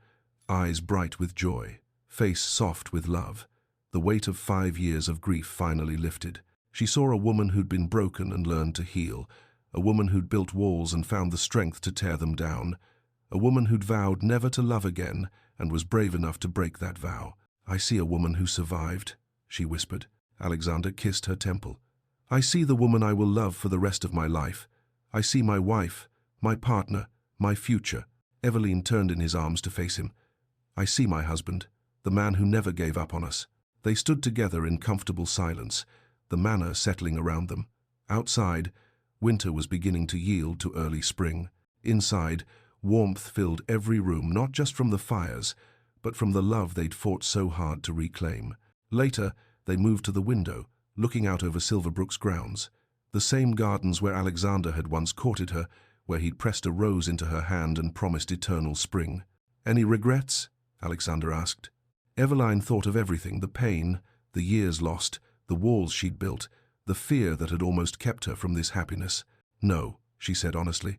eyes bright with joy, face soft with love. The weight of 5 years of grief finally lifted. She saw a woman who'd been broken and learned to heal, a woman who'd built walls and found the strength to tear them down, a woman who'd vowed never to love again and was brave enough to break that vow. "I see a woman who survived," she whispered. Alexander kissed her temple. "I see the woman I will love for the rest of my life. I see my wife, my partner, my future." Eveline turned in his arms to face him. "I see my husband, the man who never gave up on us." They stood together in comfortable silence, the manor settling around them. Outside, winter was beginning to yield to early spring. Inside, warmth filled every room, not just from the fires, but from the love they'd fought so hard to reclaim. Later, they moved to the window, looking out over Silverbrook's grounds, the same gardens where Alexander had once courted her, where he'd pressed a rose into her hand and promised eternal spring. "Any regrets?" Alexander asked. Eveline thought of everything, the pain, the years lost, the walls she'd built, the fear that had almost kept her from this happiness. "No," she said honestly.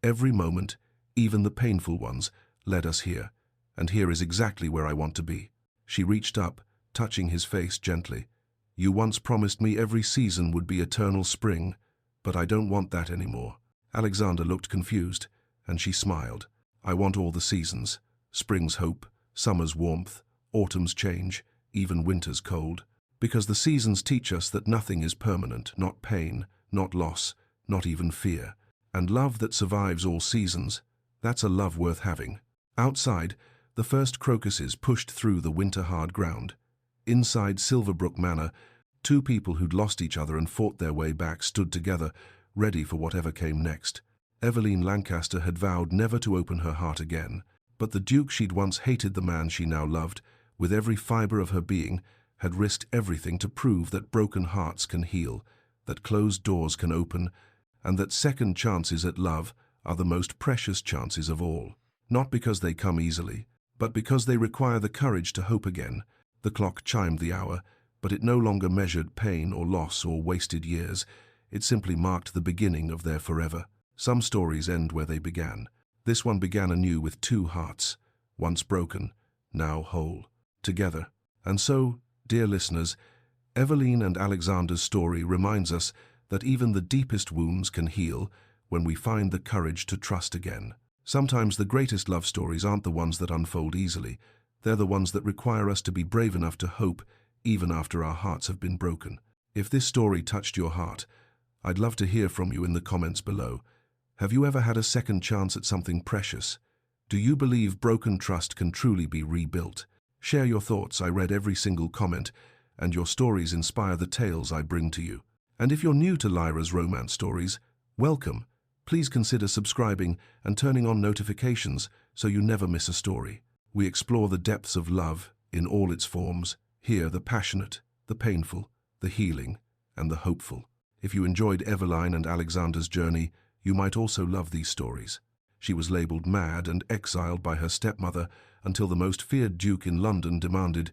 "Every moment, even the painful ones, led us here, and here is exactly where I want to be." She reached up, touching his face gently. "You once promised me every season would be eternal spring, but I don't want that anymore." Alexander looked confused, and she smiled. "I want all the seasons. Spring's hope, summer's warmth, autumn's change, even winter's cold. Because the seasons teach us that nothing is permanent, not pain, not loss, not even fear. And love that survives all seasons, that's a love worth having." Outside, the first crocuses pushed through the winter-hard ground. Inside Silverbrook Manor, two people who'd lost each other and fought their way back stood together, ready for whatever came next. Eveline Lancaster had vowed never to open her heart again, but the Duke she'd once hated, the man she now loved, with every fibre of her being, had risked everything to prove that broken hearts can heal, that closed doors can open, and that second chances at love are the most precious chances of all. Not because they come easily, but because they require the courage to hope again. The clock chimed the hour. But it no longer measured pain or loss or wasted years. It simply marked the beginning of their forever. Some stories end where they began. This one began anew with two hearts, once broken, now whole, together. And so, dear listeners, Eveline and Alexander's story reminds us that even the deepest wounds can heal when we find the courage to trust again. Sometimes the greatest love stories aren't the ones that unfold easily. They're the ones that require us to be brave enough to hope even after our hearts have been broken. If this story touched your heart, I'd love to hear from you in the comments below. Have you ever had a second chance at something precious? Do you believe broken trust can truly be rebuilt? Share your thoughts. I read every single comment, and your stories inspire the tales I bring to you. And if you're new to Lyra's romance stories, welcome. Please consider subscribing and turning on notifications so you never miss a story. We explore the depths of love in all its forms. Here, the passionate, the painful, the healing, and the hopeful. If you enjoyed Eveline and Alexander's journey, you might also love these stories. She was labelled mad and exiled by her stepmother until the most feared duke in London demanded,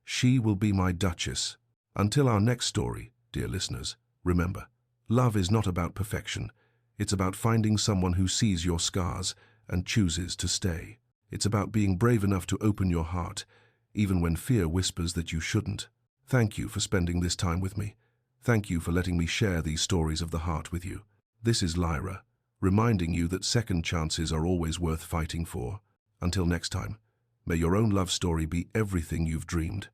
"She will be my duchess." Until our next story, dear listeners, remember, love is not about perfection. It's about finding someone who sees your scars and chooses to stay. It's about being brave enough to open your heart, even when fear whispers that you shouldn't. Thank you for spending this time with me. Thank you for letting me share these stories of the heart with you. This is Lyra, reminding you that second chances are always worth fighting for. Until next time, may your own love story be everything you've dreamed.